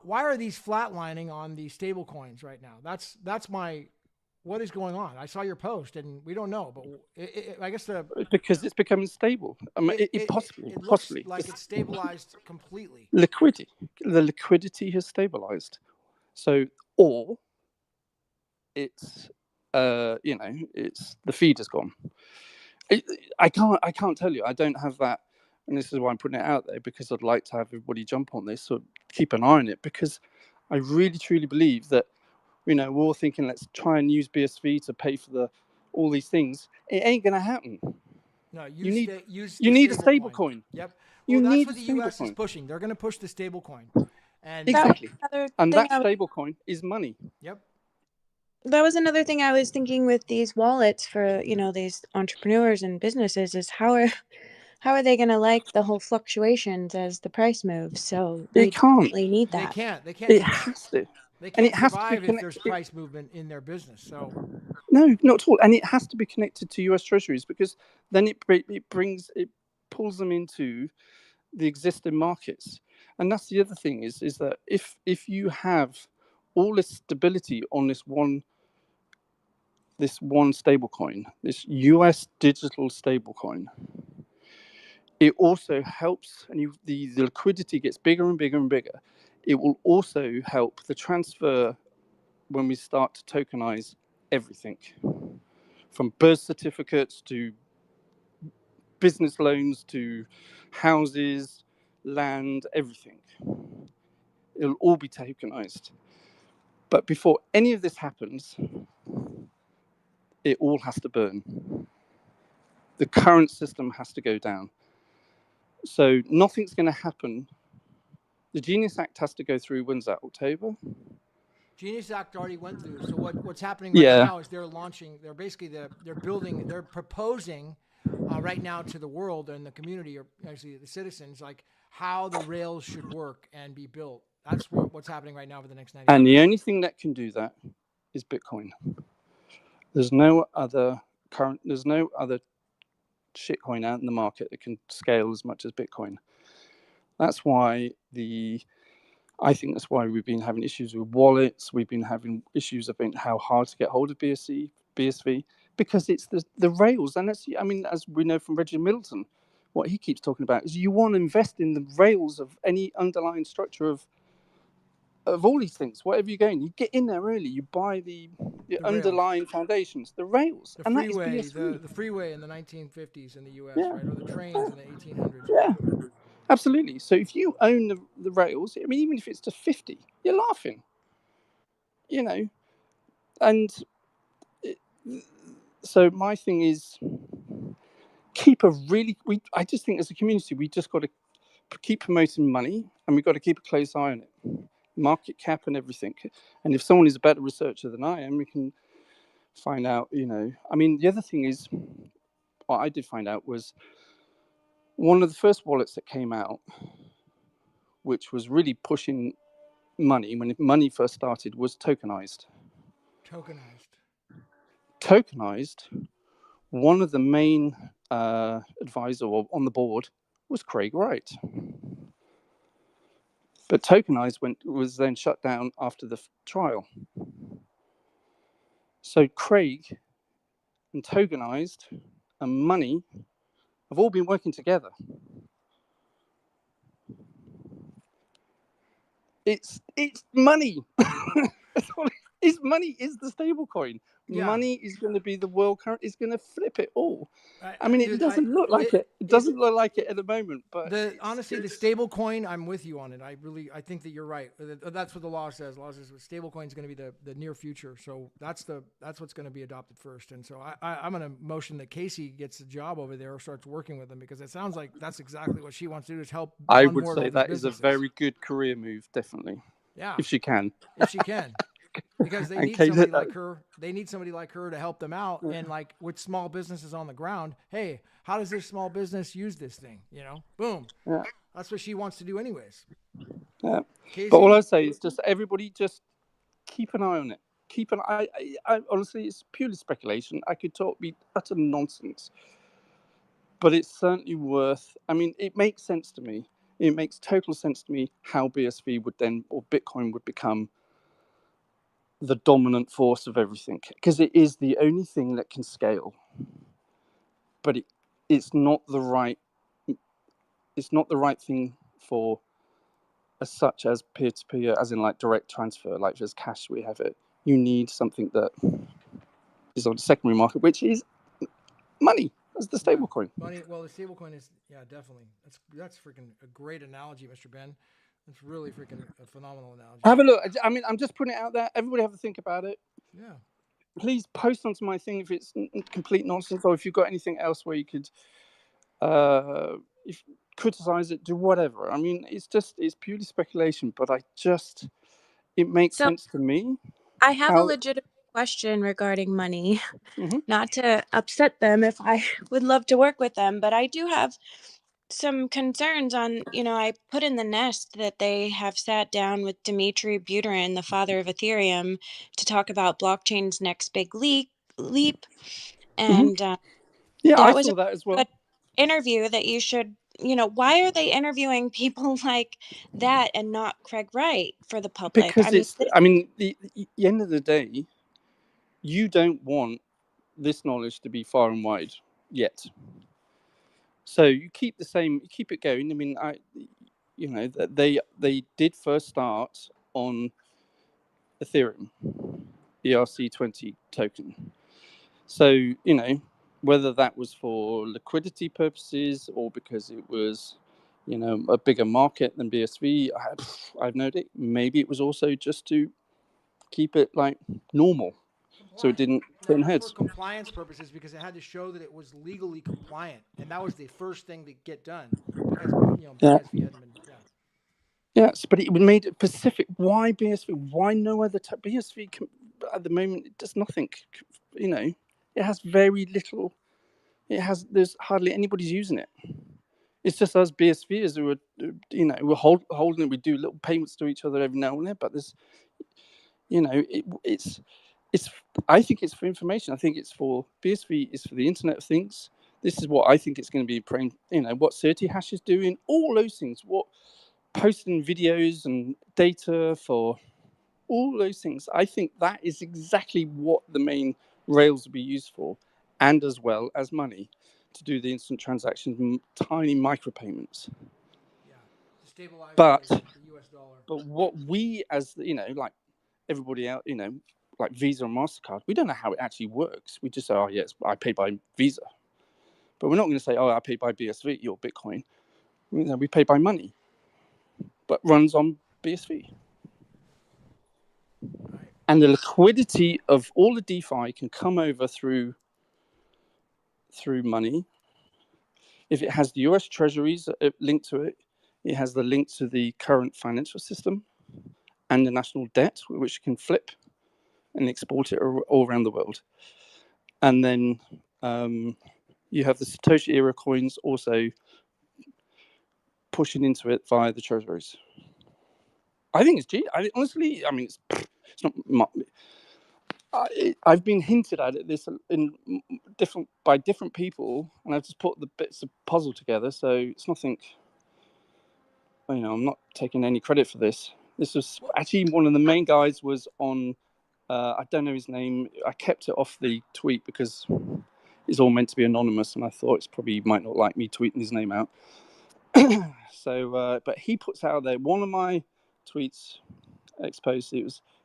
why are these flatlining on the stable coins right now? That's what is going on? I saw your post, and we don't know, but I guess because it's becoming stable. I mean, it possibly looks like it's stabilized completely. The liquidity has stabilized. So, or it's it's the feed has gone. I can't tell you. I don't have that, and this is why I'm putting it out there, because I'd like to have everybody jump on this or keep an eye on it, because I really truly believe that we're all thinking, let's try and use BSV to pay for all these things. It ain't gonna happen. No, you need a stable coin. Yep. Well, that's what the U.S. is pushing. They're going to push the stable coin. And exactly. And that stable coin is money. Yep. That was another thing I was thinking with these wallets for, these entrepreneurs and businesses, is how are they going to like the whole fluctuations as the price moves? So they can't. They need that. They can't. It has to. They can't survive if there's price movement in their business. So no, not at all. And it has to be connected to US treasuries, because then it pulls them into the existing markets. And that's the other thing is that if you have all this stability on this one stablecoin, this US digital stablecoin, it also helps, and the liquidity gets bigger and bigger and bigger. It will also help the transfer when we start to tokenize everything, from birth certificates to business loans to houses, land, everything. It'll all be tokenized. But before any of this happens, it all has to burn. The current system has to go down. So nothing's going to happen. The Genius Act has to go through. When's that? October? Genius Act already went through. So what's happening right now is they're launching. They're basically they're proposing right now to the world and the community, or actually the citizens, like how the rails should work and be built. That's what's happening right now for the next 90 days. And the only thing that can do that is Bitcoin. There's no other shitcoin out in the market that can scale as much as Bitcoin. That's why I think that's why we've been having issues with wallets. We've been having issues about how hard to get hold of BSV, because it's the rails. And that's, I mean, as we know from Reggie Middleton, what he keeps talking about is you want to invest in the rails of any underlying structure of all these things. Whatever you're going, you get in there early. You buy the underlying foundations, the rails, the and freeway, that is BSV. the freeway in the 1950s in the U.S., right, or the trains in the 1800s. Yeah. Absolutely. So if you own the rails, I mean, even if it's to 50, you're laughing, you know. And so my thing is, I just think as a community, we just got to keep promoting money, and we've got to keep a close eye on it, market cap and everything. And if someone is a better researcher than I am, we can find out, you know. I mean, the other thing is, what I did find out was one of the first wallets that came out, which was really pushing money when money first started, was tokenized. One of the main advisor on the board was Craig Wright. But tokenized was then shut down after the trial. So Craig and tokenized and money have all been working together. It's money. That's all. Money is the stable coin. Yeah. Money is going to be the world current. It's going to flip it all. I mean, it doesn't look like it. It doesn't look like it at the moment. But honestly, the stable coin, I'm with you on it. I think that you're right. That's what the law says. The law says stable coin is going to be the near future. So that's what's going to be adopted first. And so I'm going to motion that Casey gets a job over there or starts working with them, because it sounds like that's exactly what she wants to do, is help. I would say that is a very good career move, definitely. Yeah. If she can. Because they need somebody like her. They need somebody like her to help them out. And like with small businesses on the ground, hey, how does this small business use this thing? You know, boom. Yeah. That's what she wants to do anyways. Yeah. Casey? But all I say is just everybody just keep an eye on it. Keep an eye. I honestly, it's purely speculation. I could be utter nonsense. But it's certainly worth, I mean, it makes sense to me. It makes total sense to me how BSV would then, or Bitcoin would become the dominant force of everything, because it is the only thing that can scale. But it's not the right thing for such as peer-to-peer, as in like direct transfer, like there's cash, we have it. You need something that is on the secondary market, which is money. That's the stablecoin. Money. Well, the stablecoin is, yeah, definitely. That's freaking a great analogy, Mr. Ben. It's really freaking a phenomenal analogy. Have a look. I mean, I'm just putting it out there. Everybody have a think about it. Yeah. Please post onto my thing if it's complete nonsense, or if you've got anything else where you could criticize it, do whatever. I mean, it's purely speculation, but it makes sense to me. I have a legitimate question regarding money. Mm-hmm. Not to upset them, if I would love to work with them, but I do have some concerns on, I put in the nest that they have sat down with Dmitry Buterin, the father of Ethereum, to talk about blockchain's next big leap. And I saw that as well. interview that you should, why are they interviewing people like that and not Craig Wright for the public? Because the end of the day, you don't want this knowledge to be far and wide yet. So you keep it going. I mean, they did first start on Ethereum, ERC20 token. So, whether that was for liquidity purposes or because it was, a bigger market than BSV, I've no idea. Maybe it was also just to keep it like normal. So it didn't turn heads. For compliance purposes, because it had to show that it was legally compliant. And that was the first thing to get done because, BSV hadn't been, Yes, but it made it specific. Why BSV? Why no other type? BSV at the moment it does nothing. It has very little. There's hardly anybody's using it. It's just us BSVers who are, we're holding it. We do little payments to each other every now and then. But there's, it's. I think it's for information. I think it's for BSV is for the Internet of Things. This is what I think it's going to be. What CertiHash is doing. All those things. What posting videos and data for all those things. I think that is exactly what the main rails will be used for, and as well as money to do the instant transactions, tiny micropayments. Yeah, to stabilize but the US dollar. But what we, as like everybody out, like Visa and MasterCard, we don't know how it actually works. We just say, oh yes, I pay by Visa, but we're not going to say, oh, I pay by BSV or Bitcoin. We pay by money, but runs on BSV. Right. And the liquidity of all the DeFi can come over through money. If it has the US treasuries linked to it, it has the link to the current financial system and the national debt, which can flip and export it all around the world. And then you have the Satoshi-era coins also pushing into it via the treasuries. I think it's genius. Honestly, it's not. I've been hinted at it by different people, and I've just put the bits of puzzle together. So it's nothing. I'm not taking any credit for this. This was actually one of the main guys was on. I don't know his name. I kept it off the tweet because it's all meant to be anonymous, and I thought it's probably might not like me tweeting his name out. So, but he puts out there one of my tweets, ex-post.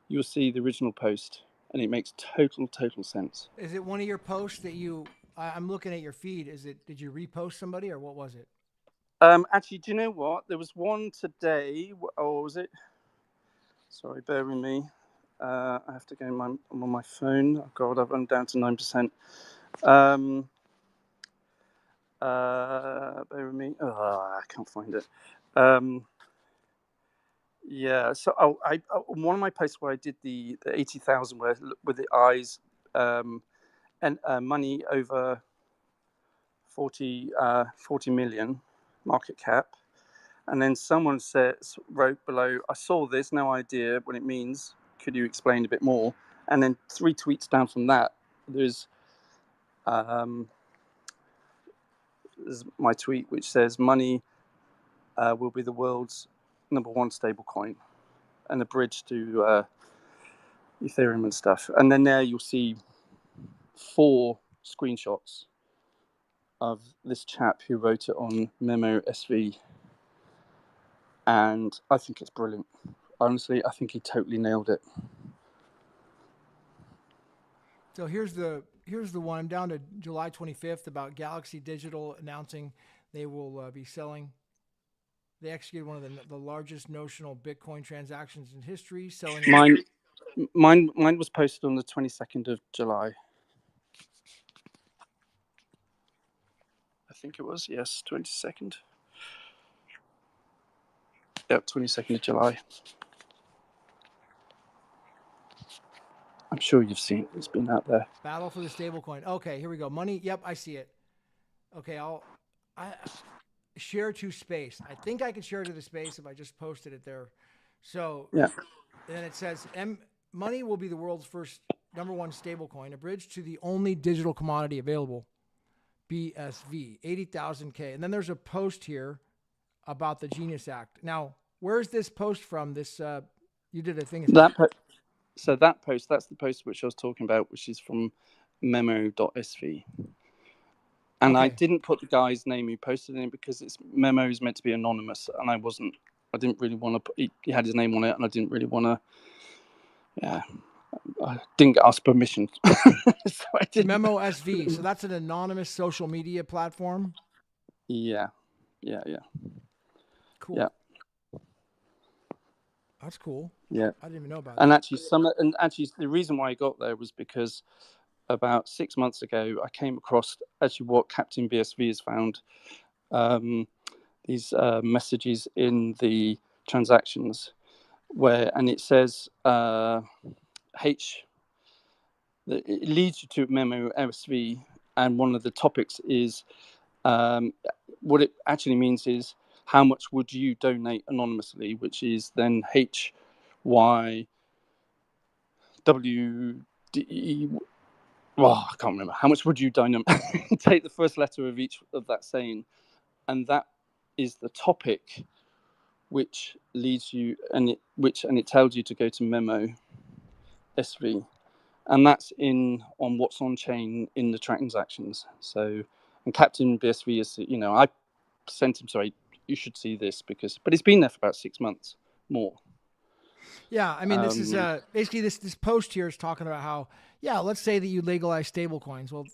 You'll see the original post, and it makes total sense. Is it one of your posts that I'm looking at your feed. Did you repost somebody or what was it? Actually, do you know what? There was one today. Or was it? Sorry, bear with me. I have to go. I'm on my phone. Oh God, I'm down to 9%. Bear with me. I can't find it. Yeah. So I one of my posts where I did the 80,000 with the eyes and money over 40 million market cap. And then someone wrote below, I saw this, no idea what it means. Could you explain a bit more? And then 3 tweets down from that, there's my tweet, which says money will be the world's #1 stablecoin and a bridge to Ethereum and stuff. And then there you'll see 4 screenshots of this chap who wrote it on Memo SV. And I think it's brilliant. Honestly, I think he totally nailed it. So here's the one. I'm down to July 25th about Galaxy Digital announcing they will be selling. They executed one of the largest notional Bitcoin transactions in history. Selling mine was posted on the 22nd of July. I think it was, yes, 22nd. Yep, 22nd of July. I'm sure you've seen it. It's been out there. Battle for the stablecoin. Okay, here we go. Money. Yep, I see it. Okay, I share to space. I think I can share to the space if I just posted it there. So yeah. And then it says money will be the world's first #1 stablecoin, a bridge to the only digital commodity available. BSV, 80,000K. And then there's a post here about the Genius Act. Now, where's this post from? This you did a thing. So that post, that's the post which I was talking about, which is from memo.sv. And Okay. I didn't put the guy's name who posted it because memo is meant to be anonymous, and I didn't really want to put, he had his name on it, and I didn't really want to, I didn't get asked permission. So I didn't. Memo SV. So that's an anonymous social media platform? Yeah. Cool. Yeah. That's cool. Yeah. I didn't even know about and that. Actually, the reason why I got there was because about 6 months ago, I came across actually what Captain BSV has found, these messages in the transactions and it says it leads you to memo SV, and one of the topics is what it actually means is how much would you donate anonymously, which is then HYWDE. Well, I can't remember. How much would you take the first letter of each of that saying, and that is the topic which leads you, and it tells you to go to memo SV, and that's on what's on chain in the transactions. So, and Captain BSV is, I sent him, sorry, you should see this but it's been there for about 6 months more. Yeah, I mean, this is basically this post here is talking about how, let's say that you legalize stablecoins. Well,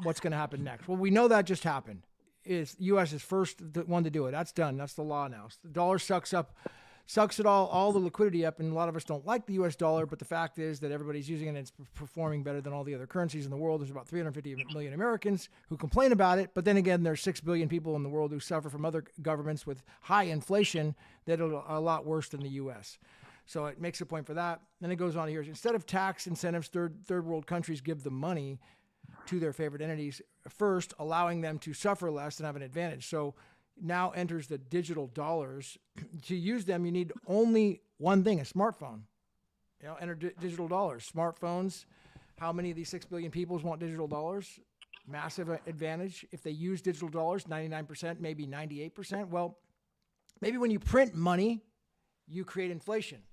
what's going to happen next? Well, we know that just happened. U.S. is first one to do it. That's done. That's the law now. The dollar sucks it all the liquidity up, and a lot of us don't like the U.S. dollar, but the fact is that everybody's using it, and it's performing better than all the other currencies in the world. There's about 350 million Americans who complain about it, but then again, there's 6 billion people in the world who suffer from other governments with high inflation that are a lot worse than the U.S. So it makes a point for that. Then it goes on here. Instead of tax incentives, third world countries give the money to their favorite entities first, allowing them to suffer less and have an advantage. So now enters the digital dollars. To use them, you need only one thing, a smartphone. Enter digital dollars. Smartphones, how many of these 6 billion people want digital dollars? Massive advantage. If they use digital dollars, 99%, maybe 98%. Well, maybe when you print money, you create inflation.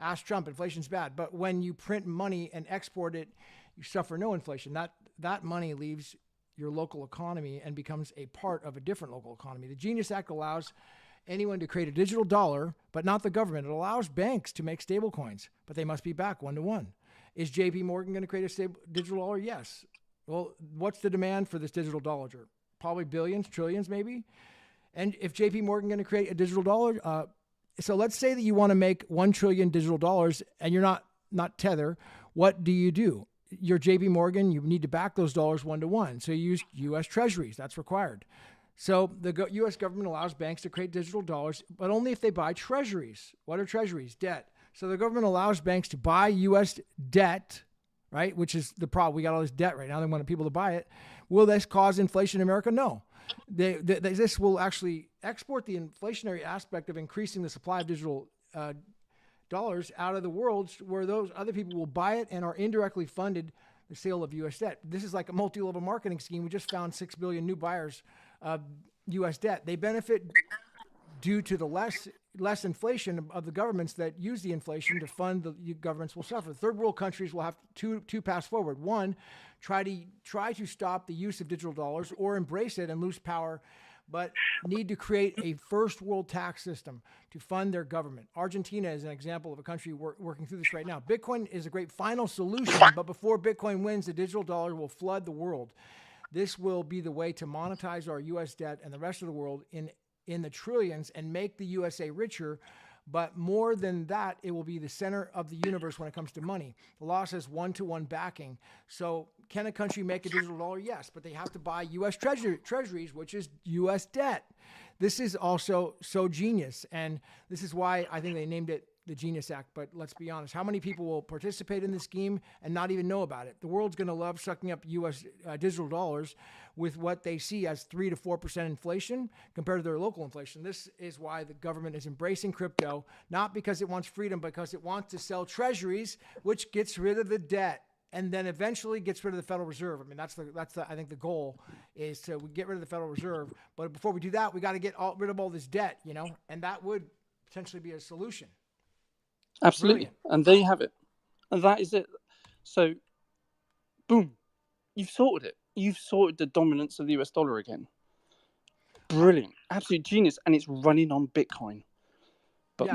Ask Trump, inflation's bad. But when you print money and export it, you suffer no inflation. That money leaves your local economy and becomes a part of a different local economy. The Genius Act allows anyone to create a digital dollar, but not the government. It allows banks to make stable coins, but they must be back 1-to-1. Is JP Morgan going to create a digital dollar? Yes. Well, what's the demand for this digital dollar? Probably billions, trillions maybe. And if JP Morgan going to create a digital dollar, so let's say that you want to make 1 trillion digital dollars and you're not Tether. What do? You're JP Morgan, you need to back those dollars 1-to-1. So you use U.S. treasuries. That's required. So the U.S. government allows banks to create digital dollars, but only if they buy treasuries. What are treasuries? Debt. So the government allows banks to buy U.S. debt, right? Which is the problem. We got all this debt right now. They want people to buy it. Will this cause inflation in America? No. This will actually export the inflationary aspect of increasing the supply of digital dollars out of the world, where those other people will buy it and are indirectly funded the sale of U.S. debt. This is like a multi-level marketing scheme. We just found 6 billion new buyers of U.S. debt. They benefit due to the less inflation of the governments that use the inflation to fund the governments will suffer. Third world countries will have two paths forward. One, try to stop the use of digital dollars or embrace it and lose power, but need to create a first world tax system to fund their government. Argentina is an example of a country working through this right now. Bitcoin is a great final solution, but before Bitcoin wins, the digital dollar will flood the world. This will be the way to monetize our U.S. debt and the rest of the world in the trillions and make the USA richer. But more than that, it will be the center of the universe when it comes to money. The law says 1-to-1 backing. So can a country make a digital dollar? Yes, but they have to buy U.S. treasuries, which is U.S. debt. This is also so genius. And this is why I think they named it the Genius Act. But let's be honest, how many people will participate in this scheme and not even know about it? The world's going to love sucking up U.S. Digital dollars with what they see as 3 to 4% inflation compared to their local inflation. This is why the government is embracing crypto, not because it wants freedom, because it wants to sell treasuries, which gets rid of the debt. and then eventually gets rid of the Federal Reserve. I mean, that's the I think the goal is to get rid of the Federal Reserve. But before we do that, we got to get rid of all this debt, you know, and that would potentially be a solution. Absolutely. Brilliant. And there you have it. And that is it. So, boom, you've sorted it. You've sorted the dominance of the US dollar again. Brilliant. Absolute genius. And it's running on Bitcoin. But Yeah,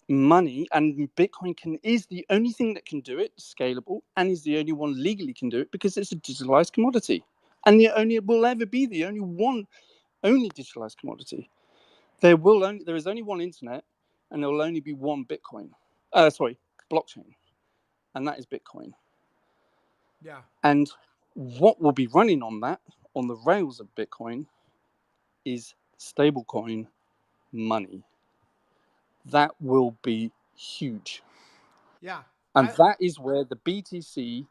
money and Bitcoin is the only thing that can do it, scalable, and is the only one legally can do it because it's a digitalized commodity. And will ever be the only digitalized commodity. There is only one internet, and there will only be one Bitcoin. Blockchain, and that is Bitcoin. Yeah. And what will be running on the rails of Bitcoin, is stablecoin money. That will be huge. Yeah. And that is where the BTC,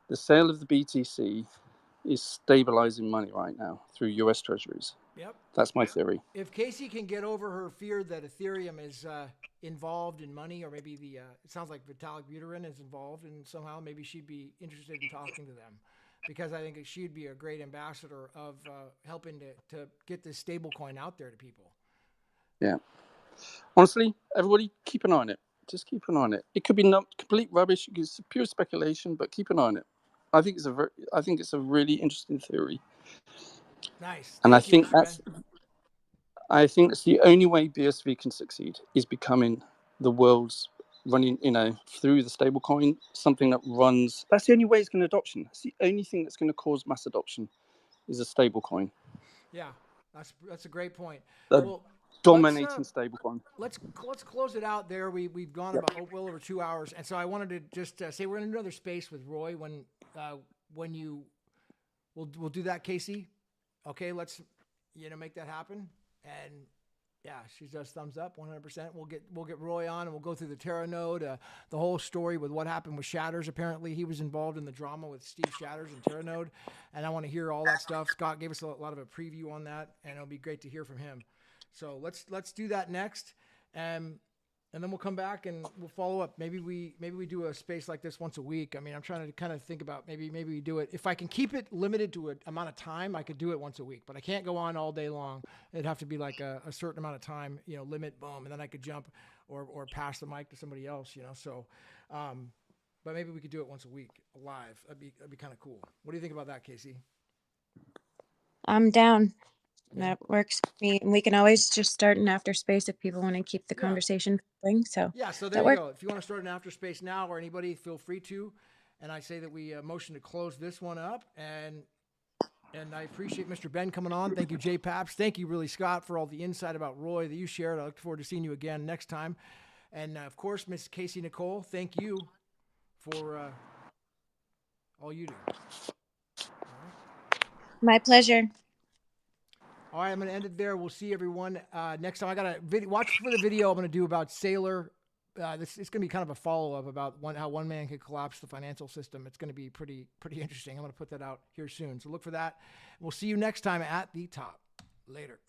the sale of the BTC, is stabilizing money right now through US treasuries. Yep. That's my theory. If Casey can get over her fear that Ethereum is involved in money, or maybe it sounds like Vitalik Buterin is involved, and somehow maybe she'd be interested in talking to them, because I think she'd be a great ambassador of helping to get this stable coin out there to people. Yeah. Honestly, everybody, keep an eye on it. Just keep an eye on it. It could be not complete rubbish. It's pure speculation, but keep an eye on it. I think it's a really interesting theory. Nice. And Thank you, Mr. Ben. I think that's the only way BSV can succeed, is becoming the world's running, through the stablecoin, something that runs. That's the only way it's going to adoption. That's the only thing that's going to cause mass adoption, is a stablecoin. Yeah, that's a great point. Dominating stablecoin. Let's close it out there. We've gone about well over 2 hours, and so I wanted to just say we're in another space with Roy when we'll do that, Casey. Okay, let's make that happen. And yeah, she does thumbs up 100%. We'll get Roy on, and we'll go through the Teranode, the whole story with what happened with Shatters. Apparently, he was involved in the drama with Steve Shatters and Teranode, and I want to hear all that stuff. Scott gave us a lot of a preview on that, and it'll be great to hear from him. So let's do that next, and then we'll come back and we'll follow up. Maybe we do a space like this once a week. I mean, I'm trying to kind of think about maybe we do it. If I can keep it limited to an amount of time, I could do it once a week, but I can't go on all day long. It'd have to be like a certain amount of time, limit, boom, and then I could jump or pass the mic to somebody else, So, but maybe we could do it once a week live. That'd be kind of cool. What do you think about that, Casey? I'm down. That works for me. And we can always just start an after space if people want to keep the conversation going. So so there you go. If you want to start an after space now, or anybody, feel free to. And I say that we motion to close this one up. And I appreciate Mr. Ben coming on. Thank you, Jay Paps. Thank you, really, Scott, for all the insight about Roy that you shared. I look forward to seeing you again next time. And of course, Miss Casey Nicole, thank you for all you do. All right. My pleasure. All right, I'm going to end it there. We'll see everyone next time. I got to watch for the video I'm going to do about Saylor. It's going to be kind of a follow-up about how one man could collapse the financial system. It's going to be pretty interesting. I'm going to put that out here soon. So look for that. We'll see you next time at the top. Later.